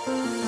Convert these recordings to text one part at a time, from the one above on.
Oh.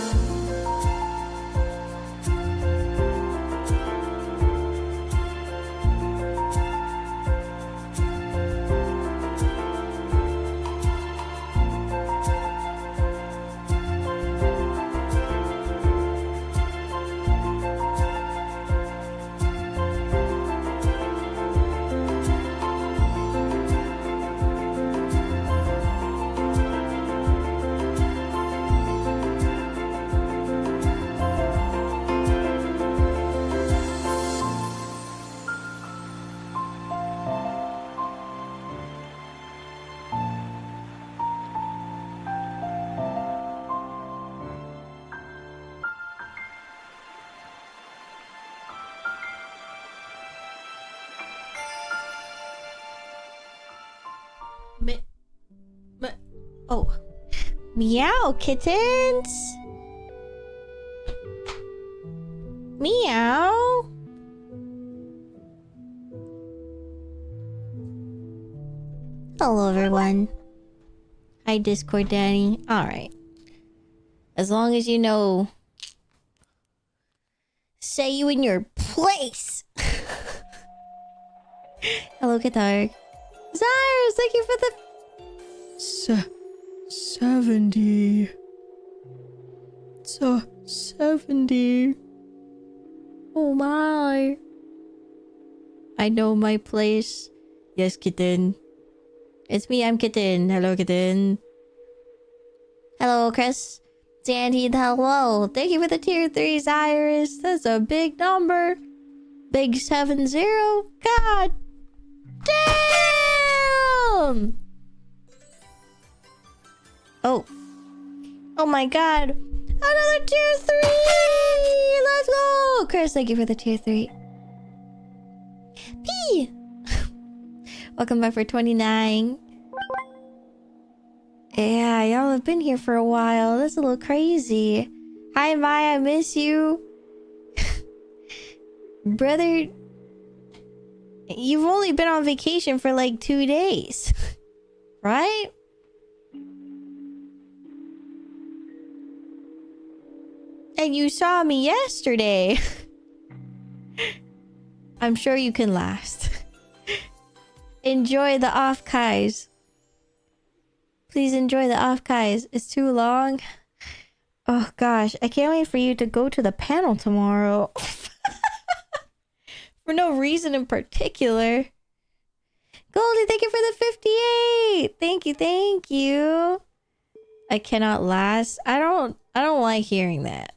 Meow, kittens! Meow! Hello, everyone. Hi, Discord Danny. Alright. As long as you know... Say you in your place! Hello, Guitar. Zyrus, thank you for the... 70. So 70. Oh my. I know my place. Yes, kitten. It's me, I'm Kitten. Hello, Kitten. Hello, Chris. Sandy, hello. Thank you for the tier 3, Zyrus. That's a big number. Big 70. God damn! Oh. Oh my god. Another tier 3! Let's go! Chris, thank you for the tier 3. P! Welcome back for 29. Yeah, y'all have been here for a while. That's a little crazy. Hi, Maya. I miss you. Brother, you've only been on vacation for like 2 days. Right? And you saw me yesterday. I'm sure you can last. Enjoy the off-kais. Please enjoy the off-kais. It's too long. Oh gosh, I can't wait for you to go to the panel tomorrow. For no reason in particular. Goldie, thank you for the 58. Thank you, thank you. I cannot last. I don't like hearing that.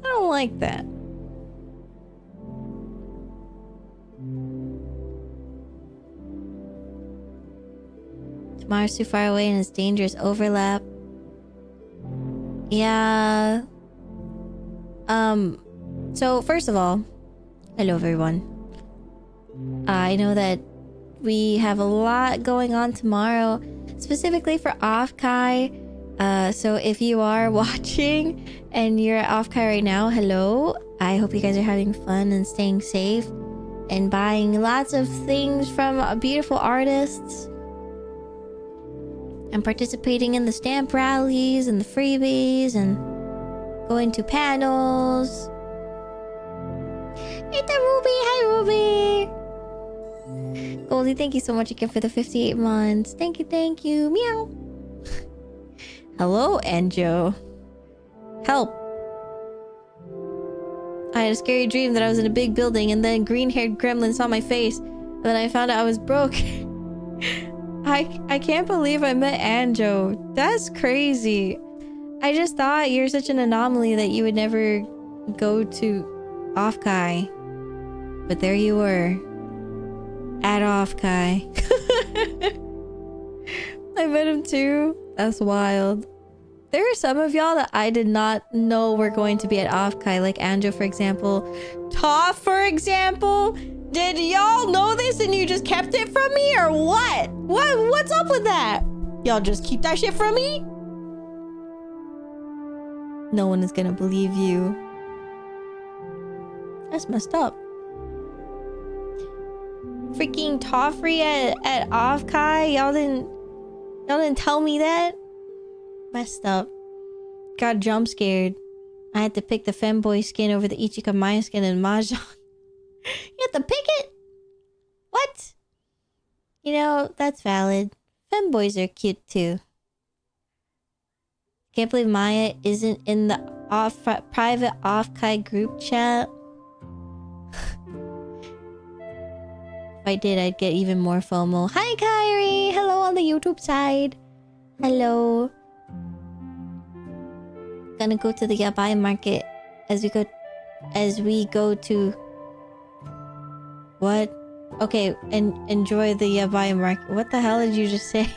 I don't like that. Tomorrow's too far away and it's dangerous overlap. Yeah. So first of all, hello everyone. I know that we have a lot going on tomorrow, specifically for Off-Kai. So if you are watching and you're at Off-Kai right now, hello. I hope you guys are having fun and staying safe and buying lots of things from beautiful artists and participating in the stamp rallies and the freebies and going to panels. Hey, the Ruby! Hi, Ruby! Goldie, thank you so much again for the 58 months. Thank you, thank you. Meow. Hello, Anjo. Help. I had a scary dream that I was in a big building and then green-haired gremlin saw my face. And then I found out I was broke. I can't believe I met Anjo. That's crazy. I just thought you're such an anomaly that you would never go to Off-Kai. But there you were. At Off-Kai. I met him too. That's wild. There are some of y'all that I did not know were going to be at Off-Kai, like Anjo, for example. Toph, for example. Did y'all know this and you just kept it from me, or what? What's up with that? Y'all just keep that shit from me? No one is gonna believe you. That's messed up. Freaking Toffree at Off-Kai. Y'all Y'all didn't tell me that? Messed up. Got jump scared. I had to pick the femboy skin over the ichimaia skin in Mahjong. You had to pick it? What? You know, that's valid. Femboys are cute too. Can't believe Maia isn't in the private off-kai group chat. If I did, I'd get even more FOMO. Hi, Kyrie! Hello on the YouTube side. Hello. Gonna go to the yabai market as we go to... What? Okay, and enjoy the yabai market. What the hell did you just say?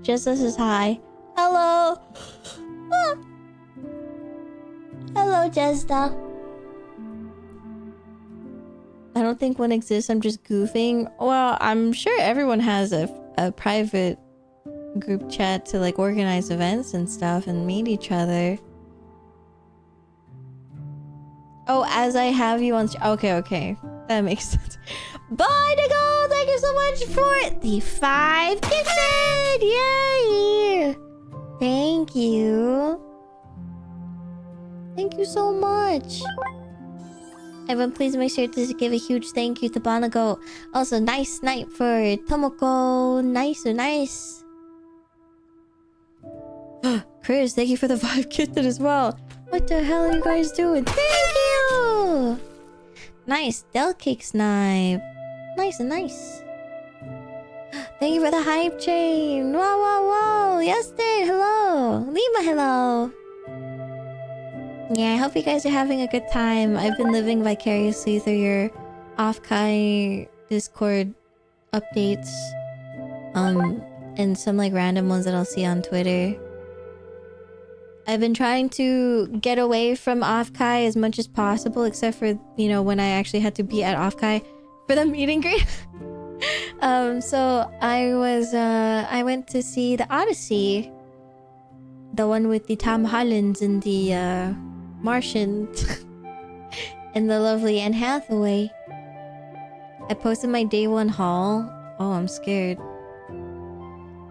Just as is hi. Hello. Ah. Hello, Jesta. I don't think one exists. I'm just goofing. Well, I'm sure everyone has a private group chat to like organize events and stuff and meet each other. Oh, as I have you on... Okay. That makes sense. Bye, Nicole! Thank you so much for the 5 gifted! Yay! Thank you. Thank you so much. Everyone, please make sure to give a huge thank you to Banago. Also, nice night for Tomoko. Nice. Chris, thank you for the 5 gifted as well. What the hell are you guys doing? Thank you! Nice. Del Cake Snipe. Nice. Thank you for the hype chain. Wow. Yesterday, hello. Lima, hello. Yeah, I hope you guys are having a good time. I've been living vicariously through your off-kai Discord updates. And some like random ones that I'll see on Twitter. I've been trying to get away from off-kai as much as possible, except for, you know, when I actually had to be at off-kai for the meet and greet. So I went to see the Odyssey. The one with the Tom Hollands and the Martian. And the lovely Anne Hathaway. I posted my day 1 haul. Oh, I'm scared.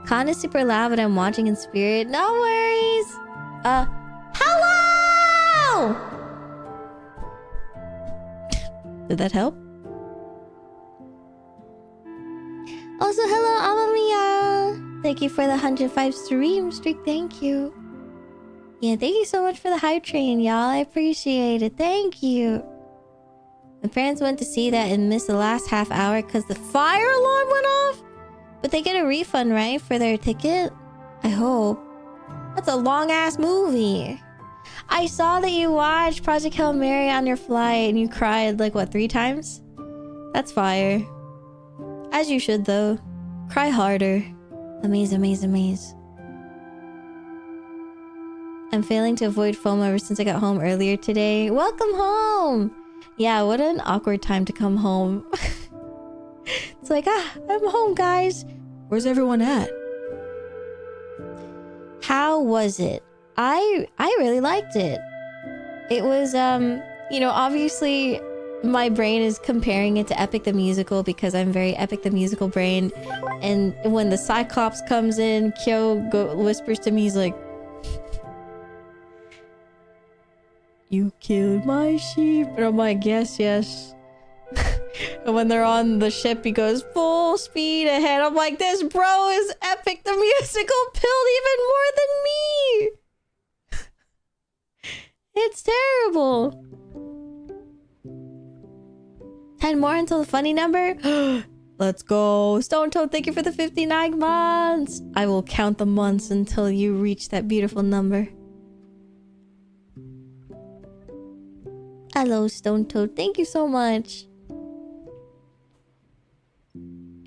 Con is super loud, but I'm watching in spirit. No worries! Hello! Did that help? Also, hello, Amamiya! Thank you for the 105 stream streak, thank you. Yeah, thank you so much for the hype train, y'all. I appreciate it, thank you. My parents went to see that and missed the last half hour because the fire alarm went off? But they get a refund, right, for their ticket? I hope. That's a long-ass movie. I saw that you watched Project Hail Mary on your flight and you cried, like, what, 3 times? That's fire. As you should, though. Cry harder. Amaze. I'm failing to avoid FOMO ever since I got home earlier today. Welcome home! Yeah, what an awkward time to come home. It's like, I'm home, guys. Where's everyone at? How was it? I really liked it. It was, you know, obviously my brain is comparing it to Epic the Musical because I'm very Epic the Musical brain. And when the Cyclops comes in, Kyo whispers to me, he's like, "You killed my sheep." And I'm like, yes. And when they're on the ship, he goes full speed ahead. I'm like, this bro is Epic the Musical pilled even more than me. It's terrible. 10 more until the funny number. Let's go. Stone Toad, thank you for the 59 months. I will count the months until you reach that beautiful number. Hello, Stone Toad. Thank you so much.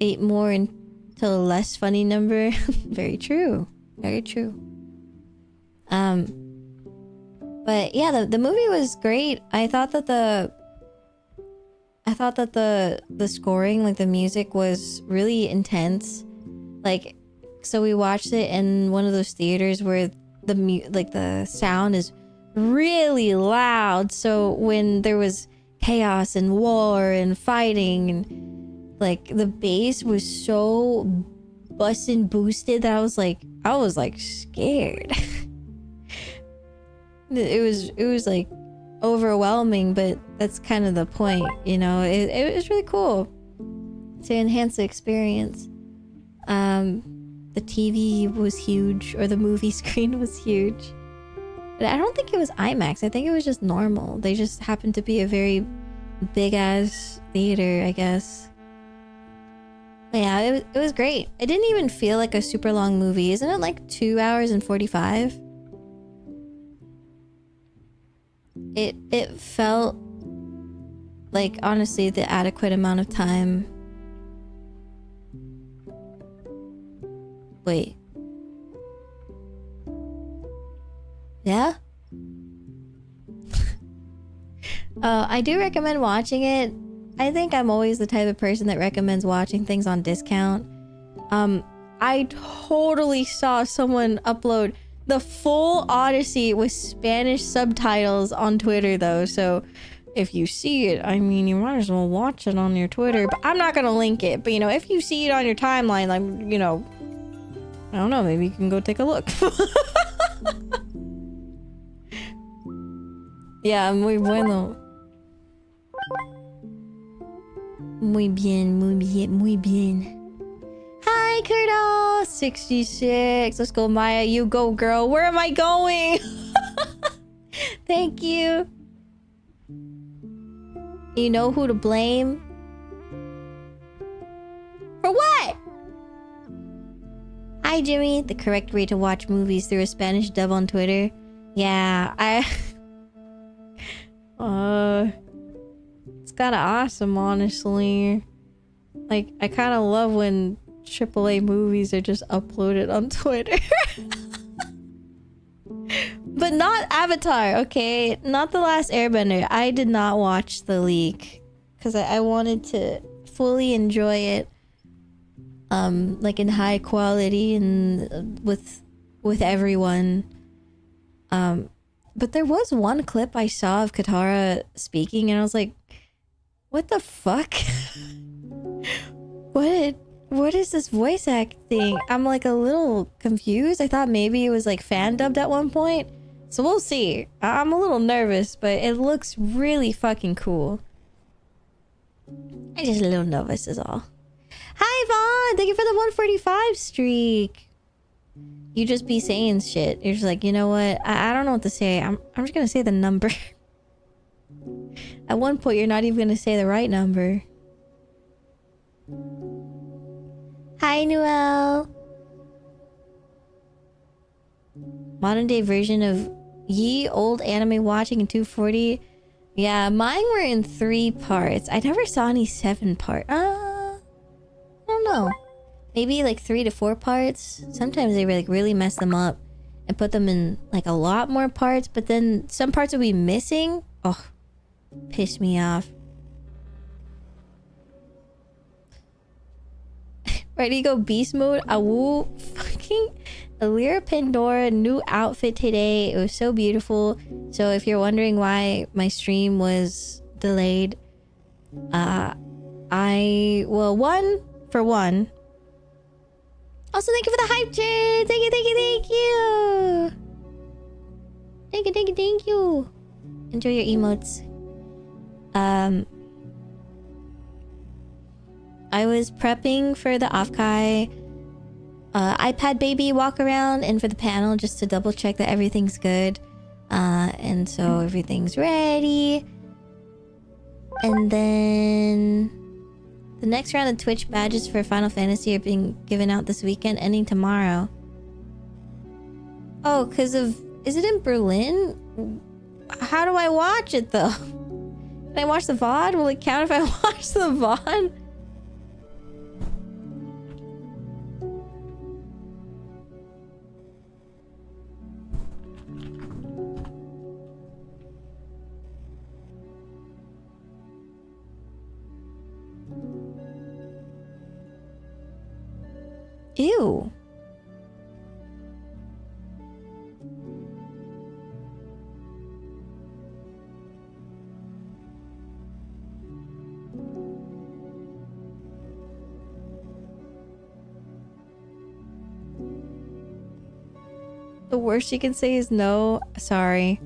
8 more until a less funny number. Very true. But yeah, the movie was great. I thought that the scoring, like the music, was really intense. Like, so we watched it in one of those theaters where the sound is really loud. So when there was chaos and war and fighting, and like the bass was so bustin' boosted that I was like scared. it was like overwhelming, but that's kind of the point, you know. It was really cool to enhance the experience. The TV was huge, or the movie screen was huge. But I don't think it was IMAX. I think it was just normal. They just happened to be a very big ass theater, I guess. But yeah, it was great. It didn't even feel like a super long movie. Isn't it like 2 hours and 45? It felt like, honestly, the adequate amount of time. Wait. Yeah? I do recommend watching it. I think I'm always the type of person that recommends watching things on discount. I totally saw someone upload the full Odyssey with Spanish subtitles on Twitter, though, so if you see it, I mean, you might as well watch it on your Twitter. But I'm not gonna link it. But, you know, if you see it on your timeline, like, you know, I don't know, maybe you can go take a look. Yeah, muy bueno. Muy bien, muy bien, muy bien. Hi, Kurdo! 66. Let's go, Maya. You go, girl. Where am I going? Thank you. You know who to blame? For what? Hi, Jimmy. The correct way to watch movies through a Spanish dub on Twitter. Yeah, it's kind of awesome, honestly. Like, I kind of love when AAA movies are just uploaded on Twitter. But not Avatar, okay? Not The Last Airbender. I did not watch the leak because I wanted to fully enjoy it, like in high quality and with everyone. But there was one clip I saw of Katara speaking, and I was like, "What the fuck? What is this voice acting?" I'm like a little confused. I thought maybe it was like fan dubbed at one point. So we'll see. I'm a little nervous, but it looks really fucking cool. I'm just a little nervous is all. Hi, Vaughn! Thank you for the 145 streak. You just be saying shit. You're just like, you know what? I don't know what to say. I'm just gonna say the number. At one point, you're not even gonna say the right number. Hi, Noel. Modern day version of ye old anime watching in 240. Yeah, mine were in 3 parts. I never saw any 7 part. I don't know. Maybe like 3 to 4 parts. Sometimes they like really mess them up and put them in like a lot more parts, but then some parts will be missing. Oh, piss me off. Ready to go beast mode? Awoo. Fucking Alira Pandora new outfit today. It was so beautiful. So if you're wondering why my stream was delayed, well, one for one. Also, thank you for the hype train. Thank you, thank you, thank you. Thank you, thank you, thank you. Enjoy your emotes. I was prepping for the Offkai iPad baby walk around and for the panel just to double check that everything's good. And so everything's ready. And then the next round of Twitch badges for Final Fantasy are being given out this weekend, ending tomorrow. Oh, because of... Is it in Berlin? How do I watch it, though? Can I watch the VOD? Will it count if I watch the VOD? Ew. The worst you can say is no. Sorry.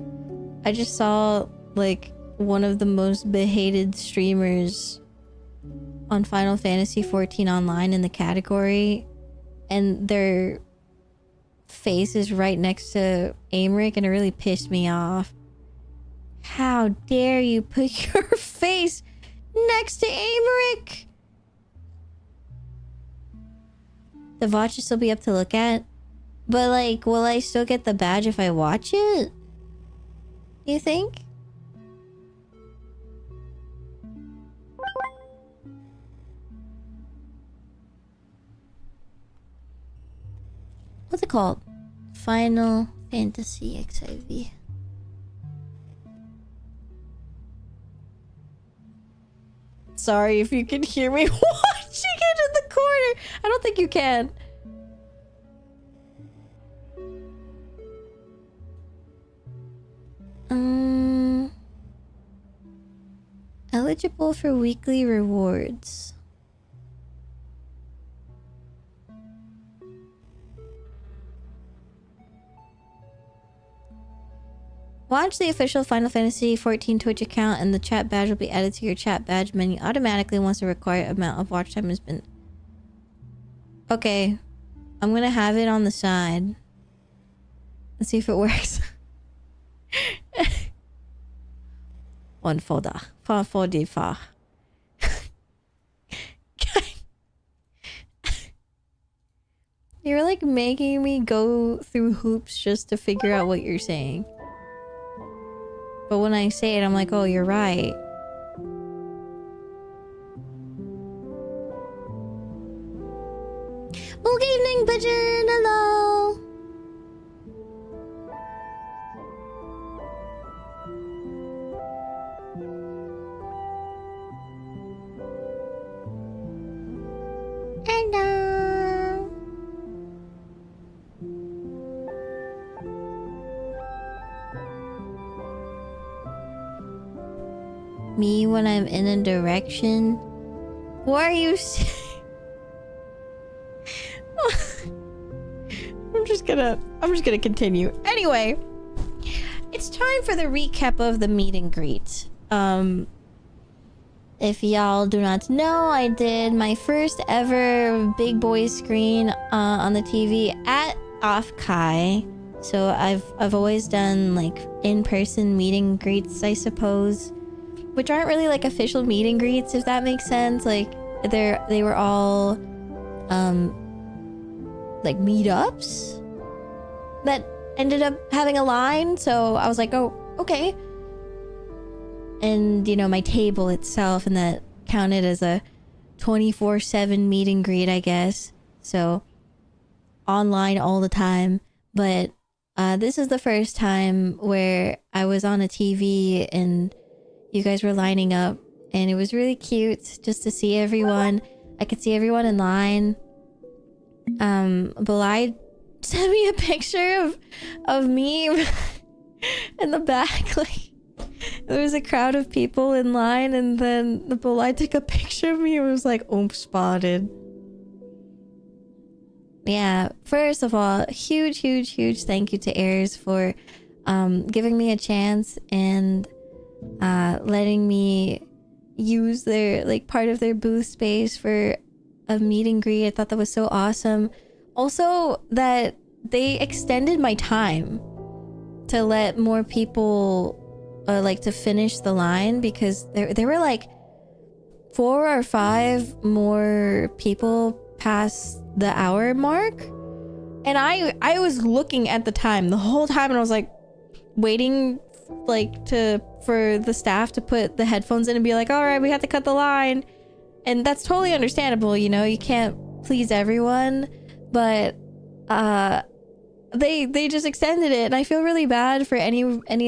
I just saw, like, one of the most behated streamers on Final Fantasy XIV Online in the category, and their face is right next to Aymeric, and it really pissed me off. How dare you put your face next to Aymeric? The VOD should still be up to look at, but like, will I still get the badge if I watch it? You think? What's it called? Final Fantasy XIV. Sorry if you can hear me watching it in the corner. I don't think you can. Eligible for weekly rewards. Launch the official Final Fantasy XIV Twitch account and the chat badge will be added to your chat badge menu automatically once the required amount of watch time has been... Okay. I'm gonna have it on the side. Let's see if it works. One folder. Far for the far. You're like making me go through hoops just to figure out what you're saying. But when I say it, I'm like, oh, you're right. Well, good evening, Pigeon. Hello. Hello. Me when I'm in a direction? Why are you I'm just gonna continue. Anyway, it's time for the recap of the meet and greet. If y'all do not know, I did my first ever big boy screen on the TV at Offkai. So I've always done like in-person meet and greets, I suppose, which aren't really like official meet and greets, if that makes sense. Like they were all like meetups that ended up having a line. So I was like, oh, okay. And you know, my table itself, and that counted as a 24/7 meet and greet, I guess. So online all the time. But this is the first time where I was on a TV and you guys were lining up, and it was really cute just to see everyone. I could see everyone in line. Balai sent me a picture of me in the back. Like, there was a crowd of people in line, and then the Balai took a picture of me and was like, spotted. Yeah, first of all, huge thank you to Airs for giving me a chance and letting me use their, like, part of their booth space for a meet and greet. I thought that was so awesome. Also, that they extended my time to let more people like to finish the line, because there were like 4 or 5 more people past the hour mark, and I was looking at the time the whole time, and I was like waiting like for the staff to put the headphones in and be like, all right, we have to cut the line. And that's totally understandable, you know, you can't please everyone, but they just extended it, and I feel really bad for any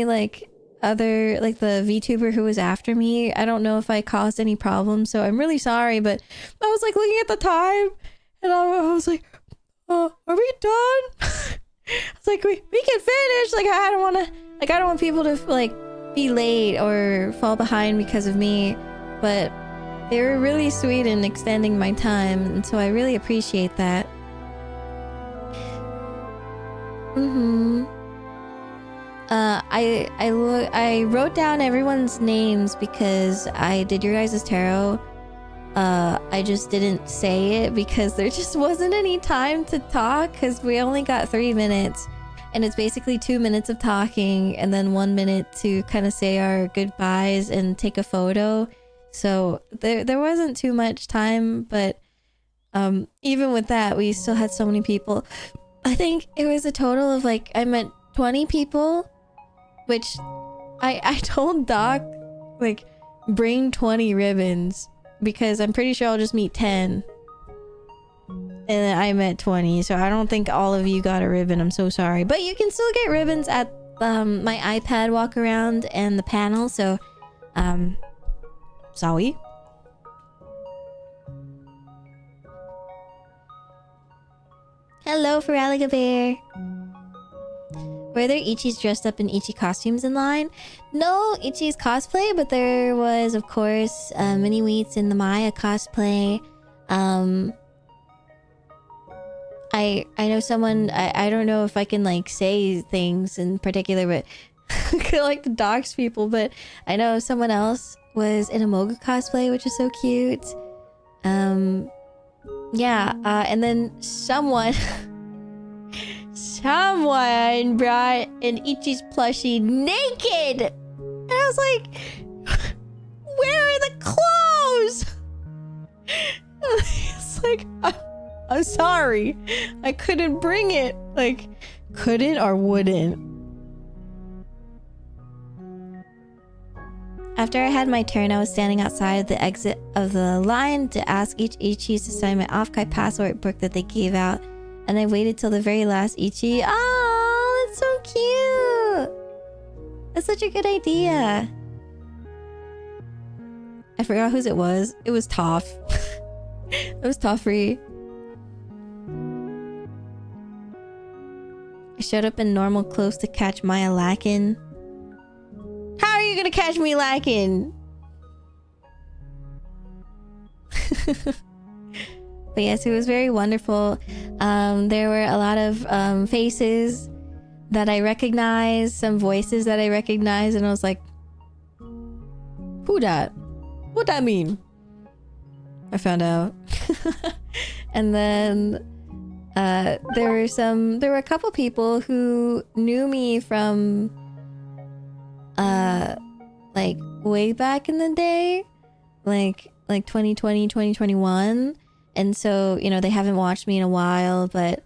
like other, like the VTuber who was after me. I don't know if I caused any problems, so I'm really sorry, but I was like looking at the time, and I was like, oh, are we done? I was like, we can finish. Like, I don't want people to like be late or fall behind because of me, but they were really sweet in extending my time, and so I really appreciate that. Mm-hmm. I wrote down everyone's names because I did your guys' tarot. I just didn't say it because there just wasn't any time to talk because we only got 3 minutes. And it's basically 2 minutes of talking and then 1 minute to kind of say our goodbyes and take a photo. So there wasn't too much time, but even with that, we still had so many people. I think it was a total of like, I met 20 people, which I told Doc, like, bring 20 ribbons because I'm pretty sure I'll just meet 10. And I met 20, so I don't think all of you got a ribbon. I'm so sorry. But you can still get ribbons at my iPad walk around and the panel, so sorry. Hello, Feraliga Bear. Were there Ichis dressed up in Ichi costumes in line? No Ichi's cosplay, but there was, of course, Mini Wheats in the Maia cosplay. I know someone, I don't know if I can like say things in particular, but I could like to dox people, but I know someone else was in a Moga cosplay, which is so cute. Yeah, and then someone brought an Ichi's plushie naked! And I was like, where are the clothes? It's like, I'm sorry. I couldn't bring it. Like, couldn't or wouldn't. After I had my turn, I was standing outside the exit of the line to ask each Ichi to sign my off-kai password book that they gave out. And I waited till the very last Ichi. Oh, that's so cute. That's such a good idea. I forgot whose it was. It was Toph. It was Toffree. I showed up in normal clothes to catch Maia lacking. How are you gonna catch me lacking? But yes, it was very wonderful. There were a lot of faces that I recognized, some voices that I recognized, and I was like, who that? What that mean? I found out. And then there were a couple people who knew me from like way back in the day, like 2020, 2021. And so, you know, they haven't watched me in a while, but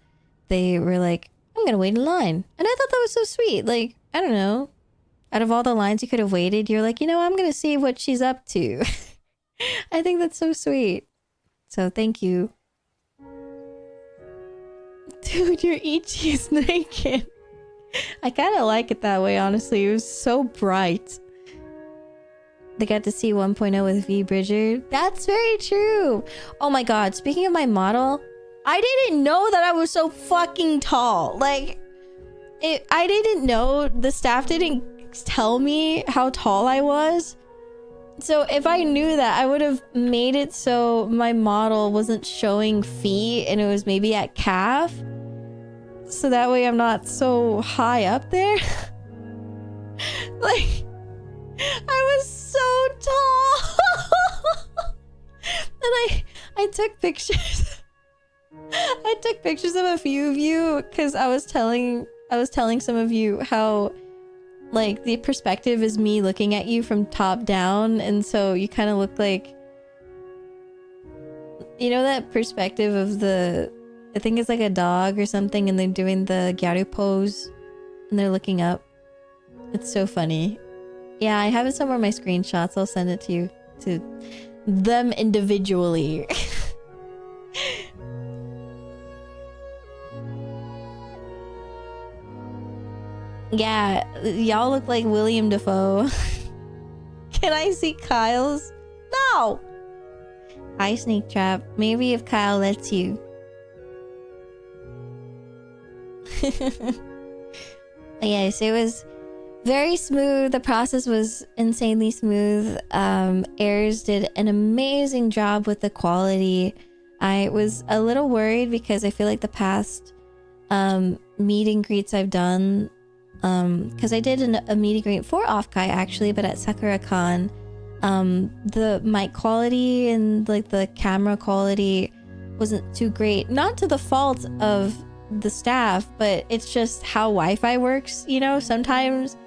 they were like, I'm gonna wait in line. And I thought that was so sweet. Like, I don't know, out of all the lines you could have waited, you're like, you know, I'm gonna see what she's up to. I think that's so sweet. So thank you. Dude, your Ichi is naked. I kind of like it that way, honestly. It was so bright. They got to see 1.0 with V Bridger. That's very true. Oh my god, speaking of my model, I didn't know that I was so fucking tall. Like, I didn't know. The staff didn't tell me how tall I was. So if I knew that, I would have made it so my model wasn't showing feet and it was maybe at calf. So that way I'm not so high up there. Like, I was so tall. And I took pictures. I took pictures of a few of you because I was telling some of you how, like, the perspective is me looking at you from top down, and so you kind of look like, you know, that perspective of the, I think it's like a dog or something, and they're doing the gyaru pose and they're looking up. It's so funny. Yeah, I have it somewhere in my screenshots. I'll send it to you, to them individually. Yeah, y'all look like William Dafoe. Can I see Kyle's? No! Hi, Snake Trap. Maybe if Kyle lets you. Yes, it was very smooth. The process was insanely smooth. Airs did an amazing job with the quality. I was a little worried because I feel like the past meet and greets I've done, because I did a meet and greet for Offkai actually, but at SakuraCon, the mic quality and like the camera quality wasn't too great. Not to the fault of the staff, but it's just how Wi-Fi works, you know? Sometimes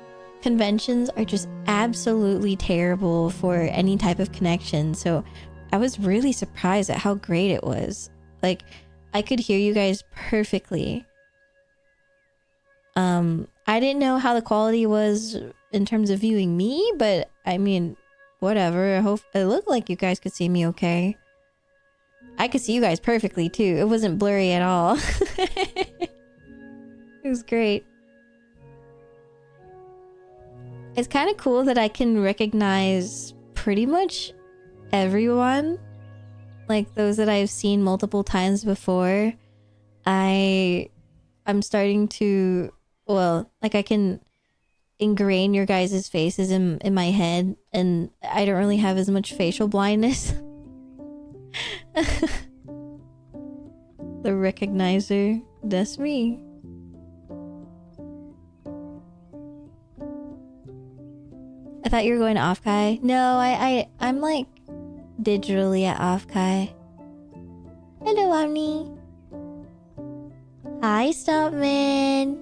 conventions are just absolutely terrible for any type of connection. So I was really surprised at how great it was. Like, I could hear you guys perfectly. I didn't know how the quality was in terms of viewing me, but I mean, whatever. I hope it looked like you guys could see me okay. I could see you guys perfectly too. It wasn't blurry at all. It was great. It's kind of cool that I can recognize pretty much everyone. Like those that I've seen multiple times before. I'm starting to, well, like I can ingrain your guys' faces in my head, and I don't really have as much facial blindness. The recognizer, that's me. I thought you were going to Offkai. No, I'm like digitally at Offkai. Hello, Omni. Hi, Stumpman.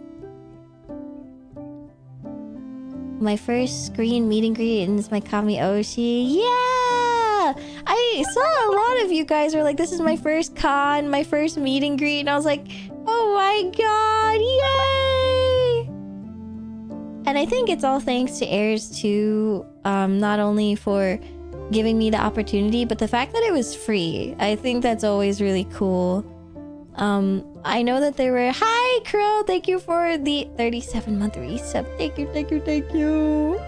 My first screen meet and greet is my Kami Oshi. Yeah! I saw a lot of you guys were like, this is my first con, my first meet and greet. And I was like, oh my god, yay! And I think it's all thanks to Airs too. Not only for giving me the opportunity, but the fact that it was free. I think that's always really cool. I know that there were... Hi, Crow! Thank you for the 37-month resub. Thank you, thank you, thank you.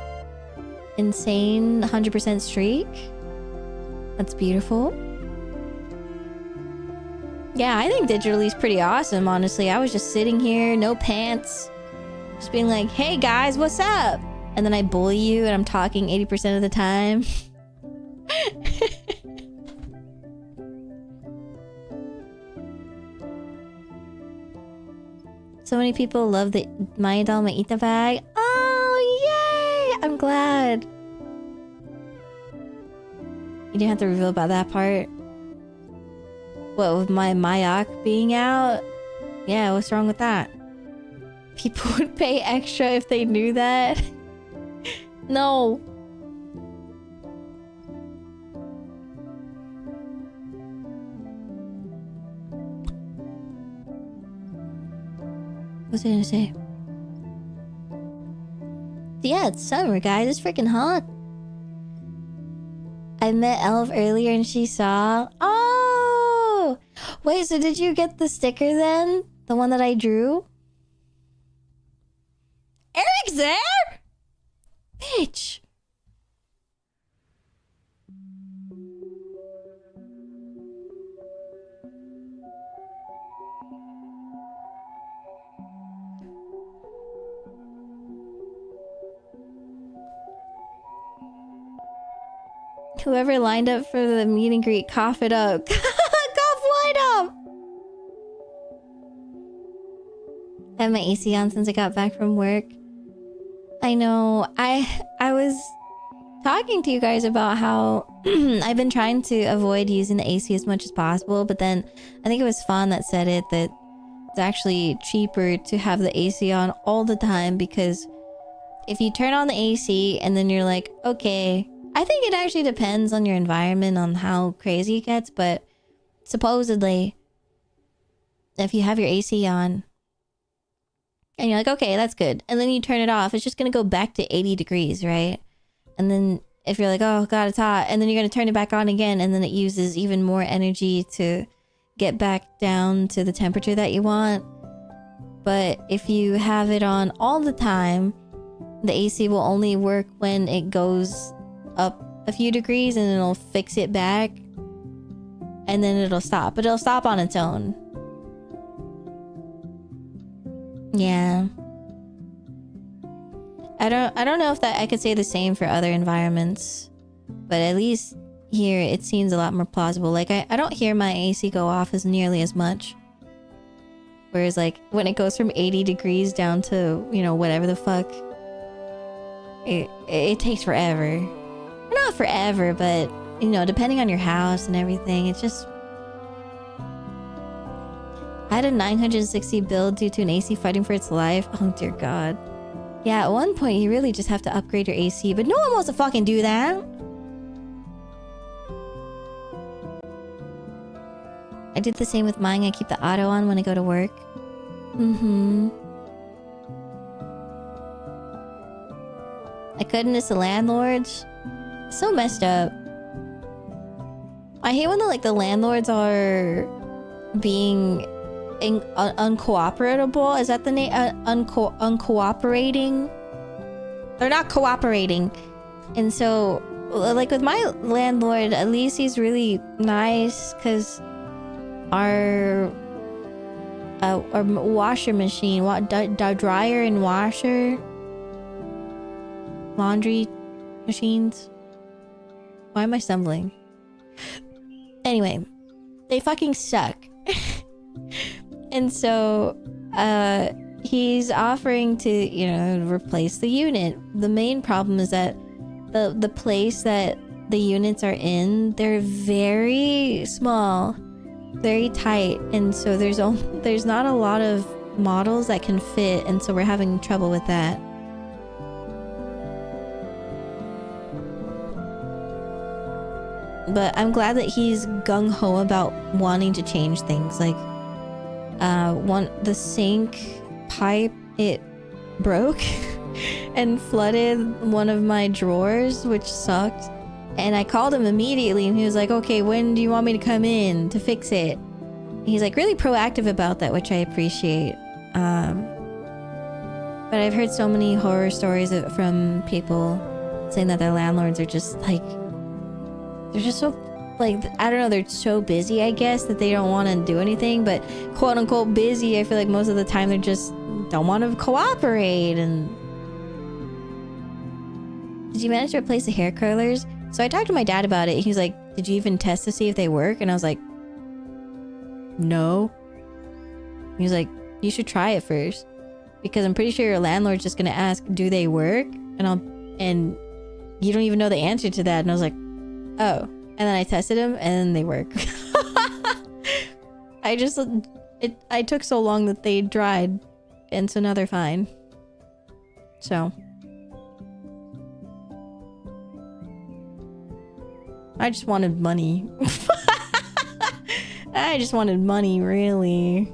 Insane 100% streak. That's beautiful. Yeah, I think digitally is pretty awesome, honestly. I was just sitting here, no pants. Just being like, hey guys, what's up? And then I bully you and I'm talking 80% of the time. So many people love the Maia Maita bag. Oh, yay! I'm glad. You didn't have to reveal about that part. What, with my Mayak being out? Yeah, what's wrong with that? People would pay extra if they knew that. No. What's I gonna say? Yeah, it's summer, guys. It's freaking hot. I met Elf earlier and she saw... Oh! Wait, so did you get the sticker then? The one that I drew? Eric's there? Bitch. Whoever lined up for the meet and greet, cough it up. Cough light up! I have my AC on since I got back from work. I know. I was talking to you guys about how I've been trying to avoid using the AC as much as possible, but then I think it was Fawn that said it, that it's actually cheaper to have the AC on all the time, because if you turn on the AC and then you're like, okay, I think it actually depends on your environment on how crazy it gets, but supposedly if you have your AC on and you're like, okay, that's good, and then you turn it off, it's just gonna go back to 80 degrees, right? And then if you're like, oh god, it's hot, and then you're gonna turn it back on again, and then it uses even more energy to get back down to the temperature that you want. But if you have it on all the time, the AC will only work when it goes up a few degrees, and it'll fix it back, and then it'll stop. But it'll stop on its own. Yeah. I don't know if that I could say the same for other environments, but at least here it seems a lot more plausible. Like I don't hear my AC go off as nearly as much. Whereas like when it goes from 80 degrees down to, you know, whatever the fuck, it takes forever. Not forever, but you know, depending on your house and everything, it's just... I had a 960 build due to an AC fighting for its life. Oh dear god. Yeah, at one point you really just have to upgrade your AC, but no one wants to fucking do that. I did the same with mine. I keep the auto on when I go to work. I couldn't miss the landlords. So messed up. I hate when the landlords are being uncooperatable. Is that the name? Uncooperating? They're not cooperating. And so, like with my landlord, at least he's really nice because our washer machine, dryer and washer, laundry machines. Why am I stumbling? Anyway, they fucking suck. And so he's offering to, you know, replace the unit. The main problem is that the place that the units are in, they're very small, very tight, and so there's not a lot of models that can fit, and so we're having trouble with that. But I'm glad that he's gung-ho about wanting to change things. Like, the sink pipe, it broke and flooded one of my drawers, which sucked. And I called him immediately and he was like, okay, when do you want me to come in to fix it? He's like really proactive about that, which I appreciate. But I've heard so many horror stories from people saying that their landlords are just like, they're just so, like, I don't know, they're so busy, I guess, that they don't want to do anything. But quote unquote busy, I feel like most of the time they just don't want to cooperate. And did you manage to replace the hair curlers? So I talked to my dad about it. He was like, did you even test to see if they work? And I was like, no. He was like, you should try it first, because I'm pretty sure your landlord's just gonna ask, do they work? And you don't even know the answer to that. And I was like, oh. And then I tested them and they work. I took so long that they dried, and so now they're fine. So I just wanted money. I just wanted money, really.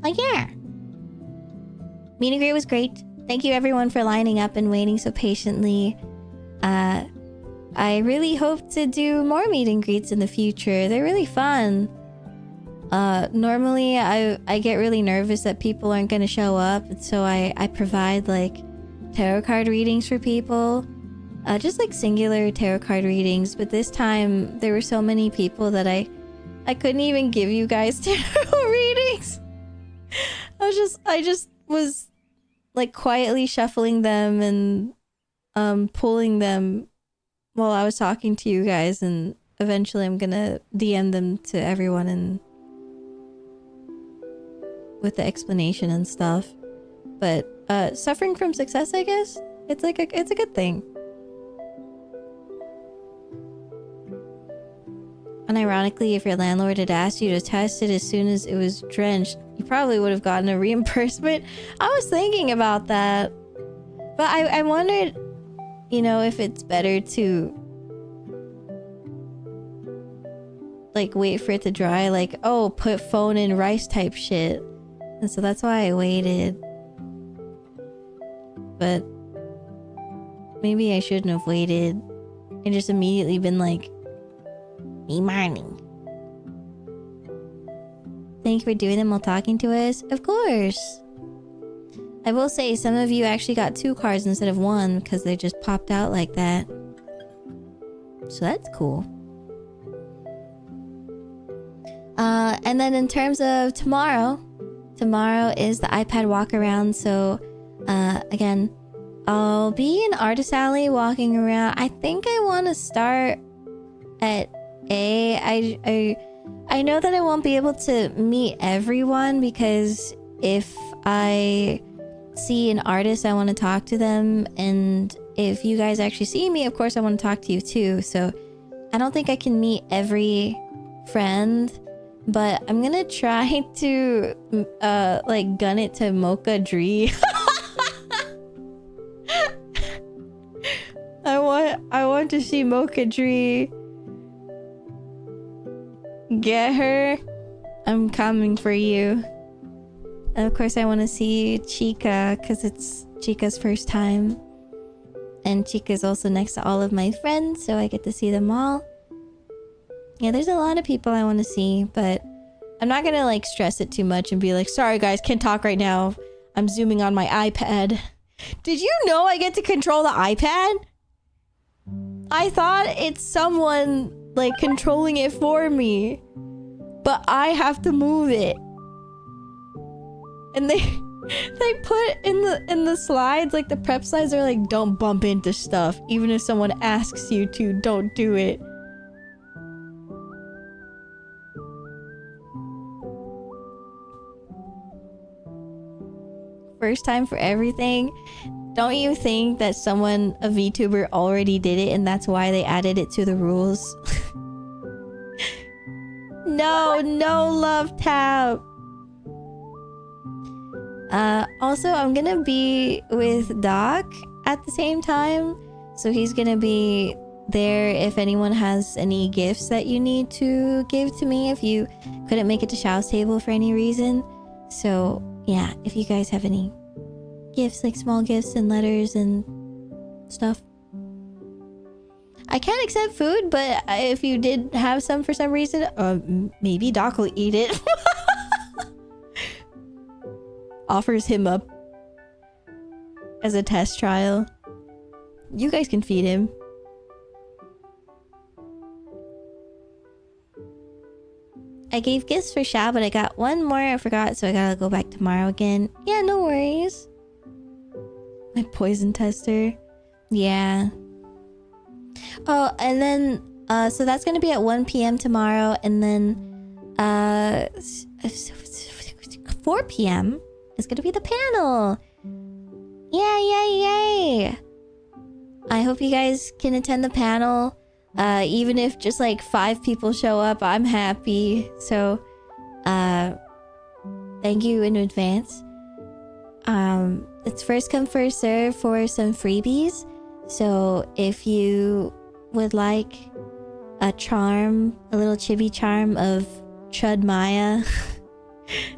Like, yeah. Meet and greet was great. Thank you everyone for lining up and waiting so patiently. I really hope to do more meet and greets in the future. They're really fun. Normally I get really nervous that people aren't gonna show up, and so I provide like tarot card readings for people. Just like singular tarot card readings, but this time there were so many people that I couldn't even give you guys tarot readings. I just was like quietly shuffling them and pulling them while I was talking to you guys, and eventually I'm gonna DM them to everyone and with the explanation and stuff. But suffering from success, I guess it's like it's a good thing. Unironically, if your landlord had asked you to test it as soon as it was drenched, you probably would have gotten a reimbursement. I was thinking about that, but I wondered, you know, if it's better to like wait for it to dry, like, oh, put phone in rice type shit. And so that's why I waited. But maybe I shouldn't have waited and just immediately been like, me morning. Thank you for doing them while talking to us. Of course. I will say some of you actually got 2 cards instead of 1 because they just popped out like that. So that's cool. And then in terms of tomorrow tomorrow is the iPad walk around. So again, I'll be in Artist Alley walking around. I think I want to start at I know that I won't be able to meet everyone, because if I see an artist, I want to talk to them, and if you guys actually see me, of course I want to talk to you too. So I don't think I can meet every friend, but I'm gonna try to like gun it to Mocha Dree. I want to see Mocha Dree. Get her. I'm coming for you. And of course I want to see Chica, because it's Chica's first time. And Chica's also next to all of my friends, so I get to see them all. Yeah, there's a lot of people I want to see, but I'm not gonna like stress it too much and be like, sorry guys, can't talk right now. I'm zooming on my iPad. Did you know I get to control the iPad? I thought it's someone like controlling it for me, but I have to move it. And they put in the slides, like the prep slides are like, don't bump into stuff. Even if someone asks you to, don't do it. First time for everything. Don't you think that someone, a VTuber, already did it and that's why they added it to the rules? No love tab. Also, I'm gonna be with Doc at the same time, so he's gonna be there if anyone has any gifts that you need to give to me if you couldn't make it to Xiao's table for any reason. So yeah, if you guys have any gifts, like small gifts and letters and stuff. I can't accept food, but if you did have some for some reason, maybe Doc will eat it. Offers him up as a test trial. You guys can feed him. I gave gifts for Xiao, but I got one more I forgot, so I gotta go back tomorrow again. Yeah, no worries. My poison tester. Yeah. Oh, and then so that's gonna be at 1 p.m. tomorrow, and then 4 p.m. is gonna be the panel. Yay! I hope you guys can attend the panel. Even if just like 5 people show up, I'm happy. So thank you in advance. It's first come first serve for some freebies. So if you would like a charm, a little chibi charm of Chud Maia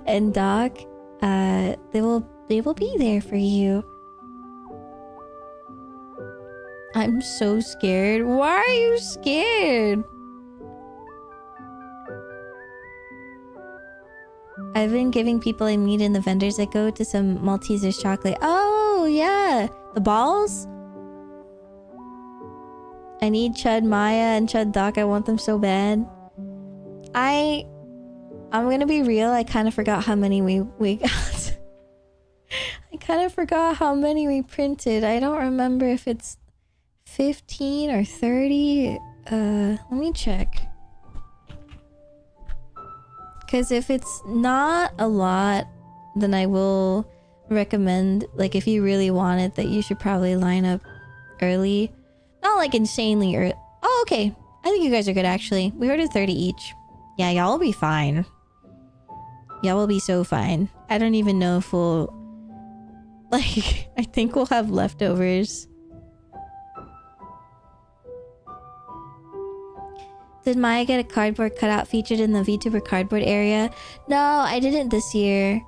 and Doc, they will be there for you. I'm so scared. Why are you scared? I've been giving people I meet and the vendors that go to some Maltesers chocolate. Oh yeah, the balls. I need Chud Maia and Chud Doc. I want them so bad. I'm gonna be real. I kind of forgot how many we got. I kind of forgot how many we printed. I don't remember if it's 15 or 30. Let me check. Because if it's not a lot, then I will recommend, like, if you really want it, that you should probably line up early. Not like insanely early. Oh, okay. I think you guys are good, actually. We ordered 30 each. Yeah, y'all will be fine. Y'all will be so fine. I don't even know if we'll... Like, I think we'll have leftovers. Did Maya get a cardboard cutout featured in the VTuber cardboard area? No, I didn't this year.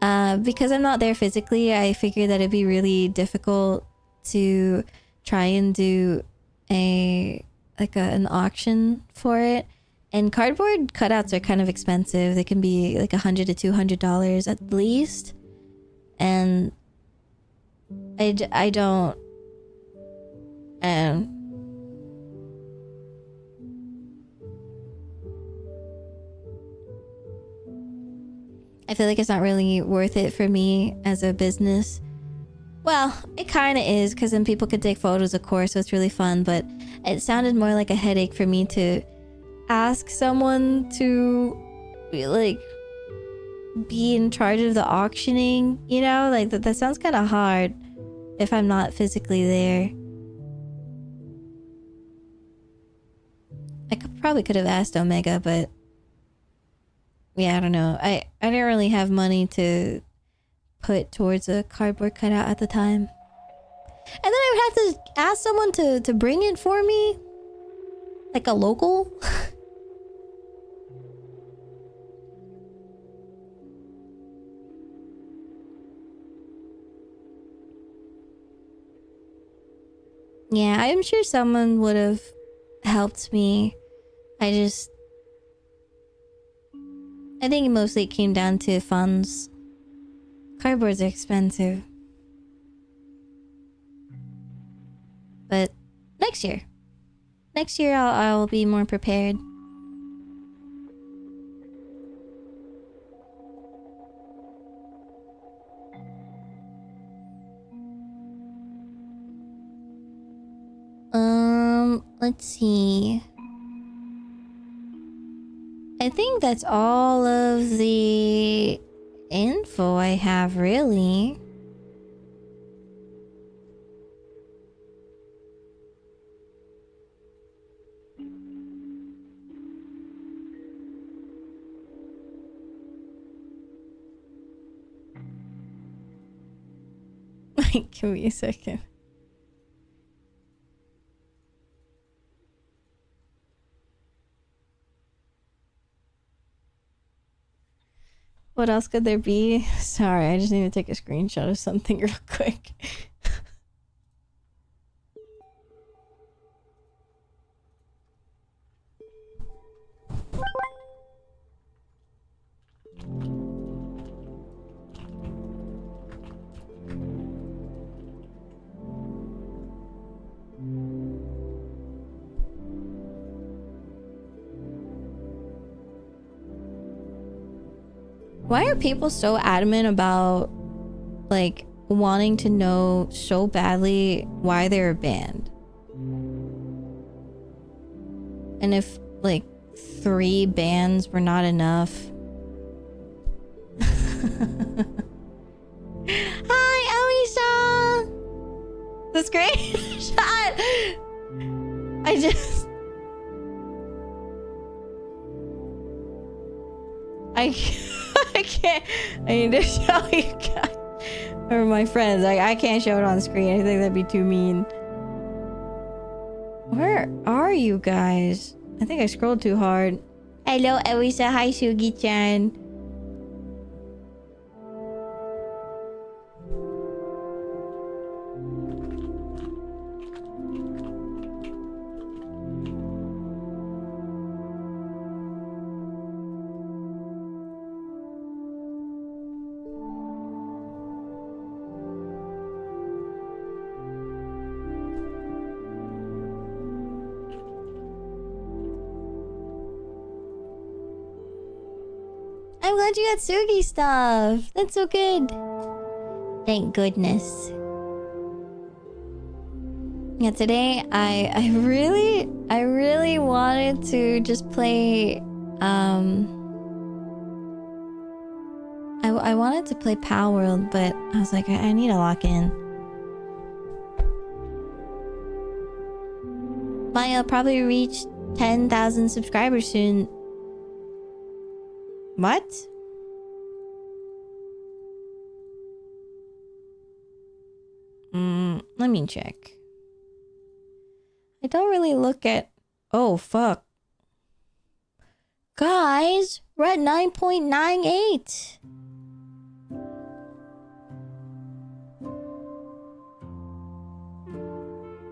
Because I'm not there physically, I figured that it'd be really difficult to try and do an auction for it. And cardboard cutouts are kind of expensive. They can be like $100 to $200 at least. And I don't... I feel like it's not really worth it for me as a business. Well, it kind of is, because then people could take photos, of course, so it's really fun, but it sounded more like a headache for me to ask someone to, like, be in charge of the auctioning, you know? Like, that sounds kind of hard if I'm not physically there. I probably could have asked Omega, but yeah, I don't know. I didn't really have money to put towards a cardboard cutout at the time. And then I would have to ask someone to bring it for me. Like a local. Yeah, I'm sure someone would have helped me. I think mostly it came down to funds. Cardboards are expensive. But next year. Next year I'll be more prepared. Let's see. I think that's all of the info I have, really. Give me a second. What else could there be? Sorry, I just need to take a screenshot of something real quick. Why are people so adamant about, like, wanting to know so badly why they're banned? And if, like, 3 bans were not enough. Hi, Alicia! That's great. Shot. I can't. I need to show you guys. Or my friends. I can't show it on the screen. I think that'd be too mean. Where are you guys? I think I scrolled too hard. Hello, Elisa. Hi, Sugi-chan. I'm glad you got Sugi stuff. That's so good. Thank goodness. Yeah, today I really wanted to just play I wanted to play Power World, but I was like, I need to lock in. Maia will probably reach 10,000 subscribers soon. What? Let me check. I don't really look at... Oh, fuck. Guys, we're at 9.98.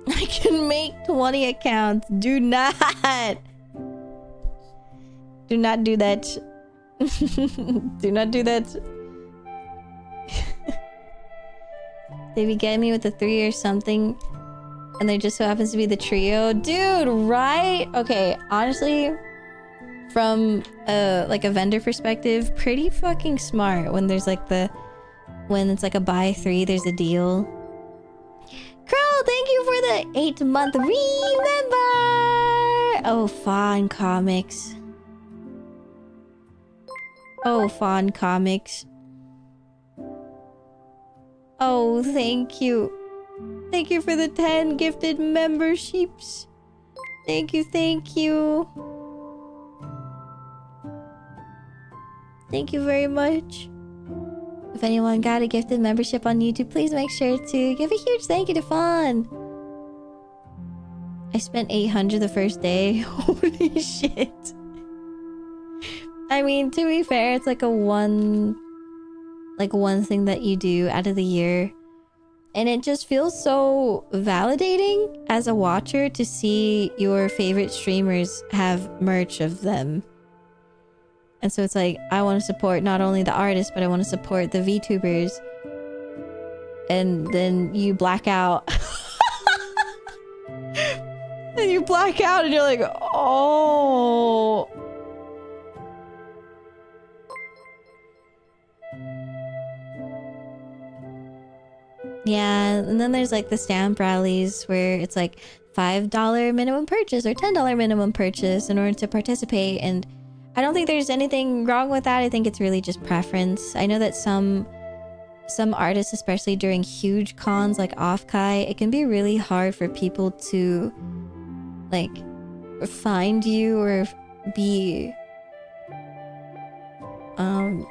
I can make 20 accounts. Do not. Do not do that. Do not do that. They beget me with a 3 or something, and there just so happens to be the trio. Dude, right? Okay, honestly, from like a vendor perspective, pretty fucking smart when there's like when it's like a buy 3, there's a deal. Crow, thank you for the 8-month remember. Oh, Fawn Comics. Oh, Fawn Comics. Oh, thank you. Thank you for the 10 gifted memberships. Thank you, thank you. Thank you very much. If anyone got a gifted membership on YouTube, please make sure to give a huge thank you to Fawn. I spent 800 the first day. Holy shit. I mean, to be fair, it's like one thing that you do out of the year. And it just feels so validating as a watcher to see your favorite streamers have merch of them. And so it's like, I want to support not only the artists, but I want to support the VTubers. And then you black out. And you black out and you're like, oh. Yeah, and then there's like the stamp rallies where it's like $5 minimum purchase or $10 minimum purchase in order to participate. And I don't think there's anything wrong with that. I think it's really just preference. I know that some artists, especially during huge cons like Offkai, it can be really hard for people to like find you or be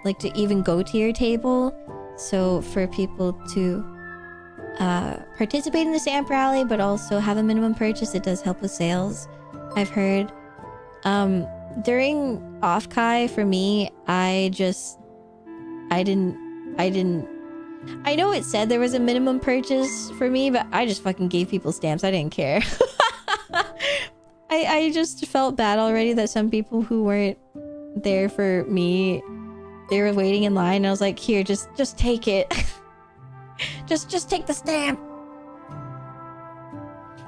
like to even go to your table. So for people to participate in the stamp rally but also have a minimum purchase, it does help with sales, I've heard. During Offkai, for me, I know it said there was a minimum purchase for me, but I just fucking gave people stamps. I didn't care. I just felt bad already that some people who weren't there for me, they were waiting in line. And I was like, here, just take it. just take the stamp.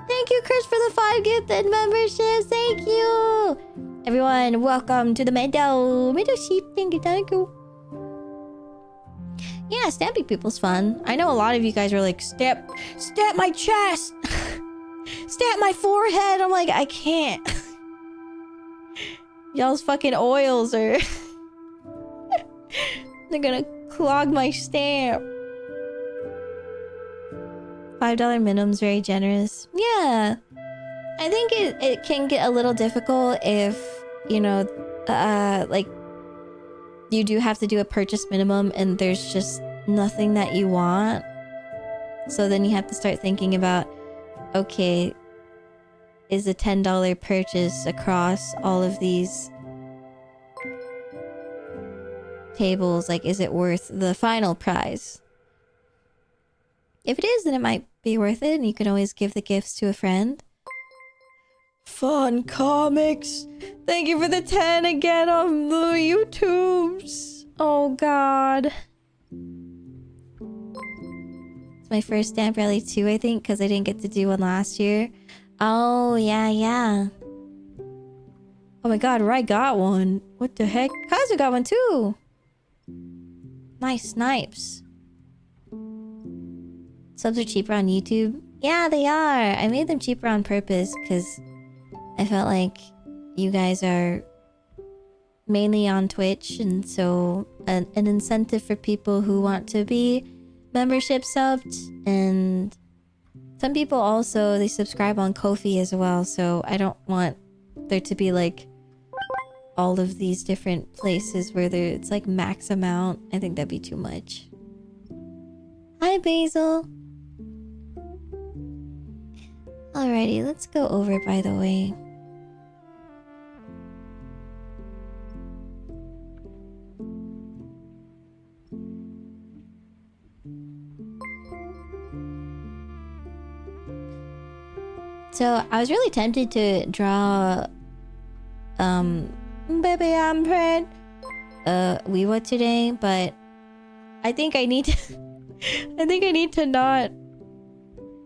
Thank you, Chris, for the 5 gifted memberships. Thank you. Everyone, welcome to the meadow sheep. Thank you. Yeah, stamping people's fun. I know a lot of you guys are like, stamp my chest. Stamp my forehead. I'm like, I can't. Y'all's fucking oils are... They're gonna clog my stamp. $5 minimum's very generous. Yeah. I think it can get a little difficult if, you know, like you do have to do a purchase minimum and there's just nothing that you want. So then you have to start thinking about, okay, is a $10 purchase across all of these tables, like, is it worth the final prize? If it is, then it might be worth it, and you can always give the gifts to a friend. Fun Comics, thank you for the 10 again on the YouTubes. Oh god. It's my first stamp rally too, I think, because I didn't get to do one last year. Oh yeah. Oh my god, Rai got one. What the heck? Kazu got one too. Nice snipes. Subs are cheaper on YouTube. Yeah, they are. I made them cheaper on purpose because I felt like you guys are mainly on Twitch, and so an incentive for people who want to be membership subbed. And some people also, they subscribe on Ko-fi as well, so I don't want there to be like all of these different places where it's like max amount. I think that'd be too much. Hi Basil. Alrighty, let's go over, by the way. So I was really tempted to draw Baby I'm Pred Weewa today, but I think I need to not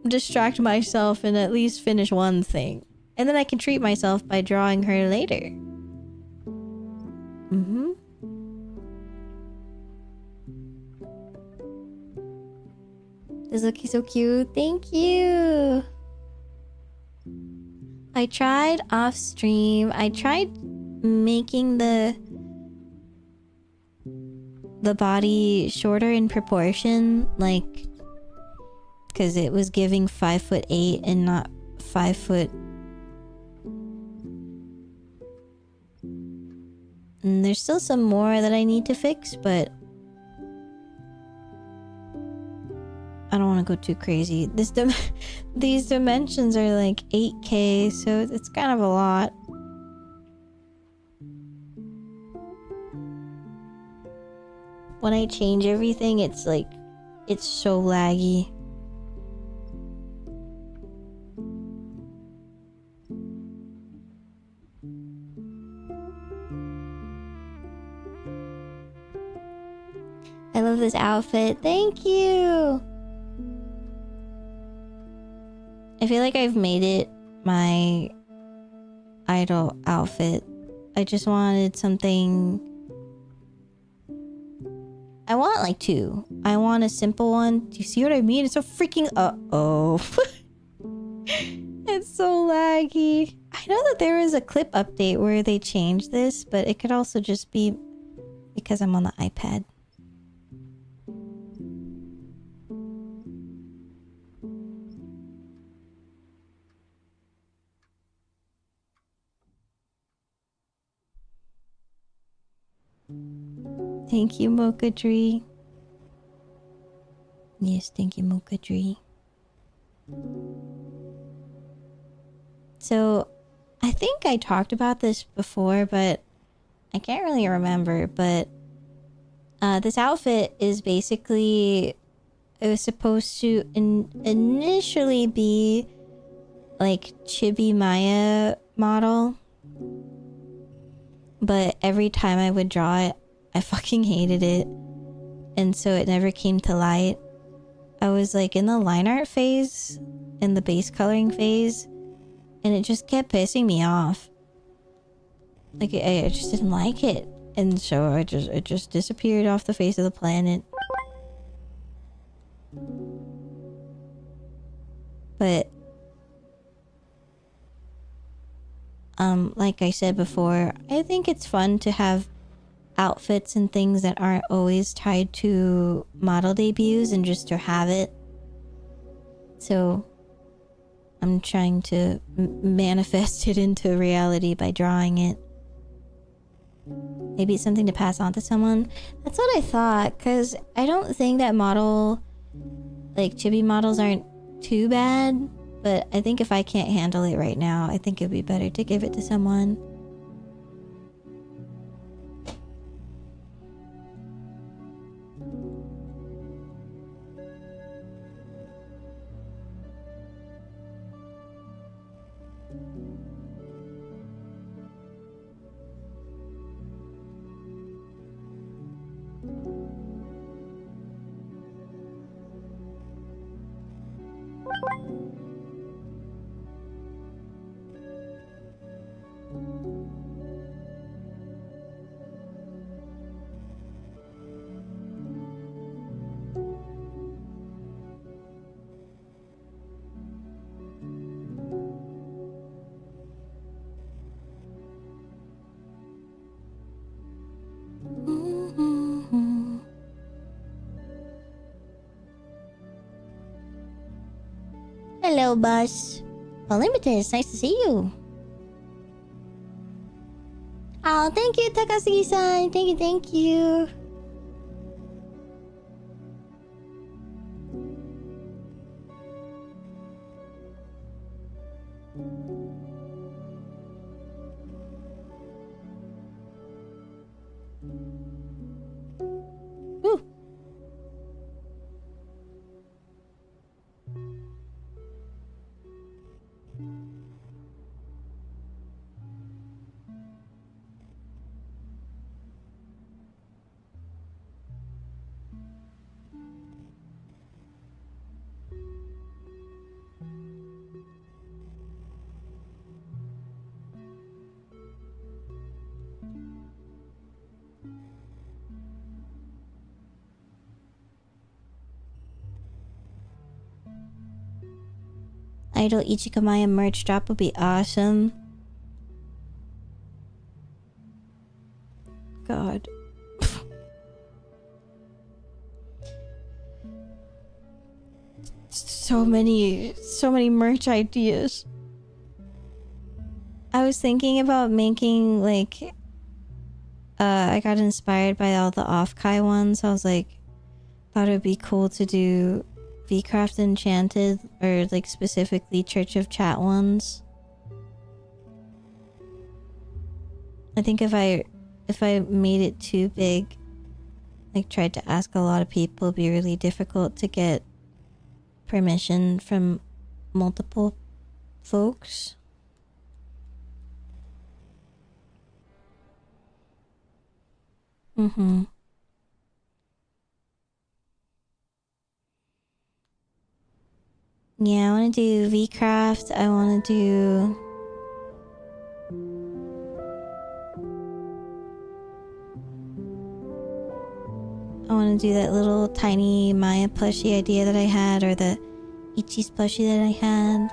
distract myself and at least finish one thing, and then I can treat myself by drawing her later. Mm-hmm. This looking so cute. Thank you. I tried off stream. I tried making the body shorter in proportion, like, because it was giving 5'8" and not 5 foot. And there's still some more that I need to fix, but I don't want to go too crazy. These dimensions are like 8K, so it's kind of a lot. When I change everything, it's like, it's so laggy. I love this outfit. Thank you. I feel like I've made it my idol outfit. I just wanted something. I want like two. I want a simple one. Do you see what I mean? It's so freaking uh-oh. It's so laggy. I know that there is a clip update where they changed this, but it could also just be because I'm on the iPad. Thank you, Mocha Tree. Yes, thank you, Mocha Tree. So, I think I talked about this before, but I can't really remember. But this outfit is basically, it was supposed to initially be like Chibi Maia model, but every time I would draw it, I fucking hated it, and so it never came to light. I was like in the line art phase, in the base coloring phase, and it just kept pissing me off. Like I just didn't like it, and so it just disappeared off the face of the planet. But like I said before, I think it's fun to have outfits and things that aren't always tied to model debuts and just to have it. So I'm trying to manifest it into reality by drawing it. Maybe it's something to pass on to someone. That's what I thought, because I don't think that like chibi models aren't too bad, but I think if I can't handle it right now, I think it'd be better to give it to someone. Hello, Bus. Unlimited, it's nice to see you. Oh, thank you, Takasugi-san. Thank you, thank you. Woo. Idol ichimaia merch drop would be awesome. God. So many merch ideas. I was thinking about making like I got inspired by all the off-kai ones. I was like, thought it would be cool to do VCraft Enchanted or like specifically Church of Chat ones. I think if I made it too big, like tried to ask a lot of people, it'd be really difficult to get permission from multiple folks. Mm-hmm. Yeah, I want to do VCraft. I want to do... I want to do that little tiny Maia plushie idea that I had, or the Ichi's plushie that I had.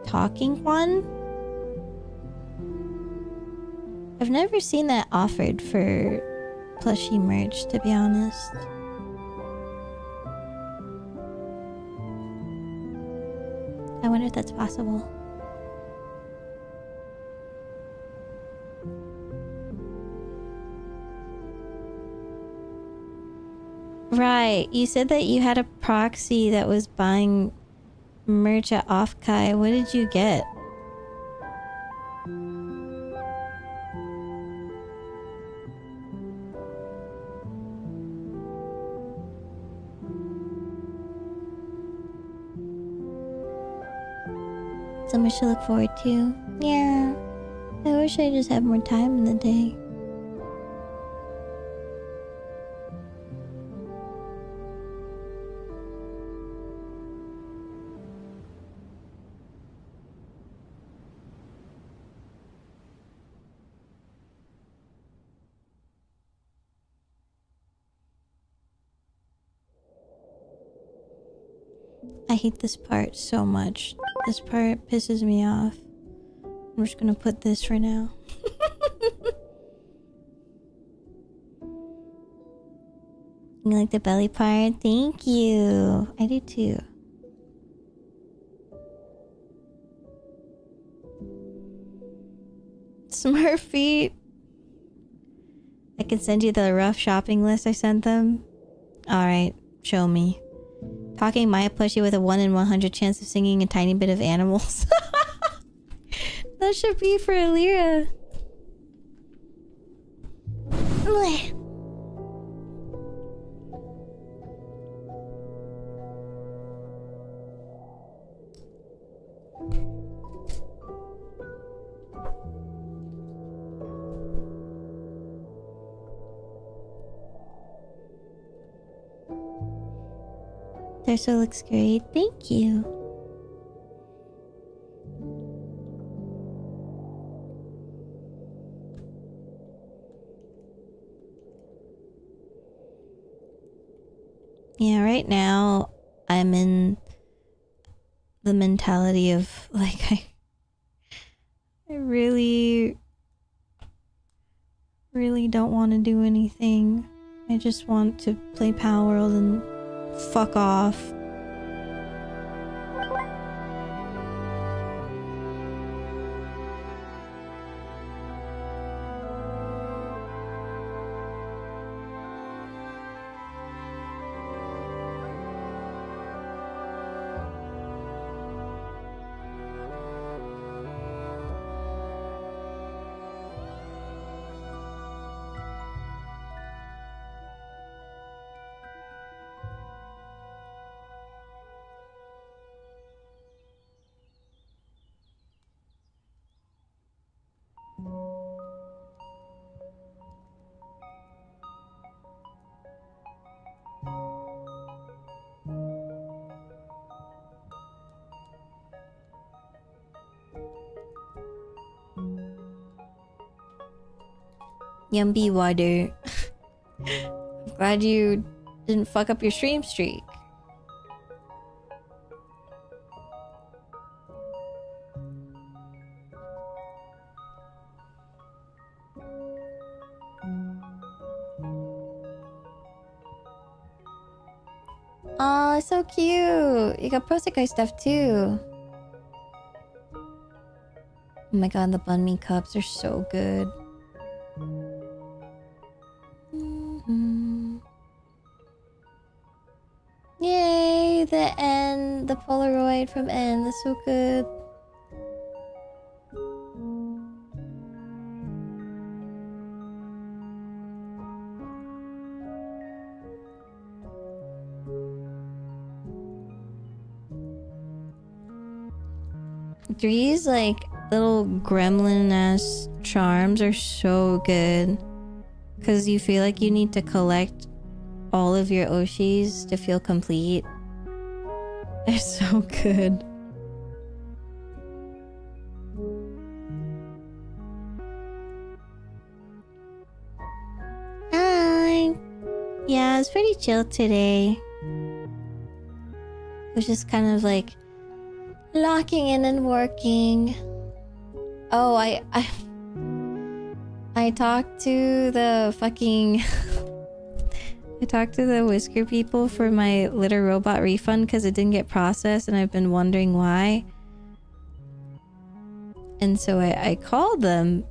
Talking one? I've never seen that offered for plushie merch, to be honest. I wonder if that's possible. Right, you said that you had a proxy that was buying merch at Offkai. What did you get? So much to look forward to. Yeah, I wish I just had more time in the day. I hate this part so much. This part pisses me off. I'm just gonna put this for now. You like the belly part? Thank you. I do too. Smart feet. I can send you the rough shopping list I sent them. Alright, show me. Talking Maia plushie with a 1 in 100 chance of singing a tiny bit of animals. That should be for Alira. Torso looks great. Thank you. Yeah, right now I'm in the mentality of like I really don't want to do anything. I just want to play Power World and fuck off. Yumby water. Glad you didn't fuck up your stream streak. Oh, so cute. You got Prosekai stuff too. Oh my god, the banh mi cups are so good. Yay, the N, the Polaroid from N, that's so good. These like little gremlin ass charms are so good because you feel like you need to collect all of your Oshis to feel complete. They're so good. Hi. Yeah, it's pretty chill today. It was just kind of like locking in and working. Oh, I talked to the fucking I talked to the whisker people for my litter robot refund because it didn't get processed and I've been wondering why. And so I called them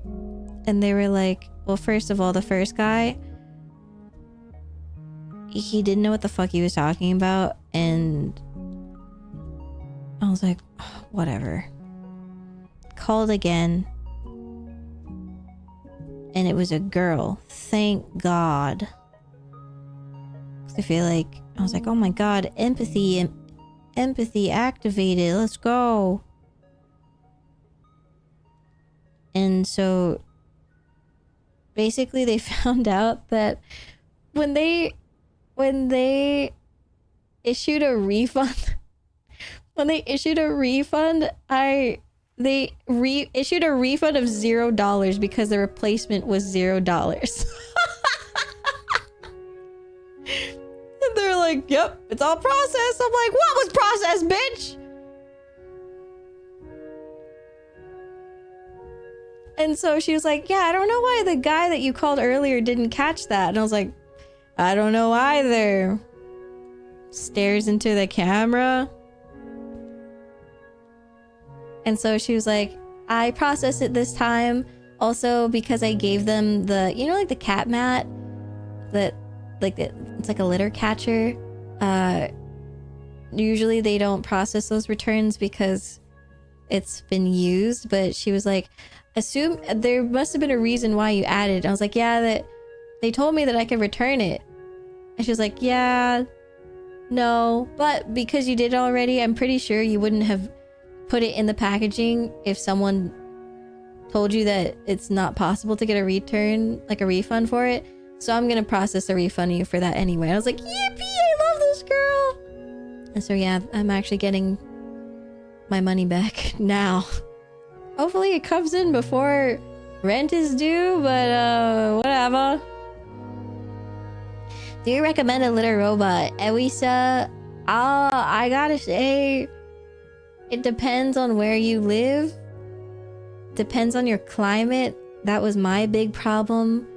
and they were like, well, first of all, the first guy, he didn't know what the fuck he was talking about, and I was like, oh, whatever. Called again. And it was a girl. Thank God. I feel like, I was like, oh my god, empathy activated. Let's go. And so basically they found out that when they issued a refund, they issued a refund of $0 because the replacement was $0. And they're like, yep, it's all processed. I'm like, what was processed, bitch? And so she was like, yeah, I don't know why the guy that you called earlier didn't catch that. And I was like, I don't know either. Stares into the camera. And so she was like, I processed it this time. Also because I gave them the, you know, like the cat mat that like it's like a litter catcher. Usually they don't process those returns because it's been used, but she was like, assume there must have been a reason why you added. And I was like, yeah, that they told me that I could return it. And she was like, yeah, no, but because you did it already, I'm pretty sure you wouldn't have put it in the packaging if someone told you that it's not possible to get a return, like a refund for it. So I'm gonna process a refund of you for that anyway. I was like, yippee, I love this girl. And so yeah, I'm actually getting my money back now. Hopefully it comes in before rent is due, but whatever. Do you recommend a litter robot? Ewisa? I gotta say, it depends on where you live. Depends on your climate. That was my big problem.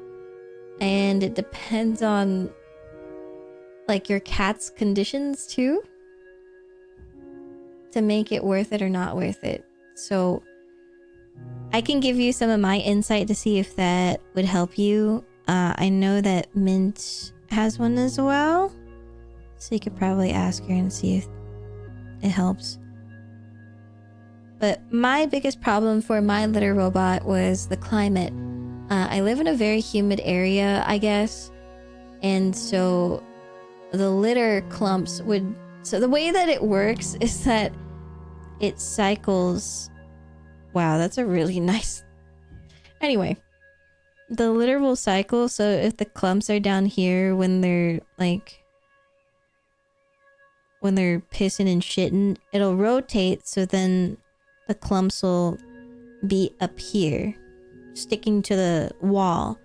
And it depends on like your cat's conditions too, to make it worth it or not worth it. So I can give you some of my insight to see if that would help you. I know that Mint has one as well, so you could probably ask her and see if it helps. But my biggest problem for my litter robot was the climate. I live in a very humid area, I guess, and so the litter clumps would... So the way that it works is that it cycles... Wow, that's a really nice... Anyway, the litter will cycle, so if the clumps are down here when they're like... when they're pissing and shitting, it'll rotate, so then the clumps will be up here, sticking to the wall.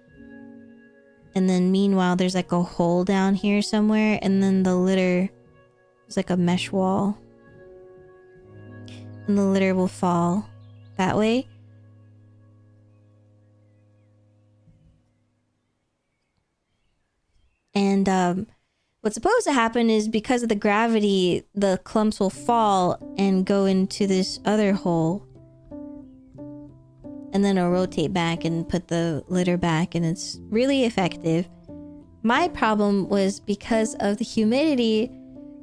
And then meanwhile, there's like a hole down here somewhere. And then the litter is like a mesh wall. And the litter will fall that way. And what's supposed to happen is because of the gravity, the clumps will fall and go into this other hole. And then it'll rotate back and put the litter back, and it's really effective. My problem was because of the humidity,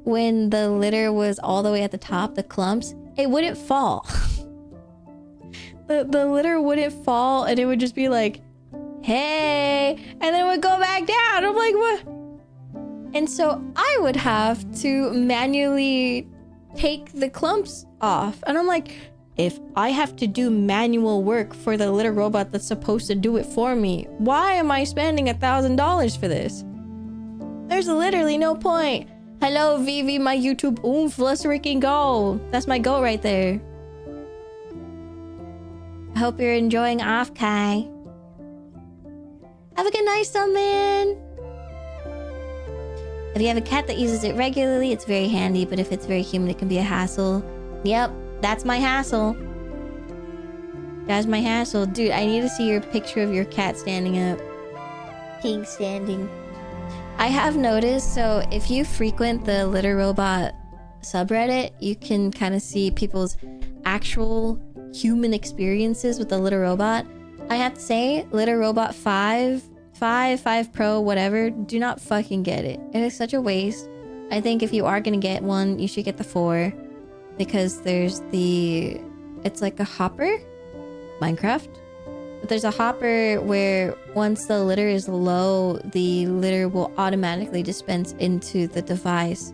when the litter was all the way at the top, the clumps, it wouldn't fall. the litter wouldn't fall, and it would just be like, hey, and then it would go back down. I'm like, what? And so I would have to manually take the clumps off. And I'm like, if I have to do manual work for the litter robot that's supposed to do it for me, why am I spending $1,000 for this? There's literally no point. Hello, Vivi, my YouTube oomph. Let's freaking go. That's my goal right there. I hope you're enjoying Offkai. Have a good night, Summon. If you have a cat that uses it regularly, it's very handy, but if it's very humid, it can be a hassle. Yep, that's my hassle. That's my hassle. Dude, I need to see your picture of your cat standing up. Pig standing. I have noticed, so if you frequent the Litter Robot subreddit, you can kind of see people's actual human experiences with the Litter Robot. I have to say, Litter Robot 5 Pro, whatever, do not fucking get it. It is such a waste. I think if you are gonna get one, you should get the 4. Because there's the... It's like a hopper? Minecraft? But there's a hopper where once the litter is low, the litter will automatically dispense into the device.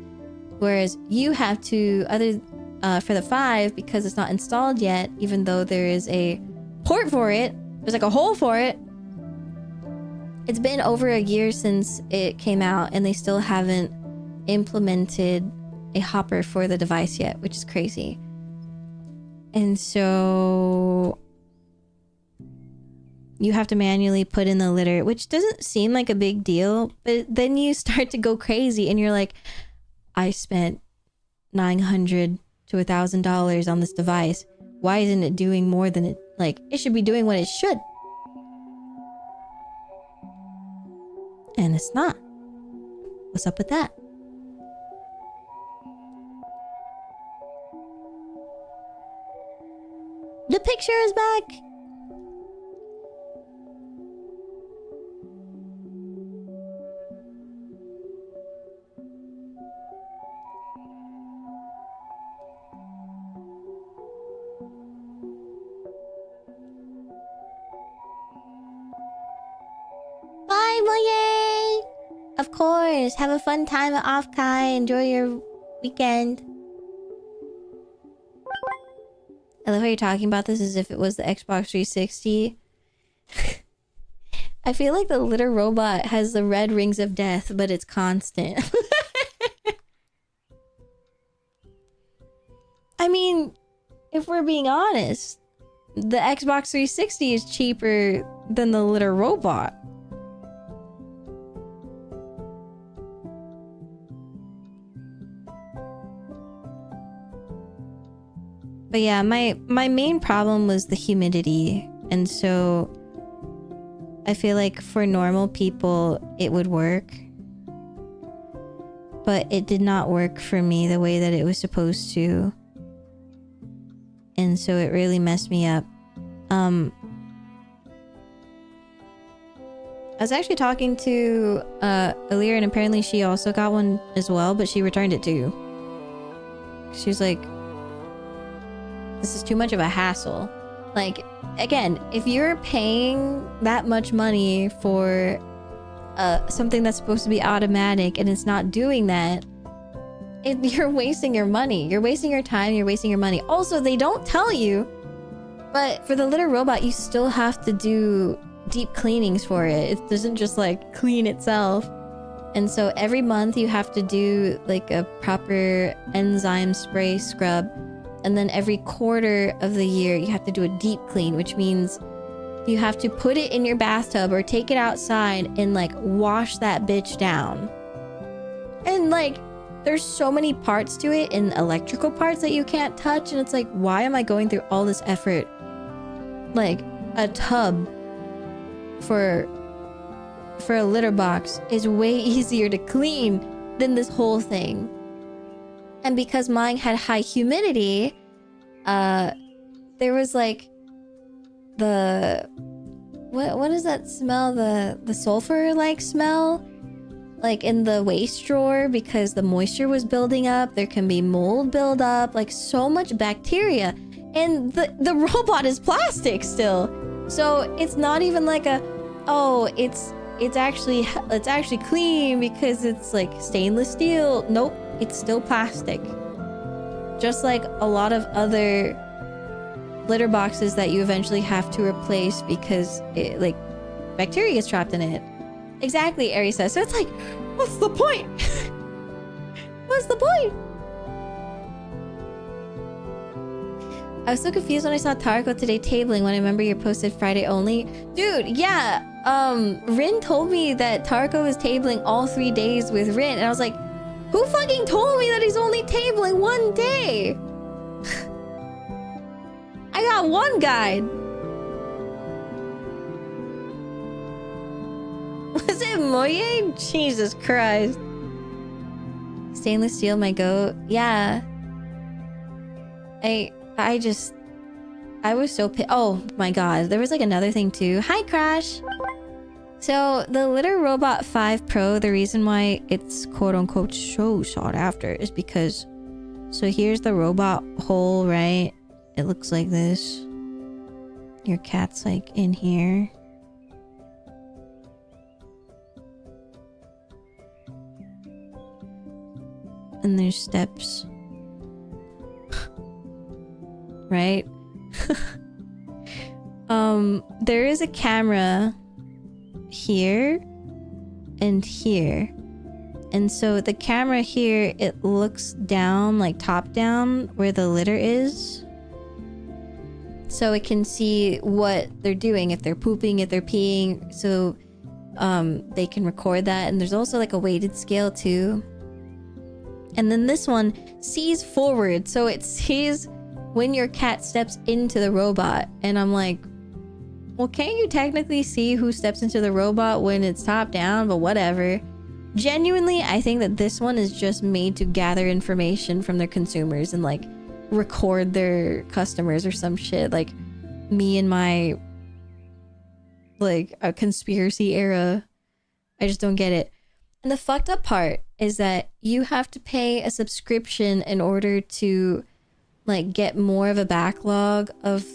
Whereas you have to... for the 5, because it's not installed yet, even though there is a port for it, there's like a hole for it. It's been over a year since it came out, and they still haven't implemented a hopper for the device yet, which is crazy. And so you have to manually put in the litter, which doesn't seem like a big deal, but then you start to go crazy and you're like, I spent $900 to $1,000 on this device. Why isn't it doing more than it, like, it should be doing what it should? And it's not. What's up with that? The picture is back. Bye, Moye. Of course. Have a fun time at Offkai. Enjoy your weekend. I love how you're talking about this as if it was the Xbox 360. I feel like the litter robot has the red rings of death, but it's constant. I mean, if we're being honest, the Xbox 360 is cheaper than the litter robot. But yeah, my main problem was the humidity. And so I feel like for normal people, it would work. But it did not work for me the way that it was supposed to. And so it really messed me up. I was actually talking to Alir, and apparently she also got one as well, but she returned it too. She was like, this is too much of a hassle. Like, again, if you're paying that much money for something that's supposed to be automatic and it's not doing that, you're wasting your money. You're wasting your time. You're wasting your money. Also, they don't tell you, but for the litter robot, you still have to do deep cleanings for it. It doesn't just like clean itself. And so every month you have to do like a proper enzyme spray scrub. And then every quarter of the year, you have to do a deep clean, which means you have to put it in your bathtub or take it outside and like wash that bitch down. And like, there's so many parts to it and electrical parts that you can't touch. And it's like, why am I going through all this effort? Like, a tub for a litter box is way easier to clean than this whole thing. And because mine had high humidity, there was like the what is that smell? The sulfur like smell, like in the waste drawer, because the moisture was building up. There can be mold buildup, like so much bacteria, and the robot is plastic still, so it's not even like a, oh, it's actually clean because it's like stainless steel. Nope, it's still plastic. Just like a lot of other litter boxes that you eventually have to replace because it, like, bacteria gets trapped in it. Exactly, Ari says. So it's like, what's the point? What's the point? I was so confused when I saw Tarko today tabling when I remember you posted Friday only. Dude, yeah. Rin told me that Tarko was tabling all 3 days with Rin, and I was like, who fucking told me that he's only tabling 1 day? I got one guide. Was it Moye? Jesus Christ. Stainless steel, my goat. Yeah. I was so pissed. Oh my god. There was like another thing too. Hi, Crash. So the Litter Robot 5 Pro, the reason why it's quote unquote so sought after is because, so here's the robot hole, right? It looks like this. Your cat's like in here. And there's steps. Right? There is a camera here and here. And so the camera here, it looks down, like top down, where the litter is. So it can see what they're doing, if they're pooping, if they're peeing. So they can record that. And there's also like a weighted scale too. And then this one sees forward. So it sees when your cat steps into the robot. And I'm like, well, can't you technically see who steps into the robot when it's top down? But whatever. Genuinely, I think that this one is just made to gather information from their consumers and like record their customers or some shit. Like me and my like a conspiracy era. I just don't get it. And the fucked up part is that you have to pay a subscription in order to like get more of a backlog of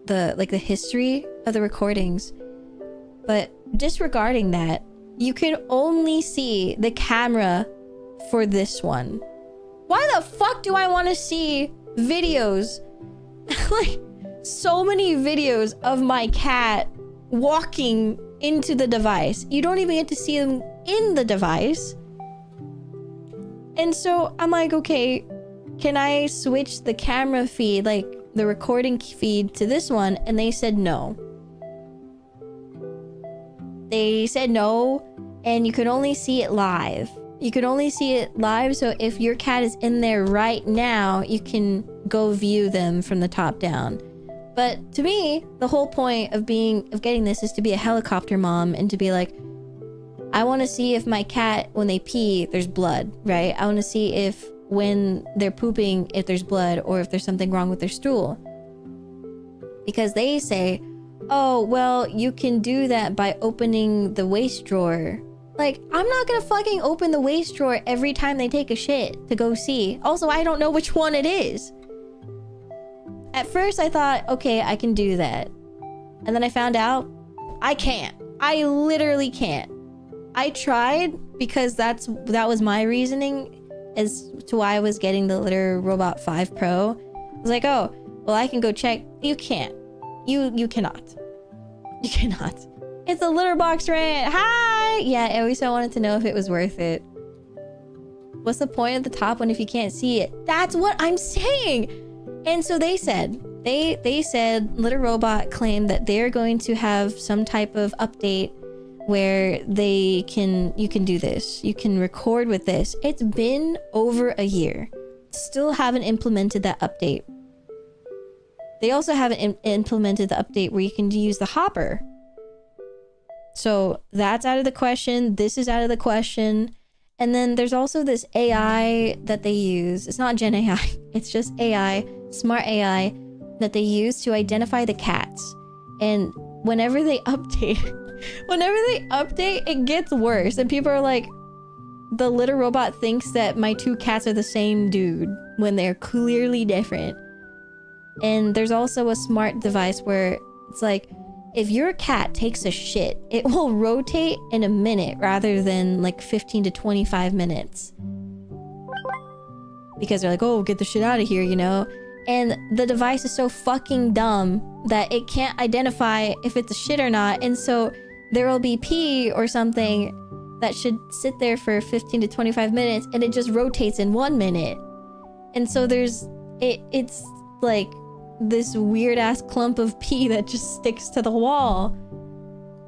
the like the history of the recordings. But disregarding that, you can only see the camera for this one. Why the fuck do I want to see videos? Like so many videos of my cat walking into the device. You don't even get to see them in the device. And so I'm like, okay, can I switch the camera feed, like the recording feed, to this one? And they said no. They said no, and you could only see it live. You could only see it live, so if your cat is in there right now, you can go view them from the top down. But to me, the whole point of getting this is to be a helicopter mom and to be like, I want to see if my cat, when they pee, there's blood, right? I want to see if when they're pooping, if there's blood or if there's something wrong with their stool. Because they say, oh, well, you can do that by opening the waste drawer. Like, I'm not gonna fucking open the waste drawer every time they take a shit to go see. Also, I don't know which one it is. At first, I thought, okay, I can do that. And then I found out, I can't. I literally can't. I tried because that was my reasoning as to why I was getting the Litter Robot 5 Pro. I was like, oh, well, I can go check. You can't. You cannot. You cannot. It's a litter box rant. Hi! Yeah, I always wanted to know if it was worth it. What's the point of the top one if you can't see it? That's what I'm saying! And so they said They said Little Robot claimed that they're going to have some type of update where you can do this. You can record with this. It's been over a year. Still haven't implemented that update. They also haven't implemented the update where you can use the hopper. So that's out of the question. This is out of the question. And then there's also this AI that they use. It's not Gen AI. It's just AI, smart AI that they use to identify the cats. And whenever they update, it gets worse. And people are like, the Little Robot thinks that my two cats are the same dude when they're clearly different. And there's also a smart device where it's like, if your cat takes a shit, it will rotate in a minute rather than like 15 to 25 minutes. Because they're like, oh, get the shit out of here, you know? And the device is so fucking dumb that it can't identify if it's a shit or not. And so there will be pee or something that should sit there for 15 to 25 minutes and it just rotates in 1 minute. And so it's like this weird ass clump of pee that just sticks to the wall.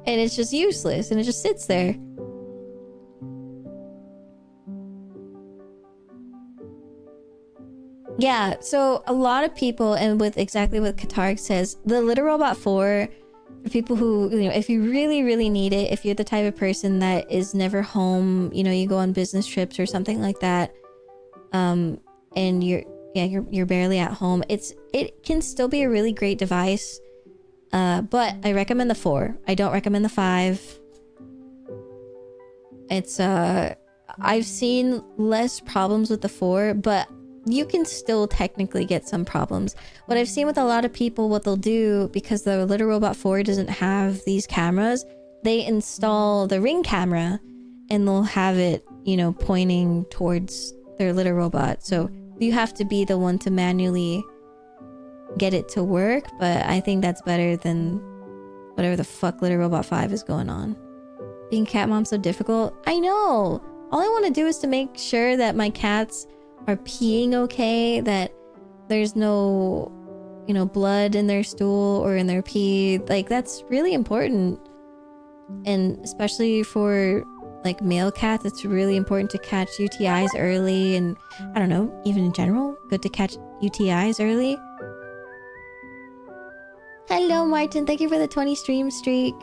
And it's just useless and it just sits there. Yeah, so a lot of people, and with exactly what Katarg says, the Little Robot 4, for people who, you know, if you really, really need it, if you're the type of person that is never home, you know, you go on business trips or something like that, and you're barely at home, it can still be a really great device, but I recommend the 4. I don't recommend the 5. It's I've seen less problems with the 4, but you can still technically get some problems. What I've seen with a lot of people, what they'll do, because the Little Robot 4 doesn't have these cameras, they install the Ring camera and they'll have it, you know, pointing towards their Little Robot. So you have to be the one to manually get it to work, but I think that's better than whatever the fuck Little Robot 5 is going on. Being cat mom so difficult? I know! All I want to do is to make sure that my cats are peeing okay, that there's no, you know, blood in their stool or in their pee. Like, that's really important. And especially for like male cats, it's really important to catch UTIs early, and I don't know, even in general, good to catch UTIs early. Hello Martin, thank you for the 20 stream streak.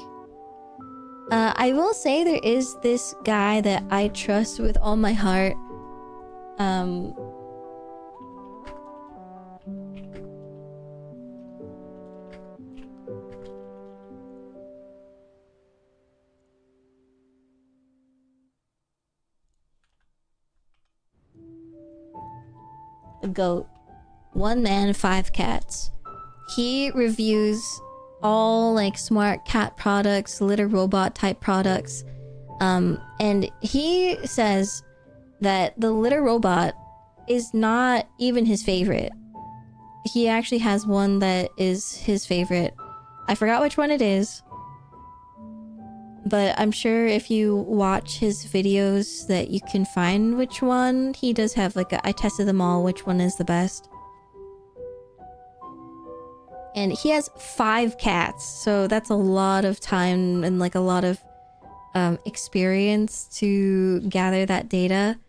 I will say there is this guy that I trust with all my heart. The goat. 1 man, 5 cats. He reviews all like smart cat products, Little Robot type products. And he says that the Little Robot is not even his favorite. He actually has one that is his favorite. I forgot which one it is, but I'm sure if you watch his videos that you can find which one. He does have like I tested them all, which one is the best. And he has 5 cats, so that's a lot of time and like a lot of experience to gather that data.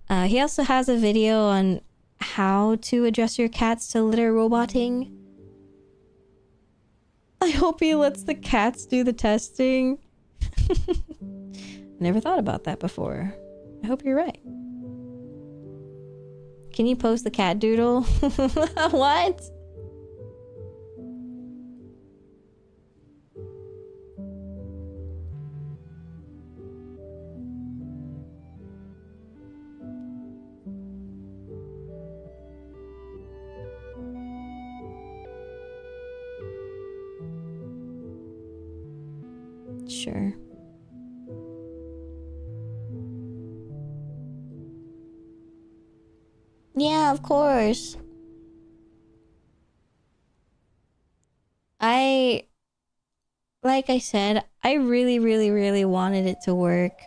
He also has a video on how to adjust your cats to litter roboting. I hope he lets the cats do the testing. Never thought about that before. I hope you're right. Can you post the cat doodle? What? Sure. Yeah, of course. Like I said, I really, really, really wanted it to work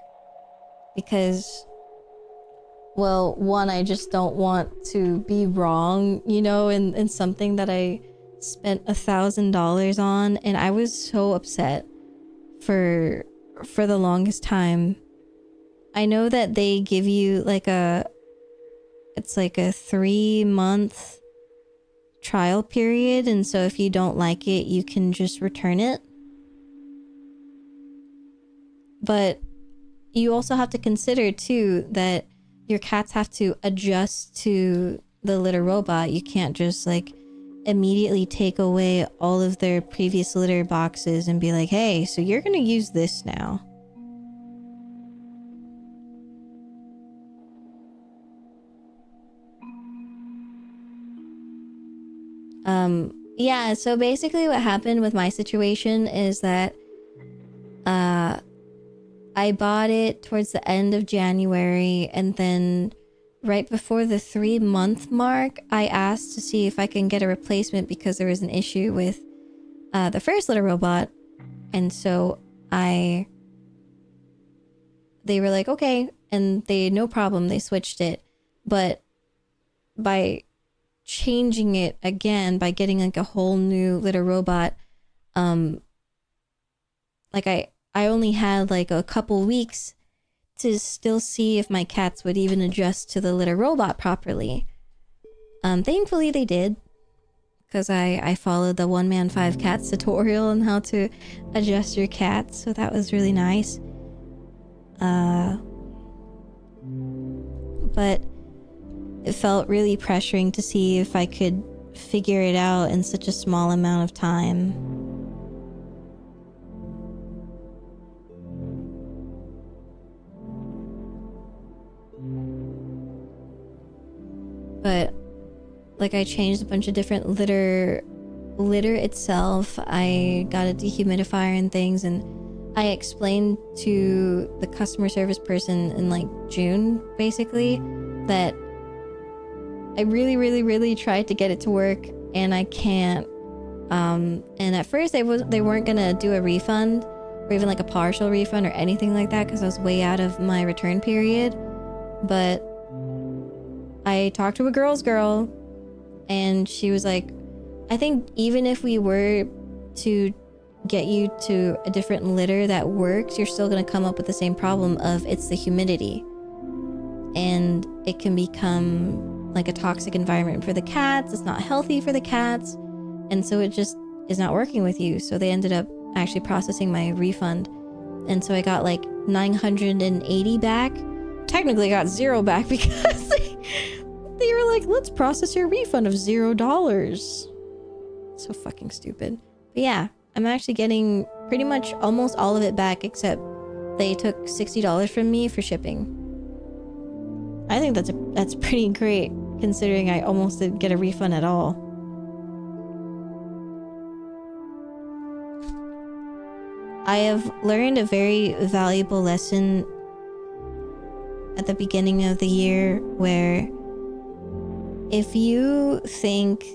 because, well, one, I just don't want to be wrong, you know, in something that I spent $1,000 on, and I was so upset for the longest time. I know that they give you like it's like a 3-month trial period, and so if you don't like it, you can just return it. But you also have to consider too that your cats have to adjust to the litter robot. You can't just like immediately take away all of their previous litter boxes and be like, hey, so you're gonna use this now. Yeah, so basically what happened with my situation is that I bought it towards the end of January, and then right before the 3-month mark, I asked to see if I can get a replacement because there was an issue with the first litter robot. And so they were like, okay, and no problem, they switched it. But by changing it again, by getting like a whole new litter robot, like I only had like a couple weeks to still see if my cats would even adjust to the litter robot properly. Thankfully they did, because I followed the 1-man 5 cats tutorial on how to adjust your cats, so that was really nice. But it felt really pressuring to see if I could figure it out in such a small amount of time. But like I changed a bunch of different litter itself. I got a dehumidifier and things, and I explained to the customer service person in like June basically that I really tried to get it to work and I can't. And at first they weren't gonna do a refund or even like a partial refund or anything like that because I was way out of my return period. But I talked to a girl's girl and she was like, I think even if we were to get you to a different litter that works, you're still going to come up with the same problem of it's the humidity. And it can become like a toxic environment for the cats. It's not healthy for the cats. And so it just is not working with you. So they ended up actually processing my refund. And so I got like 980 back. Technically I got 0 back because they were like, let's process your refund of $0. So fucking stupid. But yeah, I'm actually getting pretty much almost all of it back, except they took $60 from me for shipping. I think that's pretty great considering I almost didn't get a refund at all. I have learned a very valuable lesson at the beginning of the year where if you think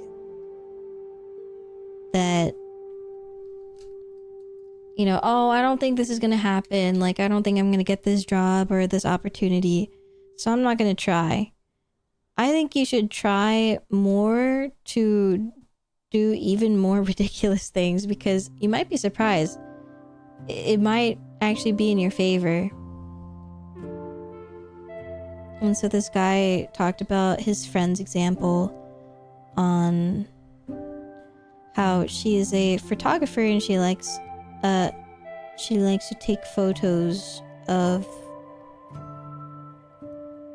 that, you know, oh, I don't think this is going to happen. Like, I don't think I'm going to get this job or this opportunity, so I'm not going to try. I think you should try more to do even more ridiculous things because you might be surprised. It might actually be in your favor. And so this guy talked about his friend's example on how she is a photographer and she likes to take photos of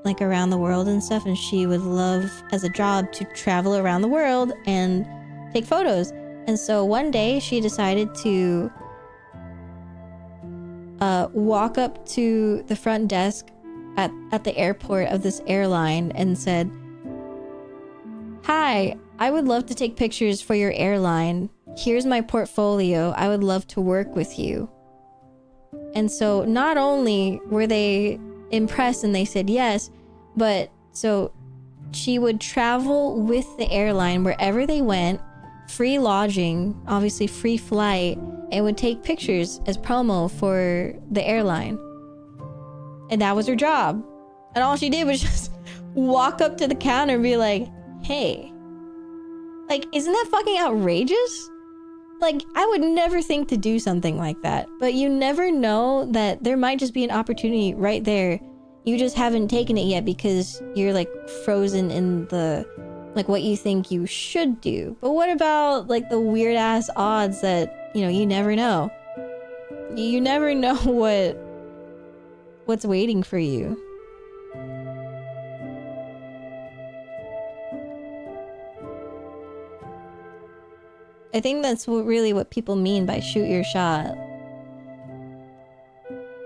like around the world and stuff, and she would love as a job to travel around the world and take photos. And so one day she decided to walk up to the front desk at the airport of this airline and said, "Hi, I would love to take pictures for your airline. Here's my portfolio. I would love to work with you." And so not only were they impressed and they said yes, but so she would travel with the airline wherever they went, free lodging, obviously free flight, and would take pictures as promo for the airline. And that was her job. And all she did was just walk up to the counter and be like, "Hey, Like, isn't that fucking outrageous? Like, I would never think to do something like that. But you never know that there might just be an opportunity right there. You just haven't taken it yet because you're, like, frozen in the... like, what you think you should do. But what about, like, the weird-ass odds that, you know, you never know? You never know what's waiting for you. I think that's really what people mean by shoot your shot.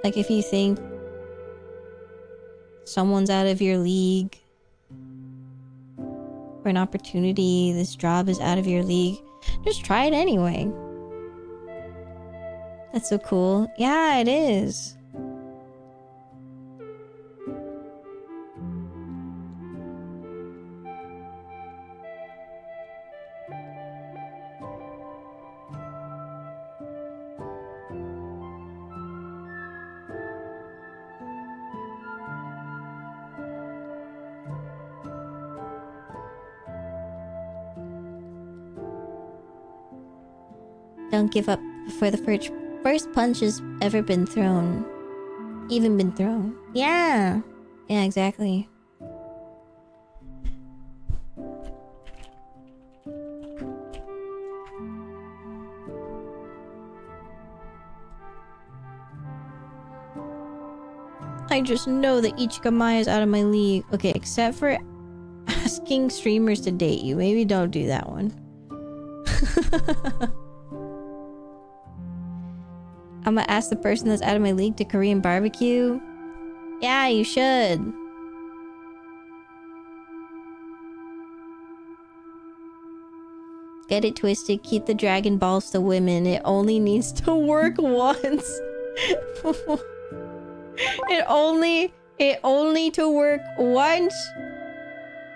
Like, if you think someone's out of your league, or an opportunity, this job is out of your league, just try it anyway. That's so cool. Yeah, it is. Don't give up before the first punch has ever been thrown. Even been thrown. Yeah. Yeah, exactly. I just know that ichimaia is out of my league. Okay, except for asking streamers to date you. Maybe don't do that one. I'm gonna ask the person that's out of my league to Korean barbecue. Yeah, you should. Get it twisted. Keep the Dragon Balls to women. It only needs to work once. It only to work once.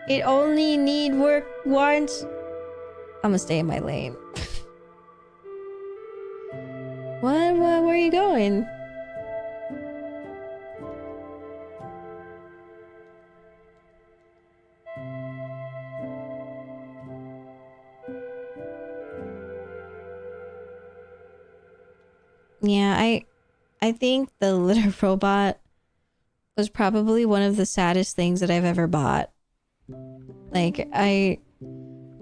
It only need work once. I'm gonna stay in my lane. What? Where are you going? Yeah, I think the litter robot was probably one of the saddest things that I've ever bought. Like, I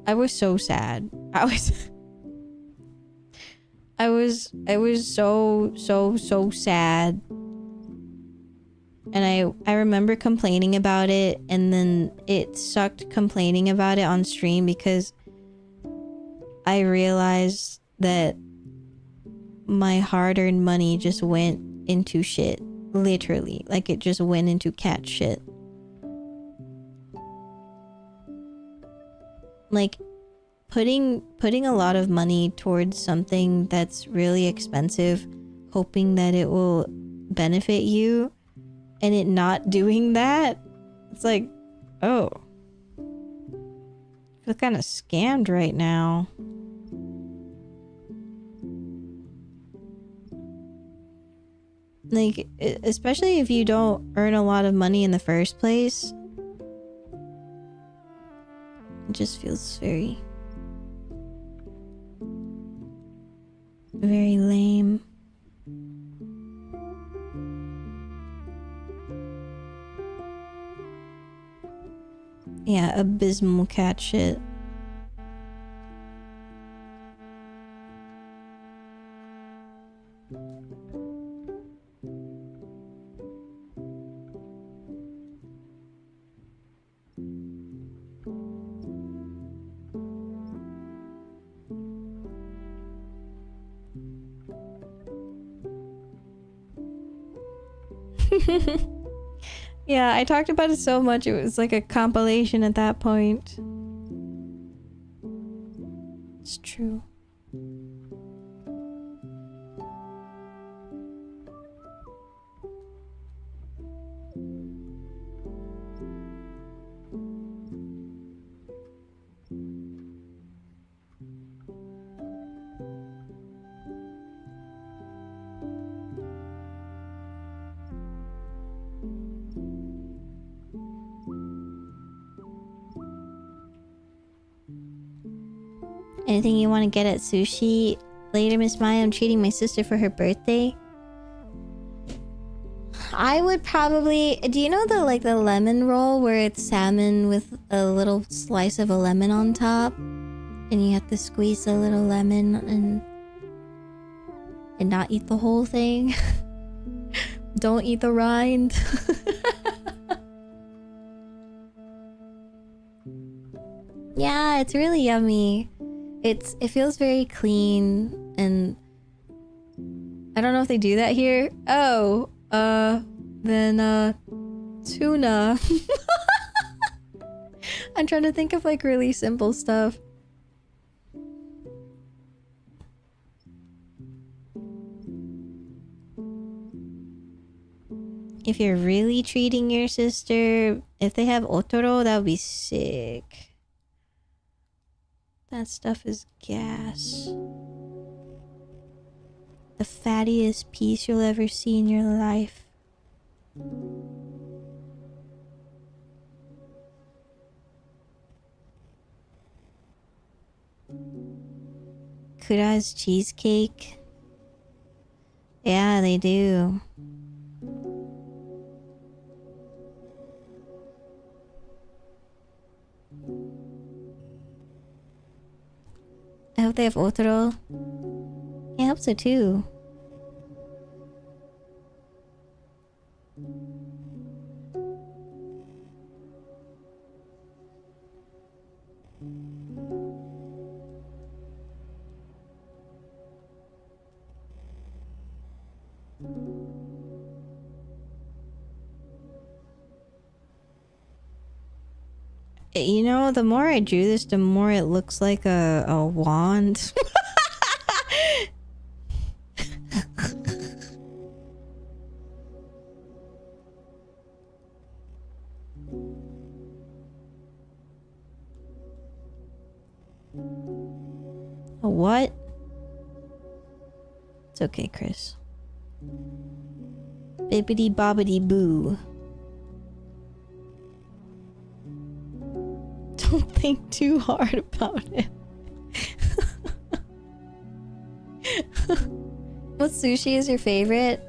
was so sad. I was so sad. And I remember complaining about it, and then it sucked complaining about it on stream because I realized that my hard-earned money just went into shit. Literally. Like, it just went into cat shit. Like, putting a lot of money towards something that's really expensive, hoping that it will benefit you, and it not doing that, it's like, oh, I feel kind of scammed right now. Like, especially if you don't earn a lot of money in the first place, it just feels very lame. Yeah, abysmal cat shit. Yeah, I talked about it so much, it was like a compilation at that point. It's true. Anything you want to get at sushi later, Miss Maya? I'm treating my sister for her birthday. I would probably... Do you know the the lemon roll where it's salmon with a little slice of a lemon on top? And you have to squeeze a little lemon and not eat the whole thing. Don't eat the rind. Yeah, it's really yummy. It feels very clean, and I don't know if they do that here. Oh, then tuna. I'm trying to think of like really simple stuff. If you're really treating your sister, if they have otoro, that would be sick. That stuff is gas. The fattiest piece you'll ever see in your life. Kura's cheesecake. Yeah, they do. I hope they have otoro. Yeah, I hope so too. You know, the more I drew this, the more it looks like a wand. A what? It's okay, Chris. Bibbidi bobbidi boo. Don't think too hard about it. What sushi is your favorite?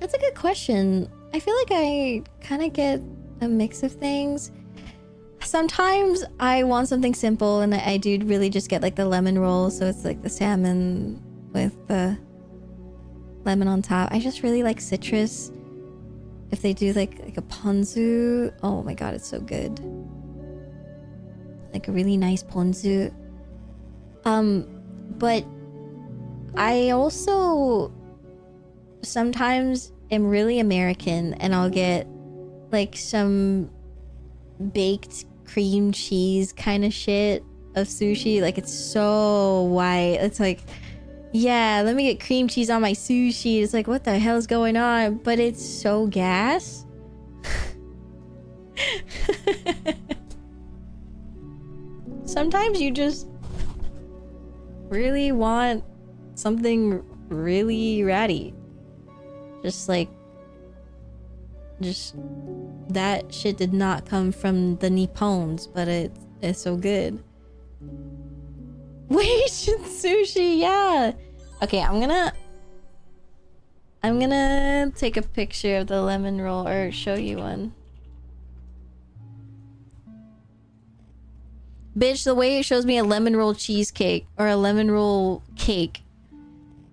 That's a good question. I feel like I kind of get a mix of things. Sometimes I want something simple, and I do really just get like the lemon roll, so it's like the salmon with the lemon on top. I just really like citrus. If they do like a ponzu, oh my god, it's so good. Like a really nice ponzu. But I also sometimes am really American, and I'll get like some baked cream cheese kind of shit of sushi. Like it's so white. It's like, yeah, let me get cream cheese on my sushi. It's like, what the hell's going on? But it's so gas. Sometimes you just really want something really ratty. Just that shit did not come from the Nippons, but it's so good. Wasian sushi, yeah. Okay, I'm gonna take a picture of the lemon roll or show you one. Bitch, the way it shows me a lemon roll cheesecake or a lemon roll cake,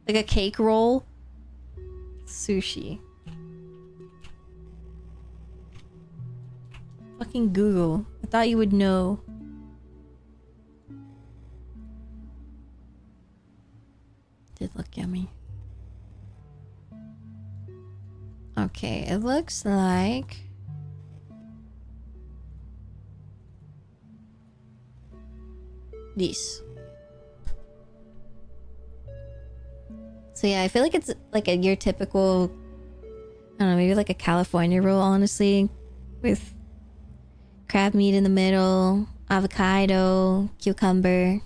like a cake roll, sushi. Fucking Google. I thought you would know. Did look yummy. Okay, it looks like this. So yeah, I feel like it's like your typical, I don't know, maybe like a California roll, honestly, with crab meat in the middle, avocado, cucumber,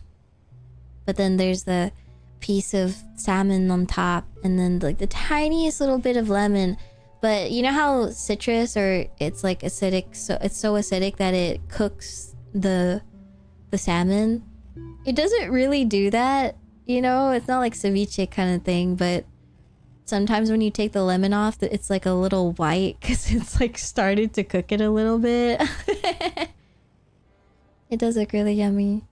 but then there's the piece of salmon on top, and then like the tiniest little bit of lemon. But you know how citrus, or it's like acidic, so it's so acidic that it cooks the the salmon. It doesn't really do that, you know? It's not like ceviche kind of thing, but sometimes when you take the lemon off, it's like a little white because it's like started to cook it a little bit. It does look really yummy.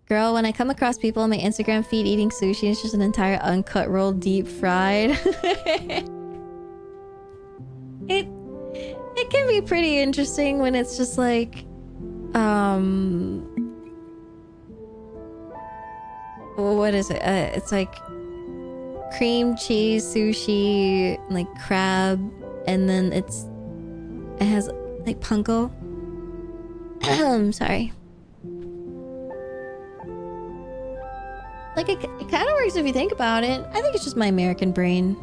Girl, when I come across people on my Instagram feed eating sushi, it's just an entire uncut roll deep fried. It can be pretty interesting when it's just like what is it? It's like cream cheese sushi, like crab, and then it has like panko. Sorry. Like it kind of works if you think about it. I think it's just my American brain.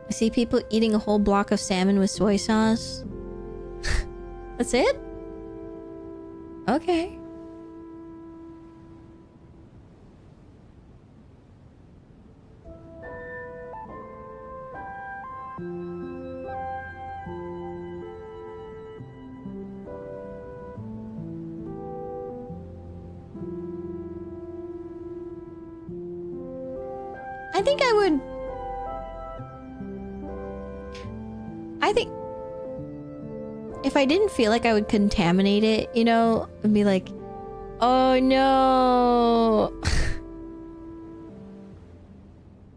I see people eating a whole block of salmon with soy sauce. That's it? Okay. I think I would... I think... if I didn't feel like I would contaminate it, you know, and be like, oh no.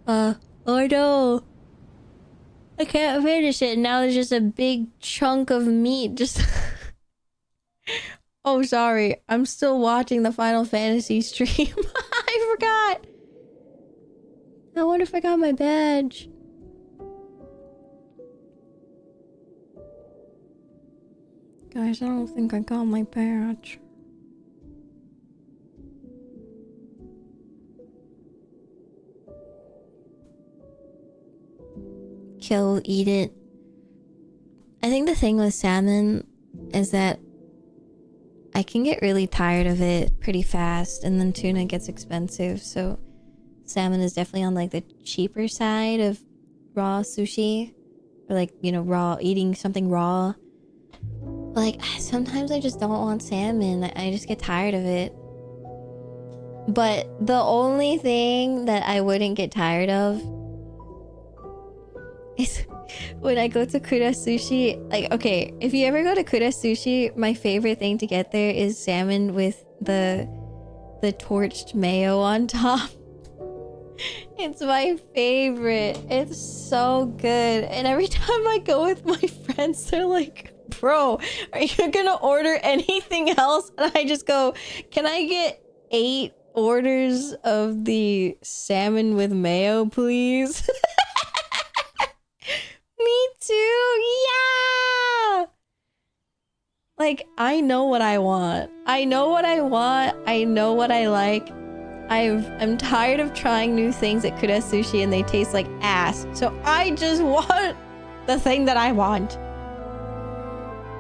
Oh no. I can't finish it. Now there's just a big chunk of meat just... Oh, sorry. I'm still watching the Final Fantasy stream. I forgot. I wonder if I got my badge. Guys, I don't think I got my badge. Kill, eat it. I think the thing with salmon is that I can get really tired of it pretty fast, and then tuna gets expensive, so salmon is definitely on like the cheaper side of raw sushi, or like, you know, raw, eating something raw. Like, sometimes I just don't want salmon. I just get tired of it. But the only thing that I wouldn't get tired of is when I go to Kura Sushi. Like, okay, if you ever go to Kura Sushi, my favorite thing to get there is salmon with the torched mayo on top. It's my favorite. It's so good. And every time I go with my friends, they're like, bro, are you gonna order anything else? And I just go, can I get 8 orders of the salmon with mayo, please? Me too. Yeah. Like, I know what I want. I know what I want. I know what I like. I'm tired of trying new things at Kura Sushi and they taste like ass. So I just want the thing that I want.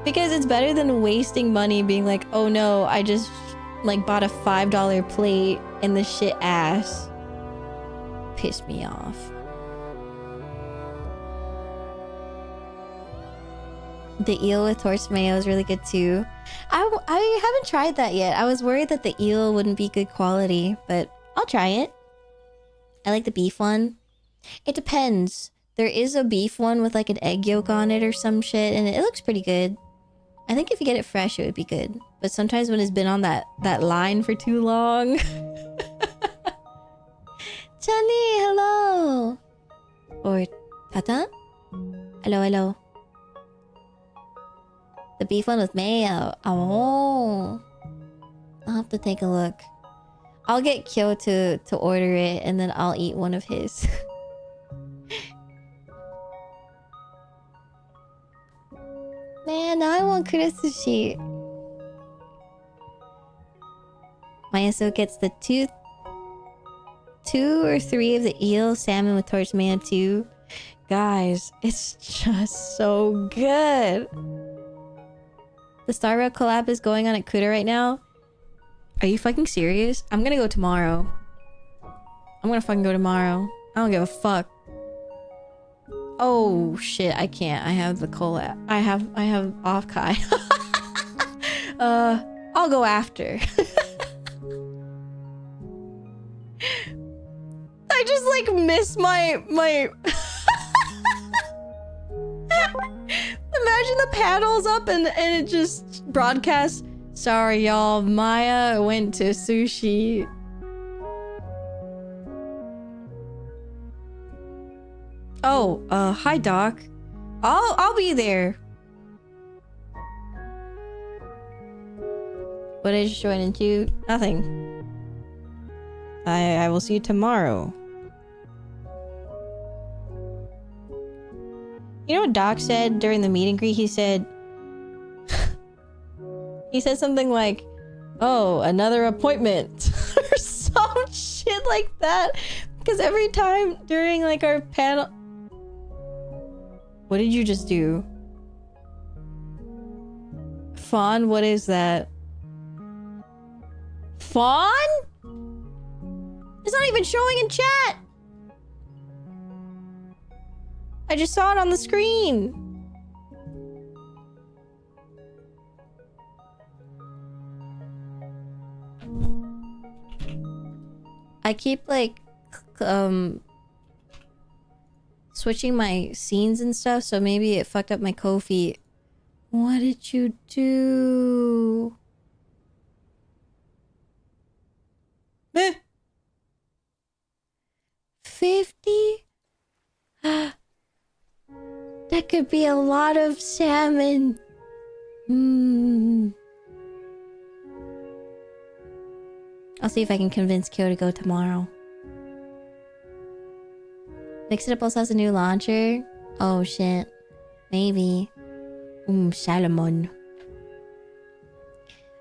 Because it's better than wasting money being like, oh no, I just like bought a $5 plate and the shit ass. Pissed me off. The eel with horse mayo is really good too. I haven't tried that yet. I was worried that the eel wouldn't be good quality, but I'll try it. I like the beef one. It depends. There is a beef one with like an egg yolk on it or some shit, and it looks pretty good. I think if you get it fresh, it would be good. But sometimes when it's been on that line for too long... Chani, hello! Or Tata? Hello, hello. The beef one with mayo. Oh. I'll have to take a look. I'll get Kyo to order it, and then I'll eat one of his. Man, now I want Kura Sushi. Maia so gets the two or three of the eel salmon with torch mayo too. Guys, it's just so good. The Star Rail collab is going on at Kuta right now. Are you fucking serious? I'm gonna go tomorrow. I'm gonna fucking go tomorrow. I don't give a fuck. Oh shit, I can't. I have the cola. I have off Kai. I'll go after. I just like miss my imagine the panels up and it just broadcasts. Sorry y'all, Maya went to sushi. Oh, hi Doc. I'll be there. What did you join into? Nothing. I will see you tomorrow. You know what Doc said during the meet and greet? He said... he said something like, oh, another appointment. Or some shit like that. Because every time during like our panel... What did you just do? Fawn, what is that? Fawn? It's not even showing in chat. I just saw it on the screen. I keep like switching my scenes and stuff, so maybe it fucked up my Ko-fi. What did you do? Meh. 50? That could be a lot of salmon. I'll see if I can convince Kyo to go tomorrow. Mix It Up also has a new launcher. Oh shit. Maybe. Salmon.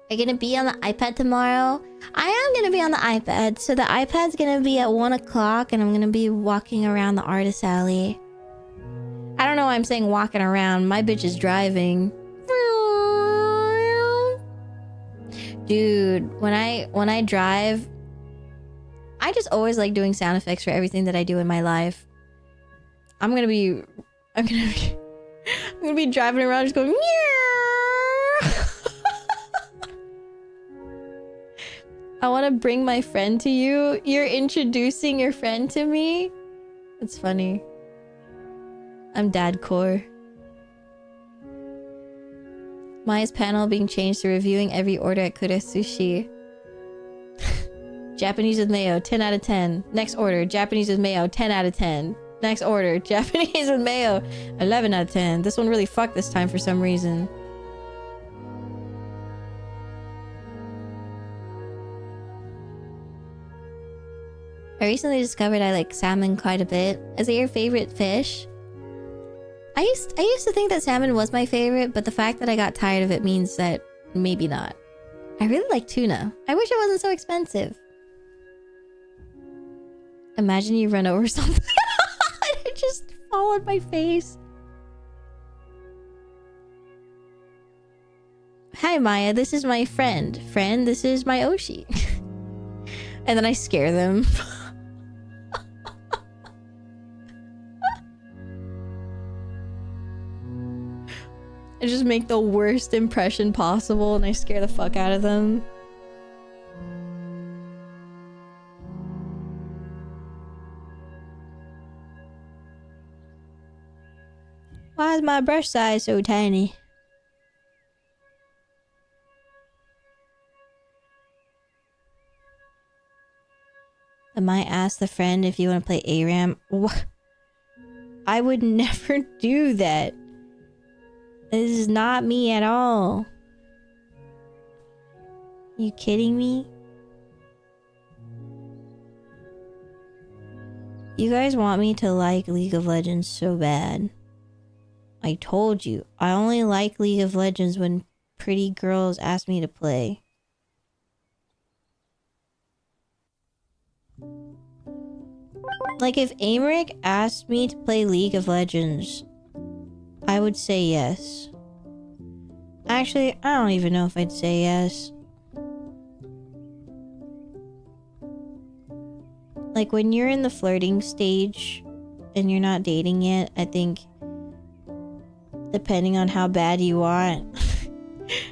Are you gonna be on the iPad tomorrow? I am gonna be on the iPad. So the iPad's gonna be at 1 o'clock and I'm gonna be walking around the artist alley. I don't know why I'm saying walking around. My bitch is driving. Dude, when I drive, I just always like doing sound effects for everything that I do in my life. I'm gonna be driving around just going I want to bring my friend to you. You're introducing your friend to me. It's funny. I'm dadcore. Maya's panel being changed to reviewing every order at Kura Sushi. Japanese with mayo, 10 out of 10. Next order, Japanese with mayo, 10 out of 10. Next order, Japanese with mayo, 11 out of 10. This one really fucked this time for some reason. I recently discovered I like salmon quite a bit. Is it your favorite fish? I used to think that salmon was my favorite, but the fact that I got tired of it means that maybe not. I really like tuna. I wish it wasn't so expensive. Imagine you run over something and it just fall on my face. Hi Maya, this is my friend. Friend, this is my Oshi. And then I scare them. I just make the worst impression possible and I scare the fuck out of them. Why is my brush size so tiny? I might ask the friend if you want to play ARAM. What? I would never do that. This is not me at all. You kidding me? You guys want me to like League of Legends so bad. I told you, I only like League of Legends when pretty girls ask me to play. Like if Amric asked me to play League of Legends, I would say yes. Actually, I don't even know if I'd say yes. Like when you're in the flirting stage and you're not dating yet, I think depending on how bad you want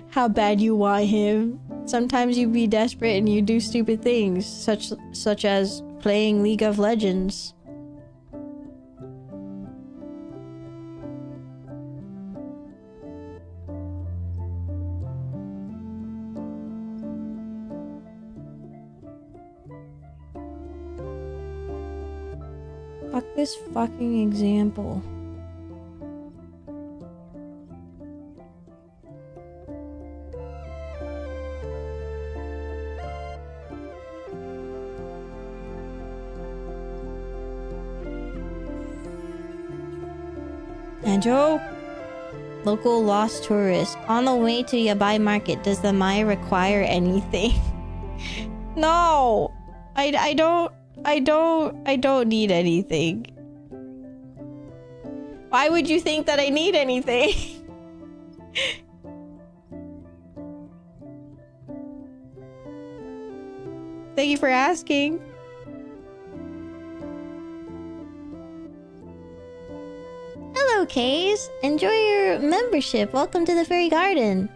how bad you want him, sometimes you be desperate and you do stupid things such as playing League of Legends. Fuck this fucking example. Anjo? Local lost tourist. On the way to Yabai Market, does the Maia require anything? No! I don't need anything. Why would you think that I need anything? Thank you for asking. Hello, Kays. Enjoy your membership. Welcome to the Fairy Garden.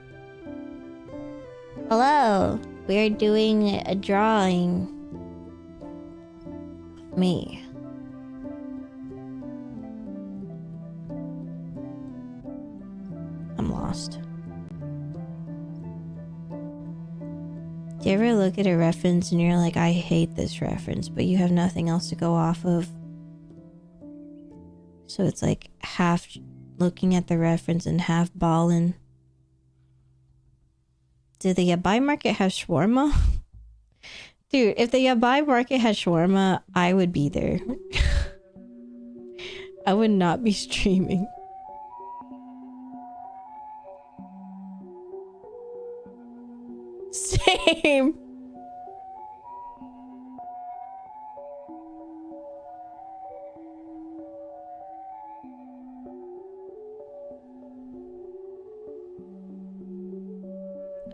Hello. We're doing a drawing of me. I'm lost. Do you ever look at a reference and you're like, I hate this reference, but you have nothing else to go off of? So it's like half looking at the reference and half ballin'. Do the Yabai Market have shawarma? Dude, if the Yabai Market had shawarma, I would be there. I would not be streaming. Same.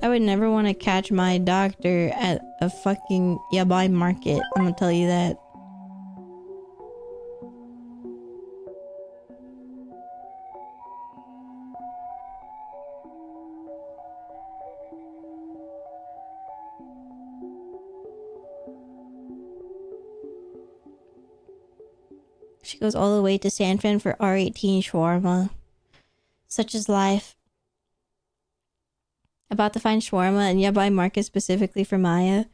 I would never want to catch my doctor at a fucking Yabai Market. I'm gonna tell you that. She goes all the way to San Fran for R18 shawarma. Such is life. About to find shawarma and Yabai Market specifically for Maia.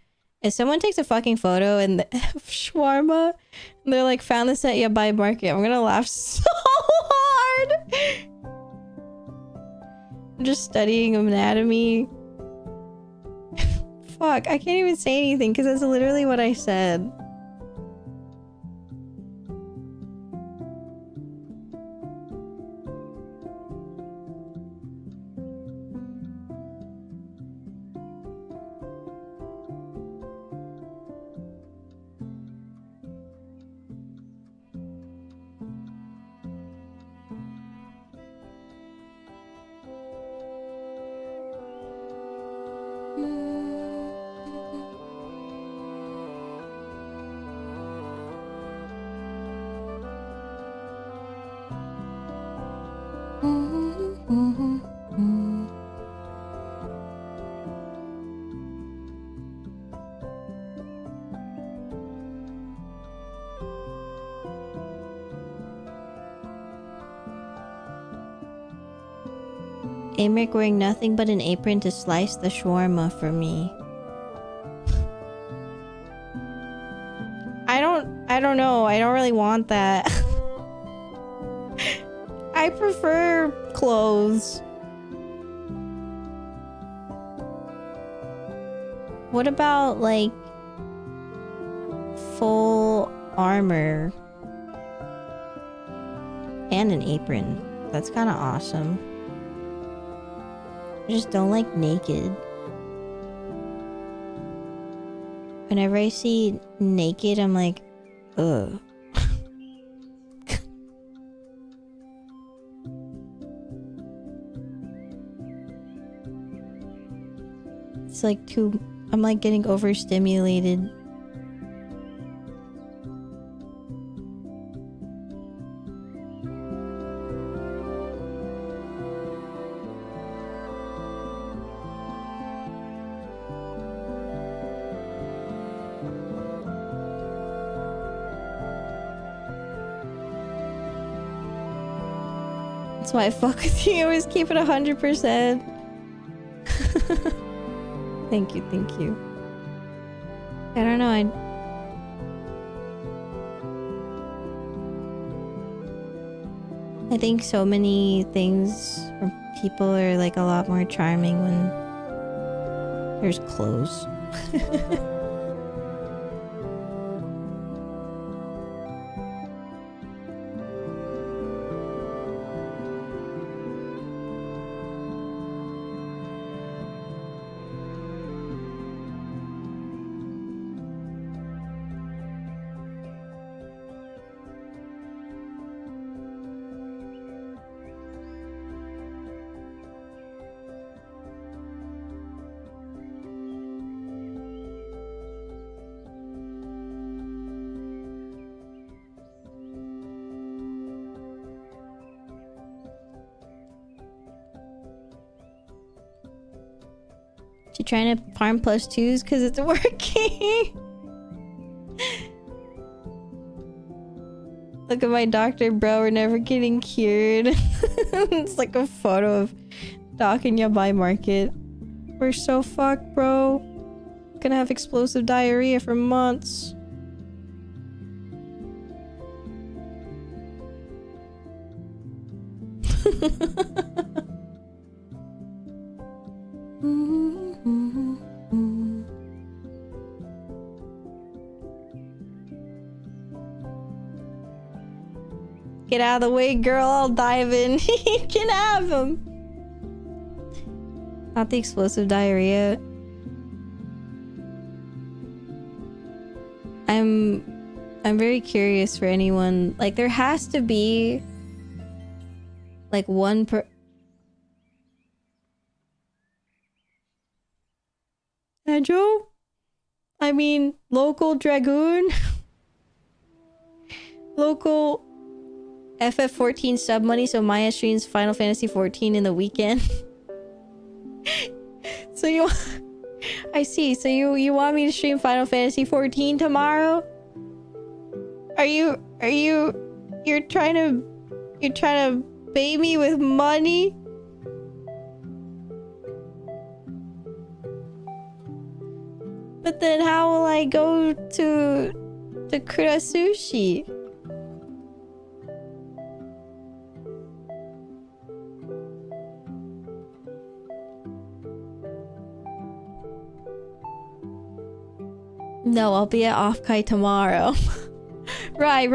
If someone takes a fucking photo and shawarma, and they're like, found this at Yabai Market, I'm gonna laugh so hard. I'm just studying anatomy. Fuck, I can't even say anything because that's literally what I said. Amric wearing nothing but an apron to slice the shawarma for me. I don't know. I don't really want that. I prefer clothes. What about like full armor and an apron? That's kind of awesome. I just don't like naked. Whenever I see naked, I'm like, ugh. It's like too... I'm like getting overstimulated. That's why I fuck with you. I always keep it 100%. Thank you, thank you. I don't know, I think so many things or people are like a lot more charming when there's clothes. She trying to farm +2s because it's working. Look at my doctor, bro. We're never getting cured. It's like a photo of Doc in Yabai Market. We're so fucked, bro. Gonna have explosive diarrhea for months. Get out of the way, girl. I'll dive in. You can have him. Not the explosive diarrhea. I'm very curious for anyone. Like, there has to be like one per... Joe? I mean, local Dragoon? Local FF14 sub money so Maia streams Final Fantasy 14 in the weekend. So you... I see. So you want me to stream Final Fantasy 14 tomorrow? You're trying to bait me with money? But then how will I go to Kura Sushi? No, I'll be at Offkai tomorrow. Right.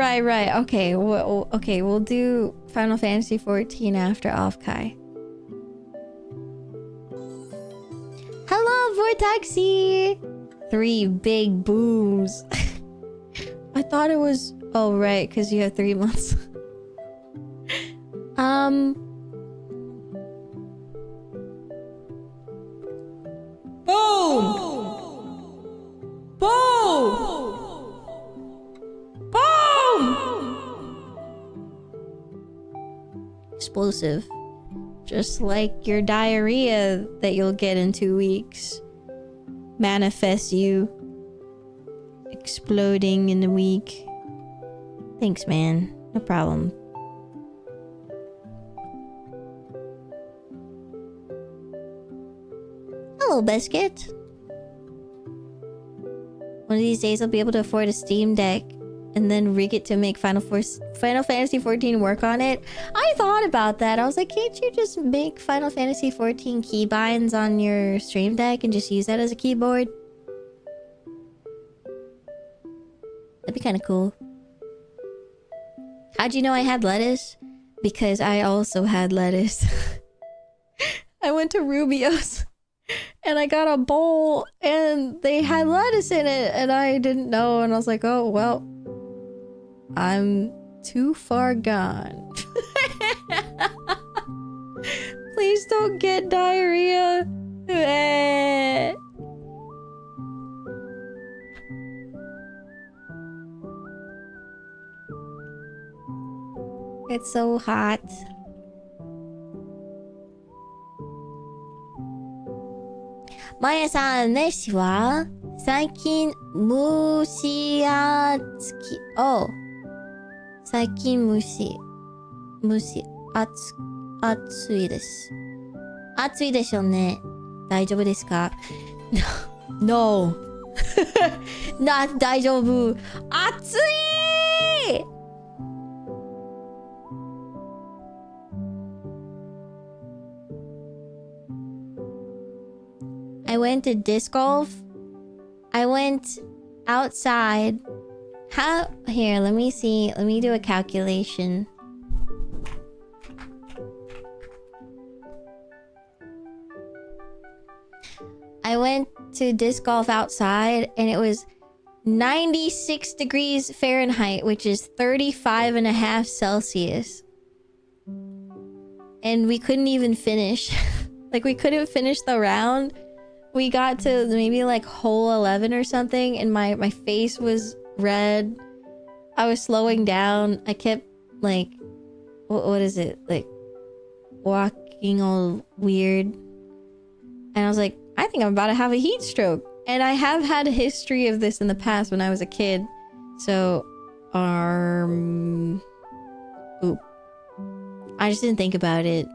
Okay, we'll do Final Fantasy 14 after Offkai. Hello, Vortaxi! 3 big booms. I thought it was... Oh, right, because you have 3 months. Boom! Explosive. Just like your diarrhea that you'll get in 2 weeks. Manifests you exploding in a week. Thanks, man. No problem. Hello, Biscuit. One of these days I'll be able to afford a Steam Deck and then rig it to make Final Fantasy 14 work on it. I thought about that. I was like, can't you just make Final Fantasy 14 keybinds on your Stream Deck and just use that as a keyboard? That'd be kind of cool. How'd you know I had lettuce? Because I also had lettuce. I went to Rubio's and I got a bowl and they had lettuce in it and I didn't know, and I was like, oh well, I'm too far gone. Please don't get diarrhea. It's so hot. Maya-san, メッシは最近蒸し暑き、最近蒸し暑暑いです。暑いでしょうね。大丈夫ですか？ No. Not 大丈夫。暑い！ I went to disc golf. I went outside. How? Here, let me see. Let me do a calculation. I went to disc golf outside and it was 96 degrees Fahrenheit, which is 35.5 Celsius. And we couldn't even finish. Like, we couldn't finish the round. We got to maybe like hole 11 or something, and my face was red. I was slowing down. I kept like, what is it? Like, walking all weird. And I was like, I think I'm about to have a heat stroke. And I have had a history of this in the past when I was a kid. So, oop. I just didn't think about it.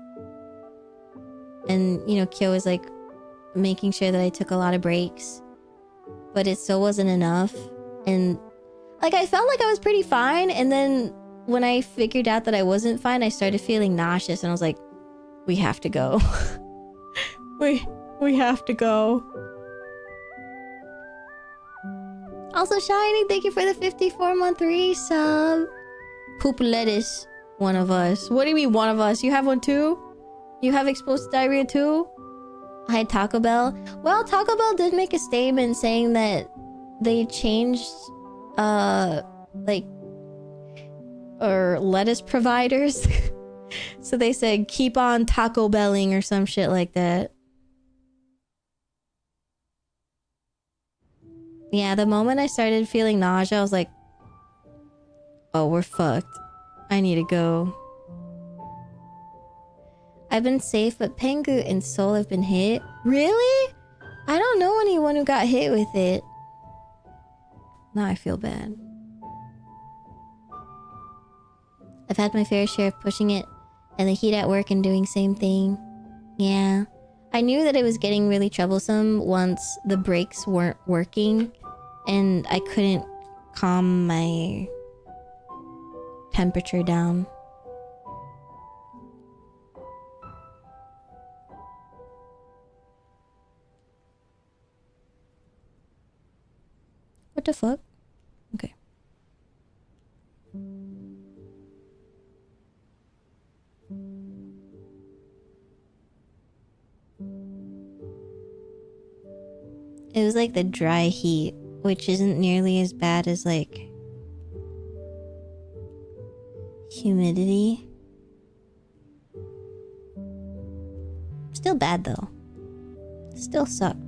And, you know, Kyo was like making sure that I took a lot of breaks. But it still wasn't enough. And, like, I felt like I was pretty fine. And then when I figured out that I wasn't fine, I started feeling nauseous. And I was like, we have to go. We have to go. Also, Shiny, thank you for the 54-month resub. Poop lettuce. One of us. What do you mean, one of us? You have one too? You have explosive diarrhea too? Hi, Taco Bell. Well, Taco Bell did make a statement saying that they changed, like, or lettuce providers. So they said, keep on Taco Belling or some shit like that. Yeah, the moment I started feeling nausea, I was like, oh, we're fucked. I need to go. I've been safe, but Pengu and Seoul have been hit. Really? I don't know anyone who got hit with it. Now I feel bad. I've had my fair share of pushing it and the heat at work and doing same thing. Yeah. I knew that it was getting really troublesome once the brakes weren't working and I couldn't calm my temperature down. What the fuck? Okay. It was like the dry heat, which isn't nearly as bad as like humidity. Still bad though. Still sucked.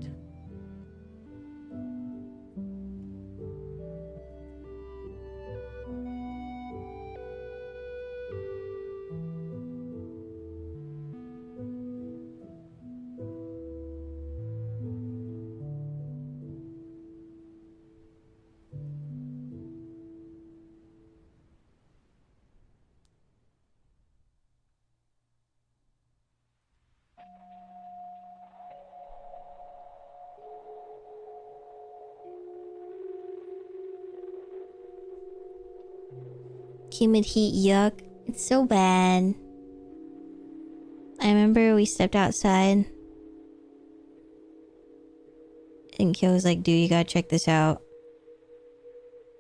Humid heat, yuck. It's so bad. I remember we stepped outside. And Kyo was like, dude, you gotta check this out.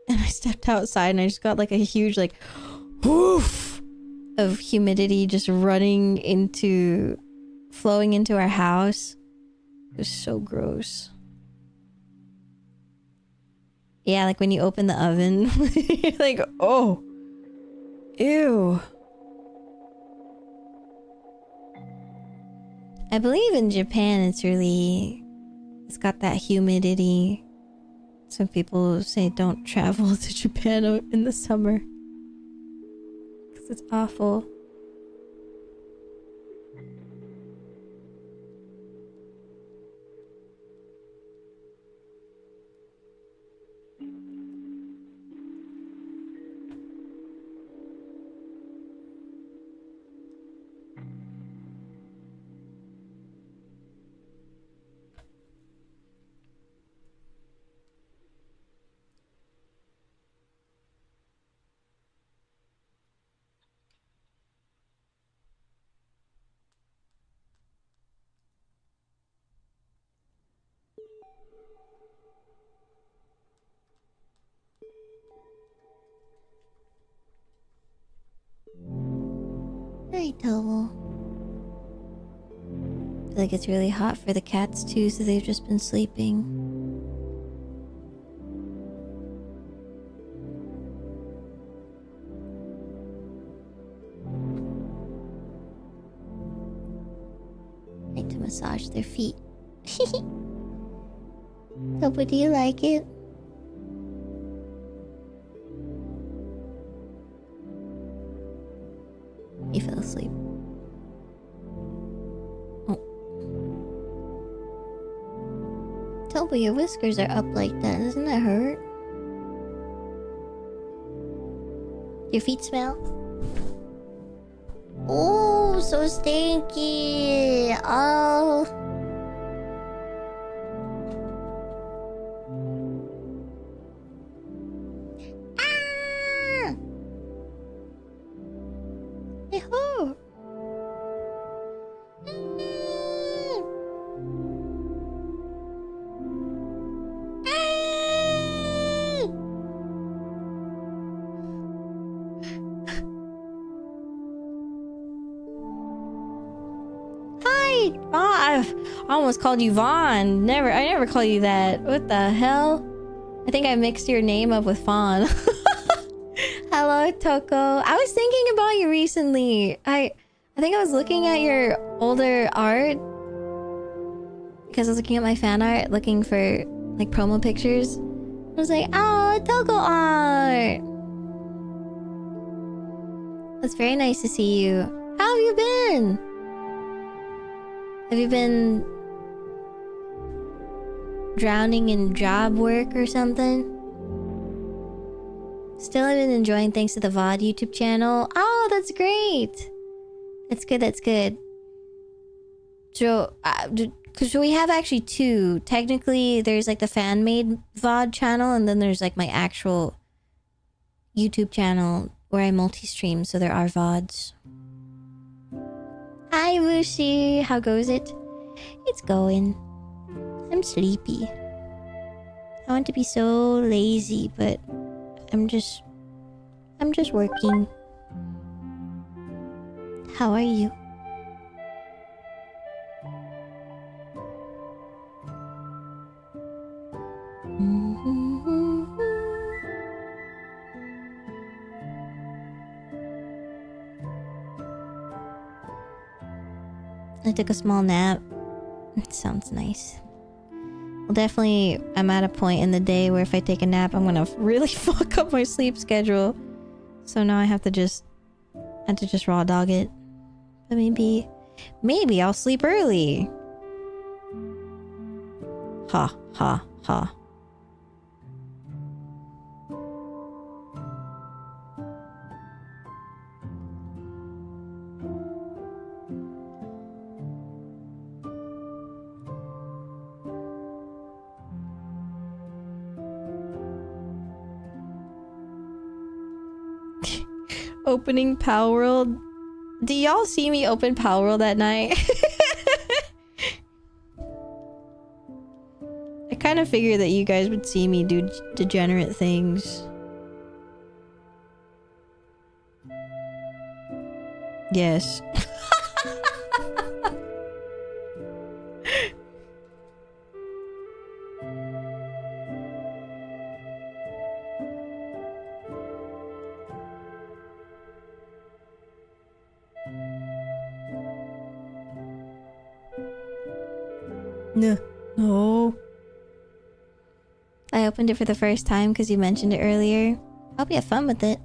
And I stepped outside and I just got like a huge like woof of humidity just flowing into our house. It was so gross. Yeah, like when you open the oven, you're like, oh. Ew. I believe in Japan it's got that humidity. Some people say don't travel to Japan in the summer. Because it's awful. Hi, Total. I feel like it's really hot for the cats too, so they've just been sleeping. I like to massage their feet. Topo, do you like it? He fell asleep. Oh. Topo, your whiskers are up like that. Doesn't that hurt? Your feet smell? Oh, so stinky. Oh. Ah! It hurt. Hi, Vaughn. I almost called you Vaughn. I never call you that. What the hell? I think I mixed your name up with Fawn. Hello, Toko. I was thinking about you recently. I think I was looking at your older art because I was looking at my fan art, looking for like promo pictures. I was like, oh, Toko art. It's very nice to see you. How have you been? Have you been drowning in job work or something? Still have been enjoying thanks to the VOD YouTube channel. Oh, that's great. That's good, that's good. So, because we have actually two. Technically, there's like the fan-made VOD channel, and then there's like my actual YouTube channel where I multi-stream, so there are VODs. Hi, Wushi. How goes it? It's going. I'm sleepy. I want to be so lazy, but I'm just working. How are you? I took a small nap. It sounds nice. Well, definitely, I'm at a point in the day where if I take a nap, I'm gonna really fuck up my sleep schedule. So now I have to just raw dog it. But maybe I'll sleep early. Ha, ha, ha. Opening Power World. Do y'all see me open Power World that night? I kind of figured that you guys would see me do degenerate things. Yes. No. I opened it for the first time because you mentioned it earlier. Hope you have fun with it.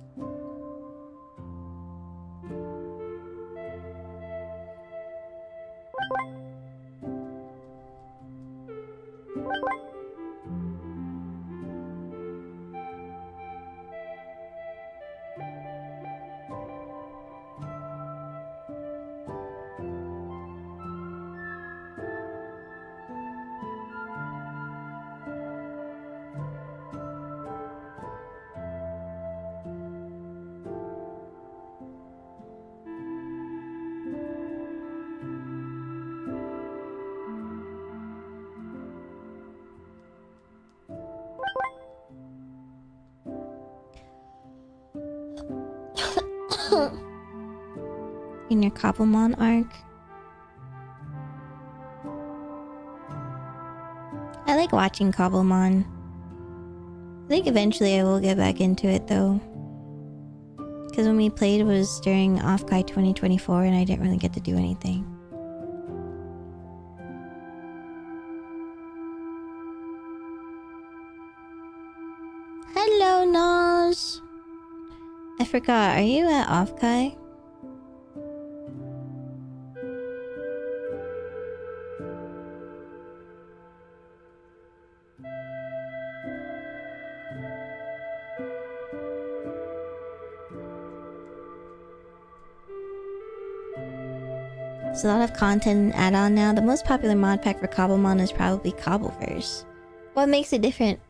in your Cobblemon arc. I like watching Cobblemon. I think eventually I will get back into it though. Because when we played it was during Offkai 2024 and I didn't really get to do anything. Hello, Naz. I forgot, are you at Offkai? There's a lot of content and add-on now. The most popular mod pack for Cobblemon is probably Cobbleverse. What makes it different?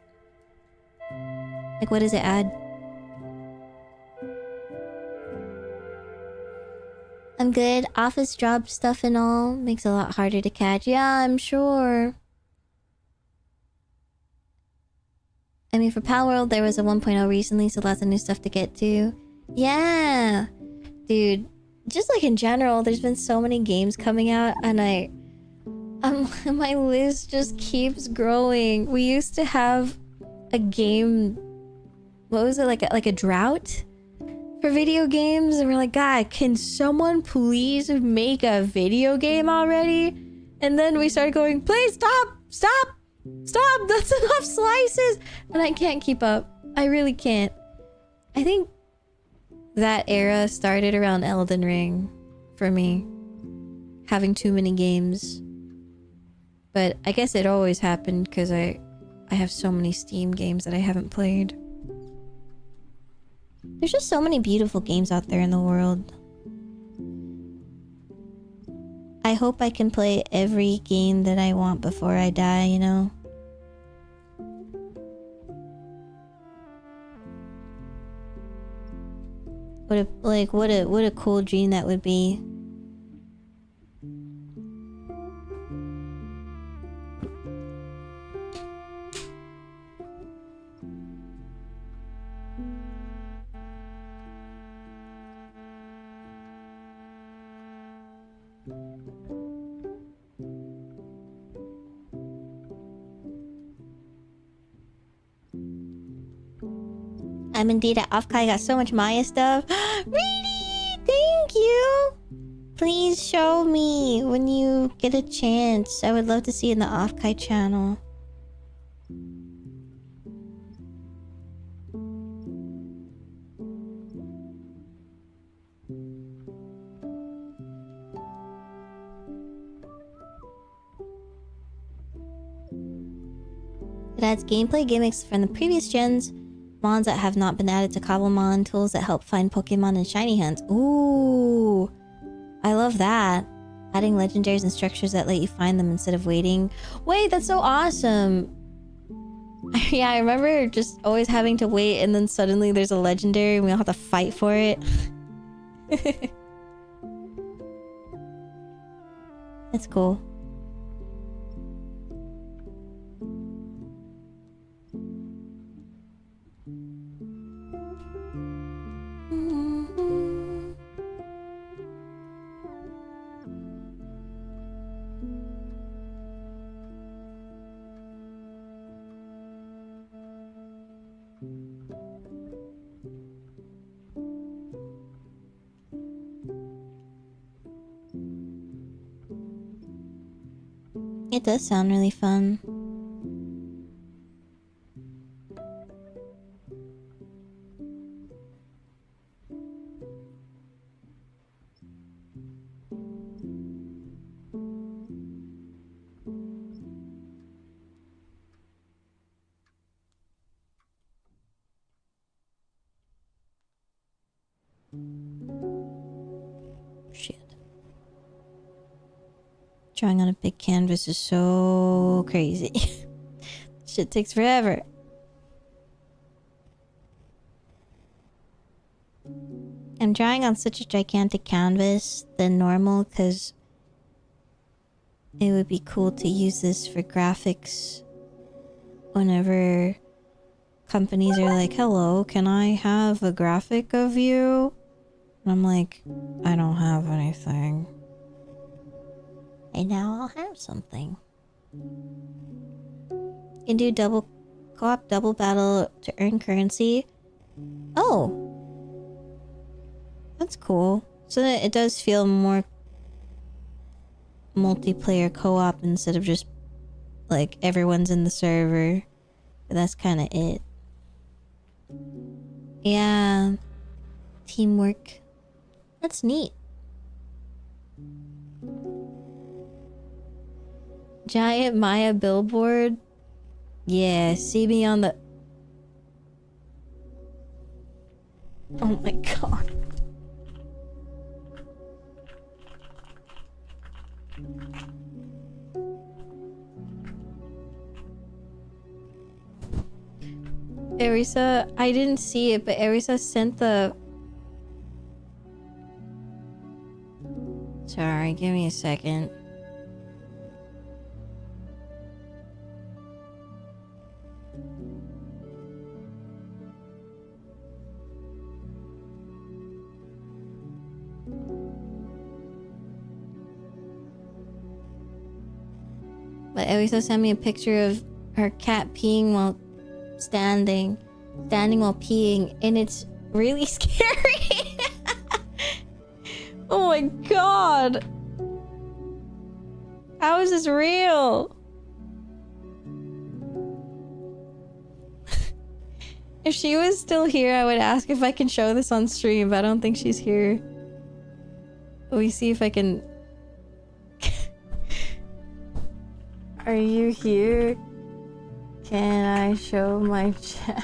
Like, what does it add? I'm good. Office job stuff and all makes it a lot harder to catch. Yeah, I'm sure. I mean, for Pal World, there was a 1.0 recently, so lots of new stuff to get to. Yeah! Dude, just like in general, there's been so many games coming out, and my list just keeps growing. We used to have a game... What was it? Like a drought? For video games, and we're like, God, can someone please make a video game already? And then we started going, please stop, that's enough slices, and I can't keep up. I really can't. I think that era started around Elden Ring for me, having too many games. But I guess it always happened because I have so many Steam games that I haven't played. There's just so many beautiful games out there in the world. I hope I can play every game that I want before I die, you know? What a cool dream that would be. I'm indeed at Offkai. I got so much Maia stuff. Really? Thank you. Please show me when you get a chance. I would love to see it in the Offkai channel. It adds gameplay gimmicks from the previous gens. Mons that have not been added to Cobblemon, tools that help find Pokemon and shiny hunts. Ooh, I love that. Adding legendaries and structures that let you find them instead of waiting. Wait, that's so awesome. Yeah, I remember just always having to wait and then suddenly there's a legendary and we all have to fight for it. It's cool. It does sound really fun. Drawing on a big canvas is so crazy. Shit takes forever. I'm drawing on such a gigantic canvas than normal because it would be cool to use this for graphics whenever companies are like, hello, can I have a graphic of you? And I'm like, I don't have anything. And now I'll have something. You can do double co-op, double battle to earn currency. Oh. That's cool. So that it does feel more multiplayer co-op instead of just like everyone's in the server. But that's kind of it. Yeah. Teamwork. That's neat. Giant Maia billboard. Yeah, see me on the... Oh my god. Erisa, I didn't see it, but Erisa sent the... Sorry, give me a second. But Erisa sent me a picture of her cat peeing while standing while peeing, and it's really scary. Oh my god. How is this real? If she was still here, I would ask if I can show this on stream, but I don't think she's here. Let me see if I can... Are you here? Can I show my chat?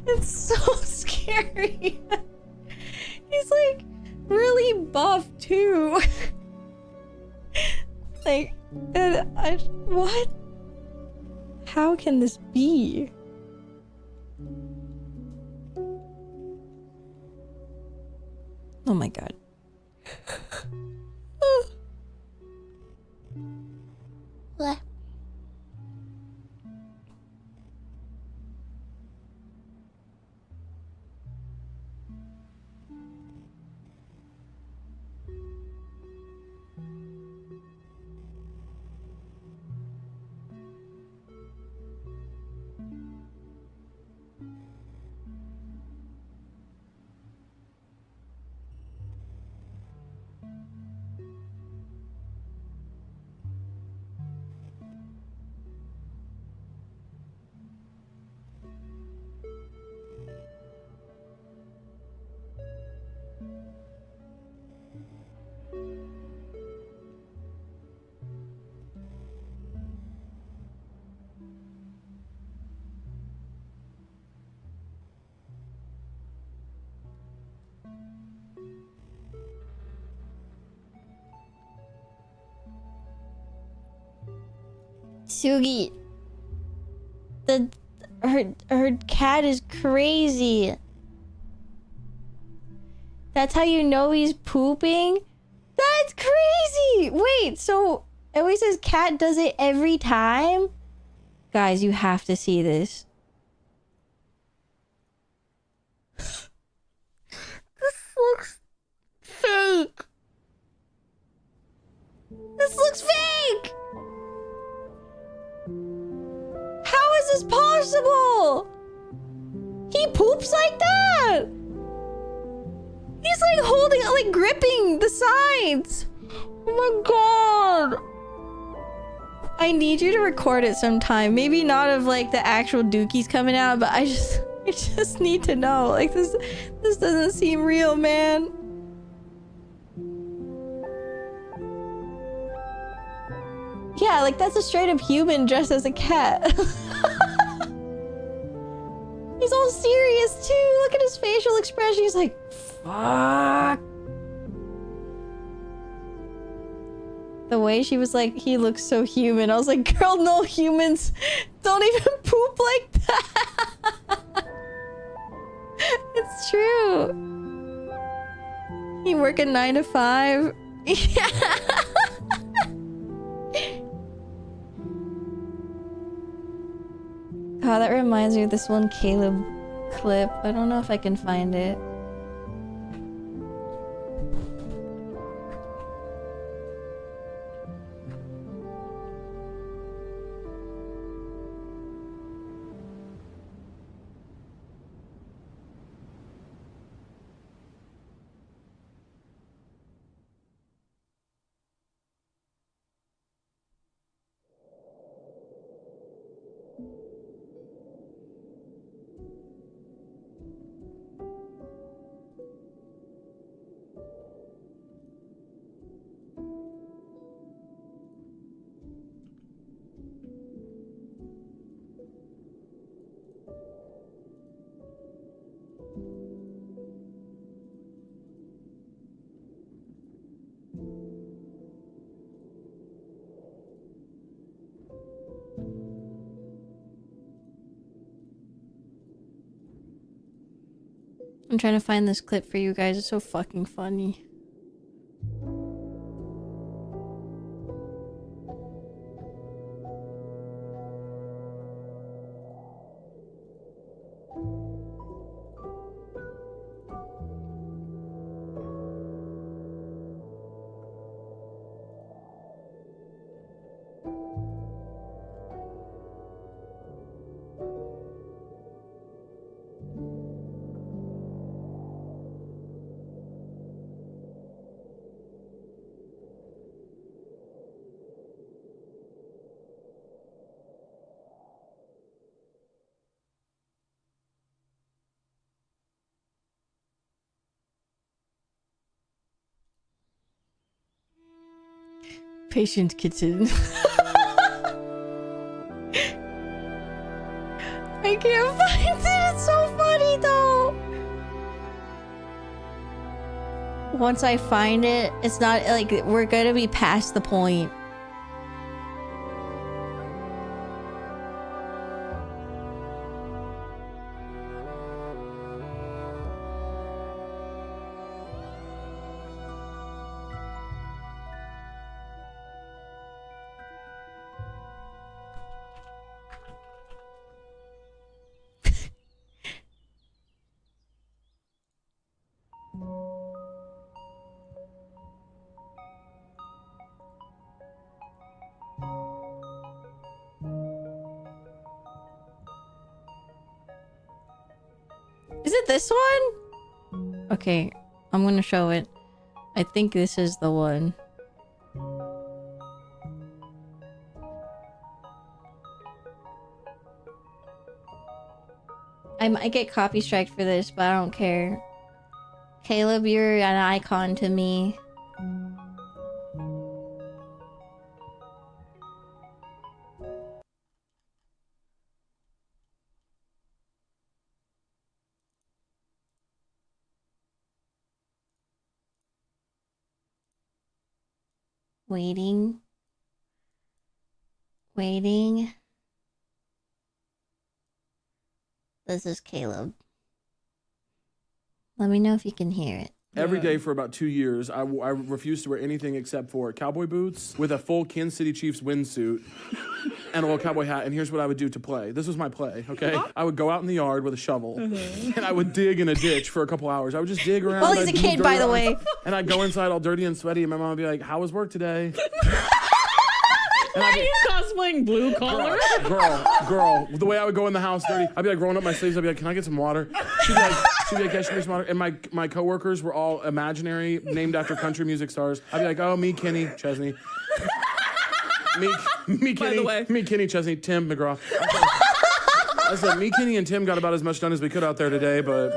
It's so scary. He's like really buff too. Like, what? How can this be? Oh my god. What? Sugi, her cat is crazy. That's how you know he's pooping? That's crazy! Wait, so Elisa's cat does it every time? Guys, you have to see this. This looks fake. This looks fake! How is this possible? He poops like that? He's like holding, like gripping the sides. Oh my god. I need you to record it sometime. Maybe not of like the actual dookies coming out, but I just need to know. Like this doesn't seem real, man. Yeah, like that's a straight up human dressed as a cat. He's all serious too. Look at his facial expression. He's like, fuck. The way she was like, he looks so human. I was like, girl, no, humans don't even poop like that. It's true. You work a 9 to 5. Yeah. Oh, that reminds me of this one Caleb clip. I don't know if I can find it. I'm trying to find this clip for you guys. It's so fucking funny. Patient kitten. I can't find it. It's so funny though. Once I find it, it's not like we're gonna be past the point. Is it this one? Okay, I'm gonna show it. I think this is the one. I might get copy striked for this, but I don't care. Caleb, you're an icon to me. Waiting. Waiting. This is Caleb. Let me know if you can hear it. Every day for about 2 years, I refused to wear anything except for cowboy boots with a full Kansas City Chiefs windsuit and a little cowboy hat. And here's what I would do to play. This was my play, okay? I would go out in the yard with a shovel and I would dig in a ditch for a couple hours. I would just dig around. Well, he's a kid, by the way. And I'd go inside all dirty and sweaty, and my mom would be like, "How was work today?" Why are you cosplaying blue collar? Girl, the way I would go in the house dirty, I'd be like rolling up my sleeves, I'd be like, "Can I get some water?" She'd be like, "Yeah, she needs some water." And my coworkers were all imaginary, named after country music stars. I'd be like, "Oh, me, Kenny Chesney." Me, Kenny, me, Kenny Chesney, Tim McGraw. I said, me, Kenny, and Tim got about as much done as we could out there today, but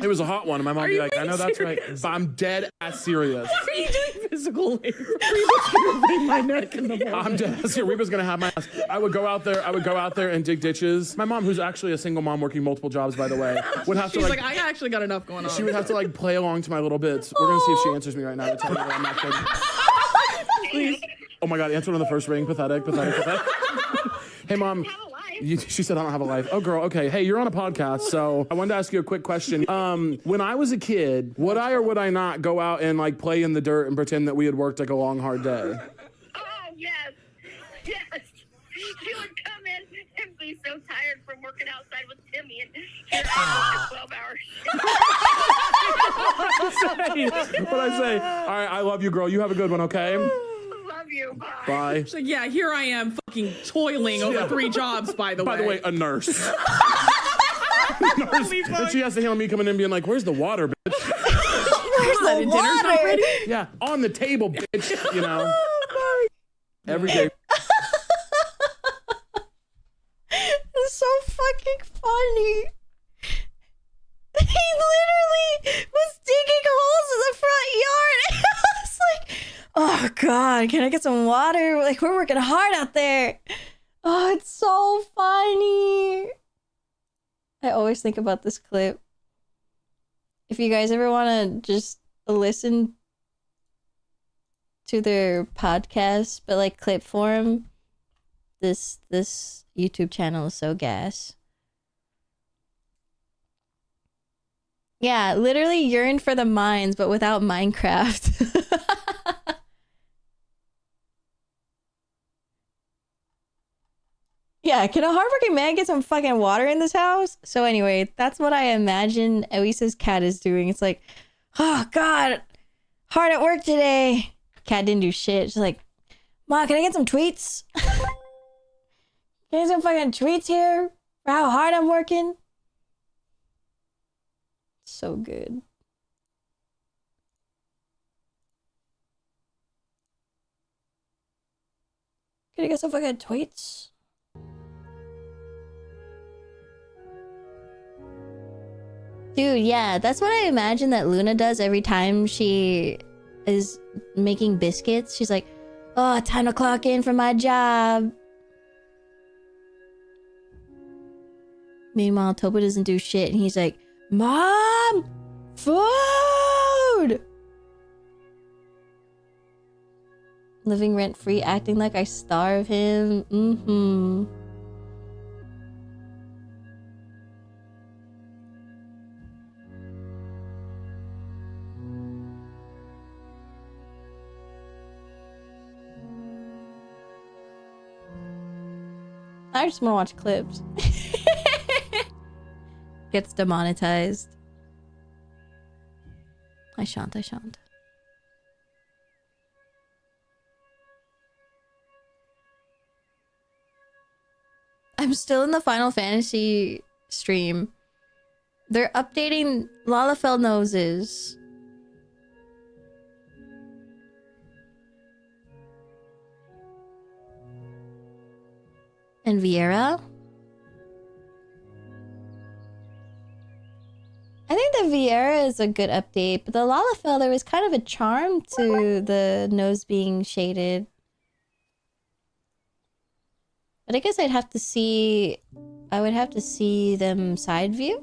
it was a hot one. And my mom would be like, "I know that's right, but I'm dead ass serious." Are you doing physical labor? Reba's gonna bring my neck in the morning. I'm dead ass serious. Reba's gonna have my ass. I would go out there and dig ditches. My mom, who's actually a single mom working multiple jobs, by the way, would have to She's like, I actually got enough going on. She would have to like play along to my little bits. We're gonna see if she answers me right now to tell me that I'm not kidding. Please. Oh my God, answer on the first ring. Pathetic. Hey, Mom. She said, "I don't have a life." Oh, girl. Okay. Hey, you're on a podcast, so I wanted to ask you a quick question. When I was a kid, would I or would I not go out and like play in the dirt and pretend that we had worked like a long, hard day? Oh, yes. Yes. You would come in and be literally so tired from working outside with Timmy, and here I work a 12-hour shift. What I say? All right, I love you, girl. You have a good one, okay? Love you. Bye. Bye. She's like, yeah, here I am fucking toiling over 3 jobs, by the way. By the way, a nurse. Nurse. And she has to handle me coming in being like, where's the water, bitch? Where's the water? Dinner's not ready? Yeah, on the table, bitch. You know? Every day. It's so fucking funny. He literally was digging holes in the front yard. I was like, oh God, can I get some water? Like, we're working hard out there. Oh, it's so funny. I always think about this clip. If you guys ever want to just listen to their podcast, but like clip form, this YouTube channel is so gas. Yeah, literally yearn for the mines, but without Minecraft. Yeah, can a hardworking man get some fucking water in this house? So anyway, that's what I imagine Elisa's cat is doing. It's like, oh God, hard at work today. Cat didn't do shit. She's like, Ma, can I get some tweets? Can I get some fucking tweets here for how hard I'm working? So good. Can I get some fucking tweets? Dude, yeah, that's what I imagine that Luna does every time she is making biscuits. She's like, oh, time to clock in for my job. Meanwhile, Topo doesn't do shit, and he's like, Mom! Food! Living rent-free, acting like I starve him. Mm-hmm. I just want to watch clips. Gets demonetized. I shan't. I'm still in the Final Fantasy stream. They're updating Lalafell noses. And Vieira? I think the Vieira is a good update, but the Lalafell, there was kind of a charm to the nose being shaded. But I guess I would have to see them side view.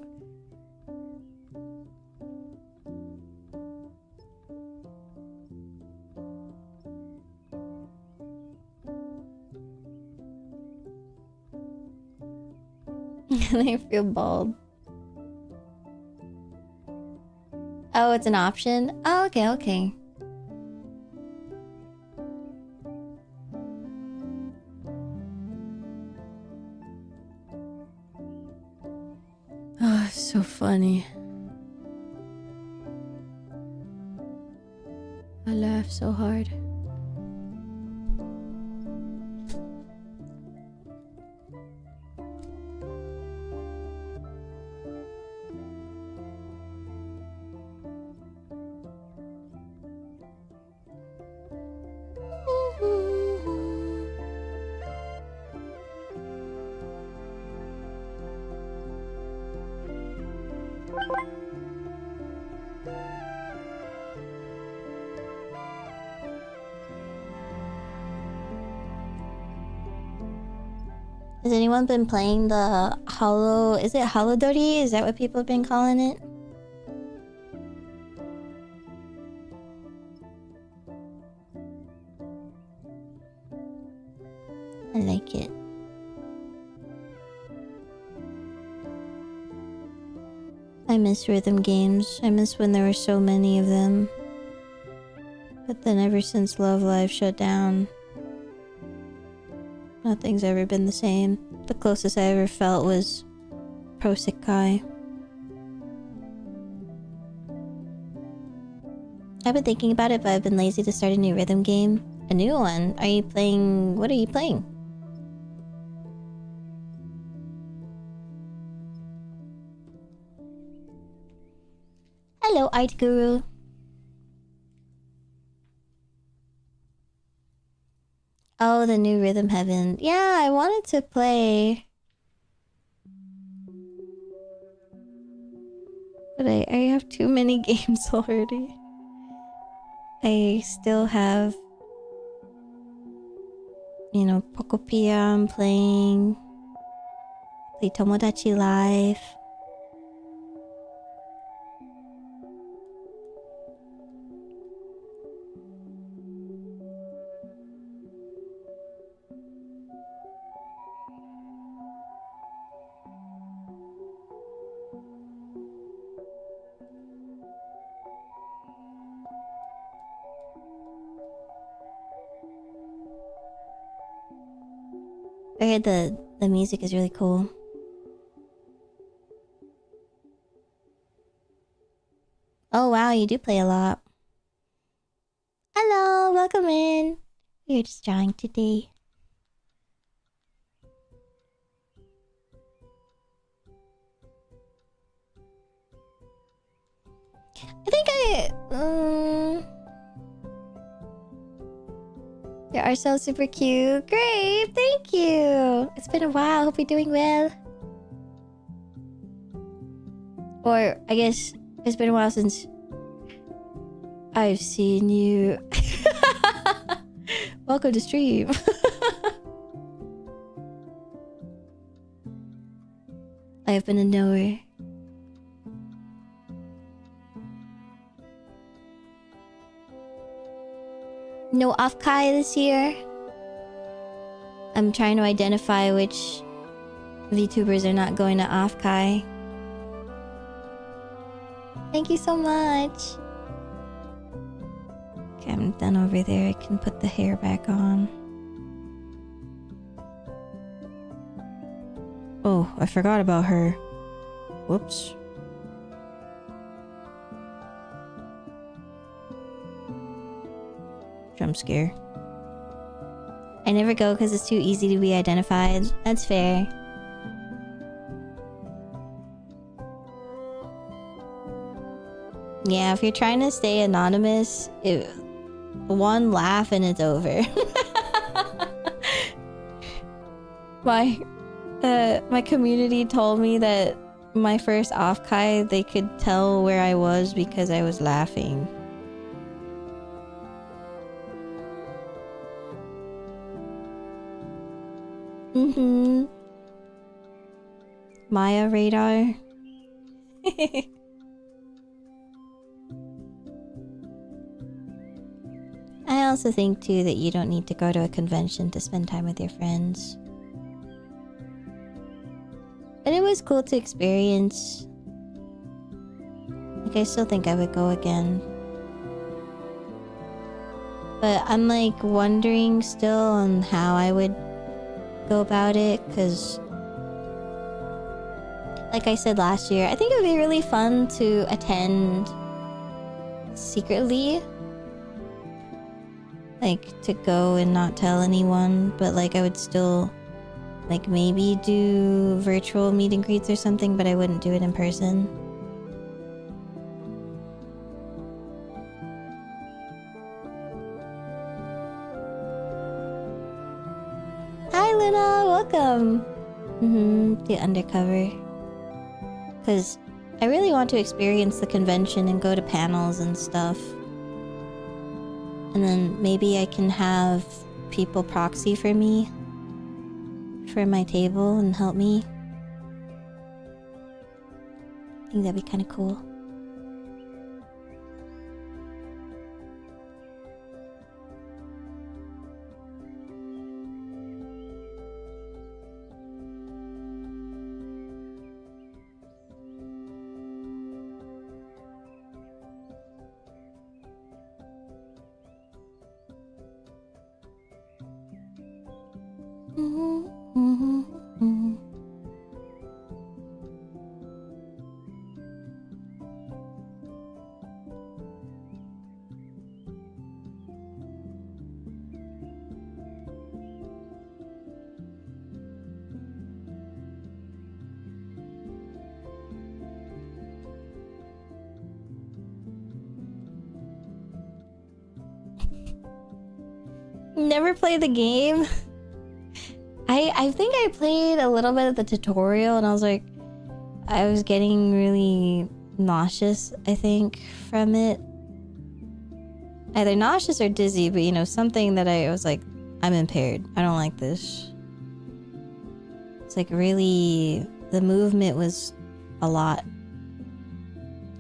They feel bald. Oh, it's an option? Oh, okay. Oh, so funny. I laugh so hard. Has anyone been playing the is it Holodori? Is that what people have been calling it? I like it. I miss rhythm games. I miss when there were so many of them. But then ever since Love Live shut down, Nothing's ever been the same. The closest I ever felt was Pro Sikai. I've been thinking about it, but I've been lazy to start a new rhythm game. A new one? Are you playing... What are you playing? Hello, Art Guru. Oh, the new Rhythm Heaven. Yeah, I wanted to play. But I have too many games already. I still have... You know, Pokopia I'm playing. Play Tomodachi Life. I heard the music is really cool. Oh wow, you do play a lot. Hello, welcome in. We're just drawing today. I think you are so super cute. Great, thank you. It's been a while. Hope you're doing well. Or I guess it's been a while since I've seen you. Welcome to stream. I have been a knower. No off-kai this year. I'm trying to identify which VTubers are not going to off-kai. Thank you so much. Okay, I'm done over there. I can put the hair back on. Oh, I forgot about her. Whoops. Jump scare. I never go because it's too easy to be identified. That's fair. Yeah, if you're trying to stay anonymous, one laugh and it's over. My community told me that my first off-kai, they could tell where I was because I was laughing. Maia radar. I also think too that you don't need to go to a convention to spend time with your friends. But it was cool to experience. Like, I still think I would go again. But I'm like wondering still on how I would go about it, because like I said last year, I think it would be really fun to attend secretly. Like, to go and not tell anyone, but like I would still like maybe do virtual meet and greets or something, but I wouldn't do it in person. Hi Luna, welcome. The undercover. Because I really want to experience the convention and go to panels and stuff. And then maybe I can have people proxy for me for my table and help me. I think that'd be kind of cool. Never played the game. I think I played a little bit of the tutorial and I was like, I was getting really nauseous, I think, from it. Either nauseous or dizzy, but you know, something that I was like, I'm impaired. I don't like this. It's like really, the movement was a lot.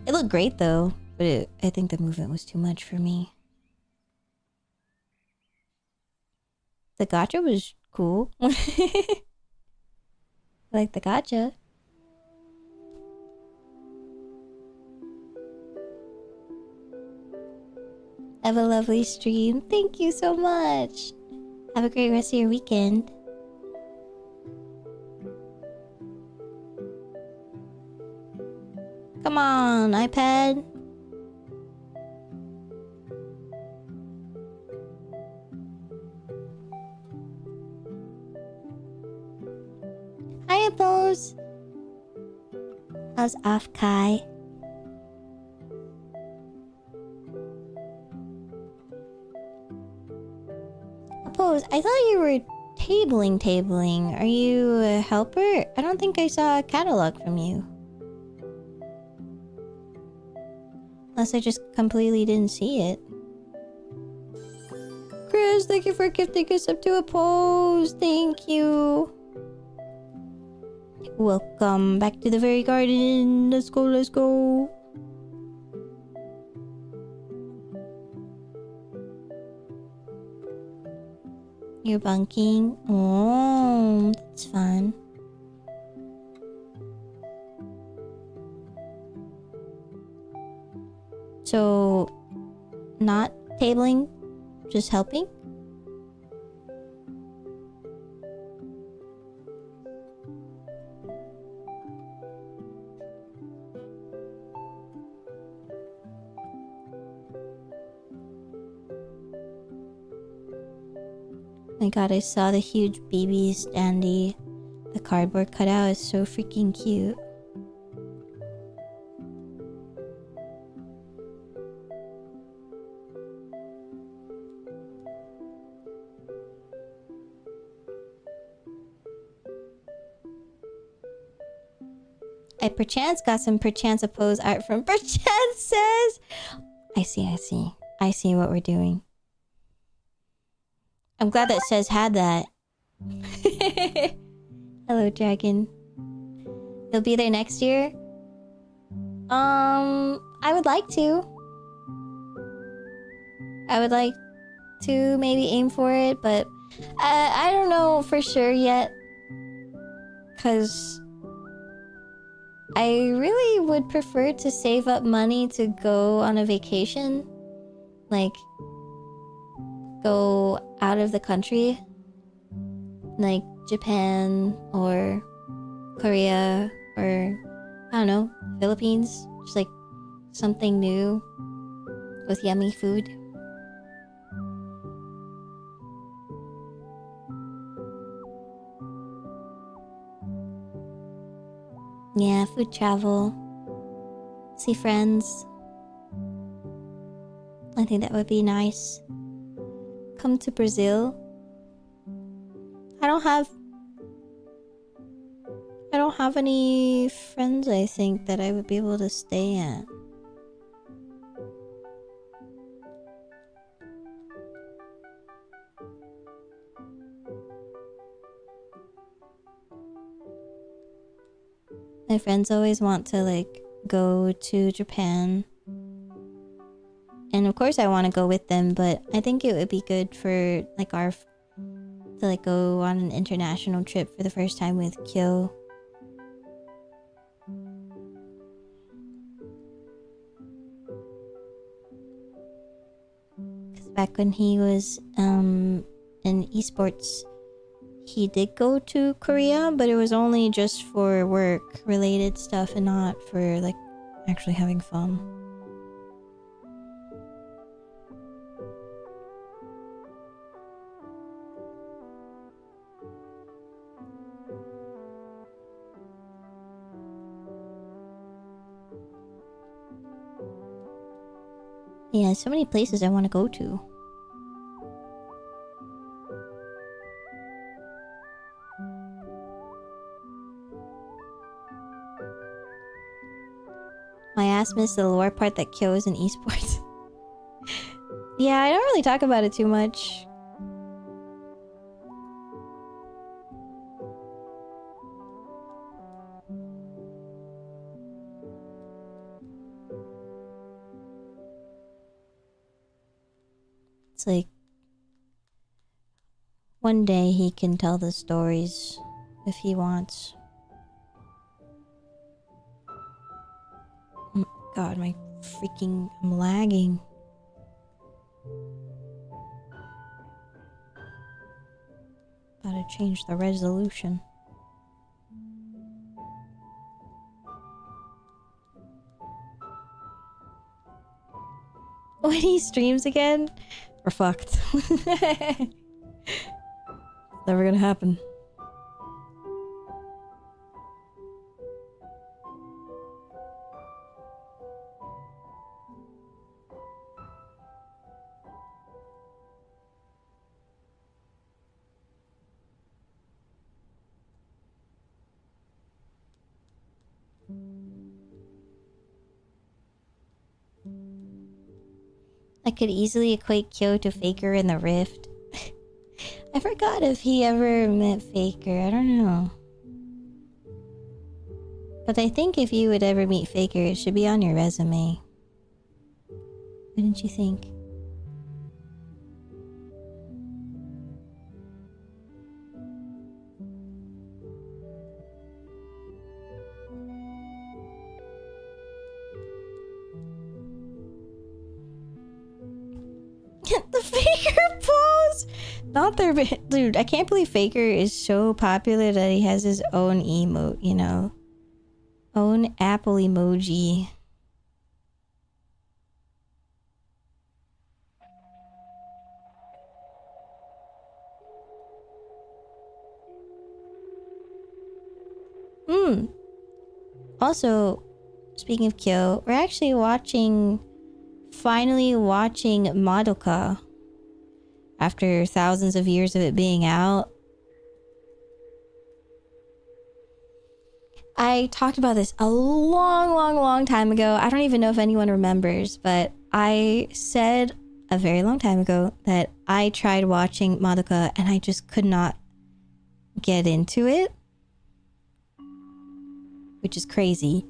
It looked great though, but I think the movement was too much for me. The gacha was cool. I like the gacha. Have a lovely stream. Thank you so much. Have a great rest of your weekend. Come on, iPad. Hi, Apples. How's off, Kai? Apples, I thought you were tabling. Are you a helper? I don't think I saw a catalog from you. Unless I just completely didn't see it. Chris, thank you for gifting us up to a pose. Thank you. Welcome back to the very garden. Let's go, let's go. You're bunking? Oh, that's fun. So, not tabling, just helping? My god, I saw the huge BB standee. The cardboard cutout is so freaking cute. I perchance got some perchance oppose art from perchance says. I see what we're doing. I'm glad that says had that. Hello, dragon. You'll be there next year? I would like to. I would like to maybe aim for it, but I don't know for sure yet. 'Cause I really would prefer to save up money to go on a vacation. Like, go out of the country. Like Japan or Korea or, I don't know, Philippines. Just like something new with yummy food. Yeah, food travel. See friends. I think that would be nice. Come to Brazil. I don't have any friends, I think, that I would be able to stay at. My friends always want to like go to Japan. And of course I want to go with them, but I think it would be good for like to like go on an international trip for the first time with Kyo. Cause back when he was in esports, he did go to Korea, but it was only just for work related stuff and not for like actually having fun. Yeah, so many places I want to go to. My ass missed the lore part that Kyo is in esports. Yeah, I don't really talk about it too much. It's like one day he can tell the stories if he wants. God, I'm lagging. Gotta change the resolution. When he streams again, we're fucked. Never gonna happen. I could easily equate Kyo to Faker in the Rift. I forgot if he ever met Faker. I don't know. But I think if you would ever meet Faker, it should be on your resume. Wouldn't you think? The Faker pose! Not their... Dude, I can't believe Faker is so popular that he has his own emote, you know? Own Apple emoji. Also, speaking of Kyo, we're actually finally watching Madoka after thousands of years of it being out. I talked about this a long time ago. I don't even know if anyone remembers, but I said a very long time ago that I tried watching Madoka and I just could not get into it, which is crazy.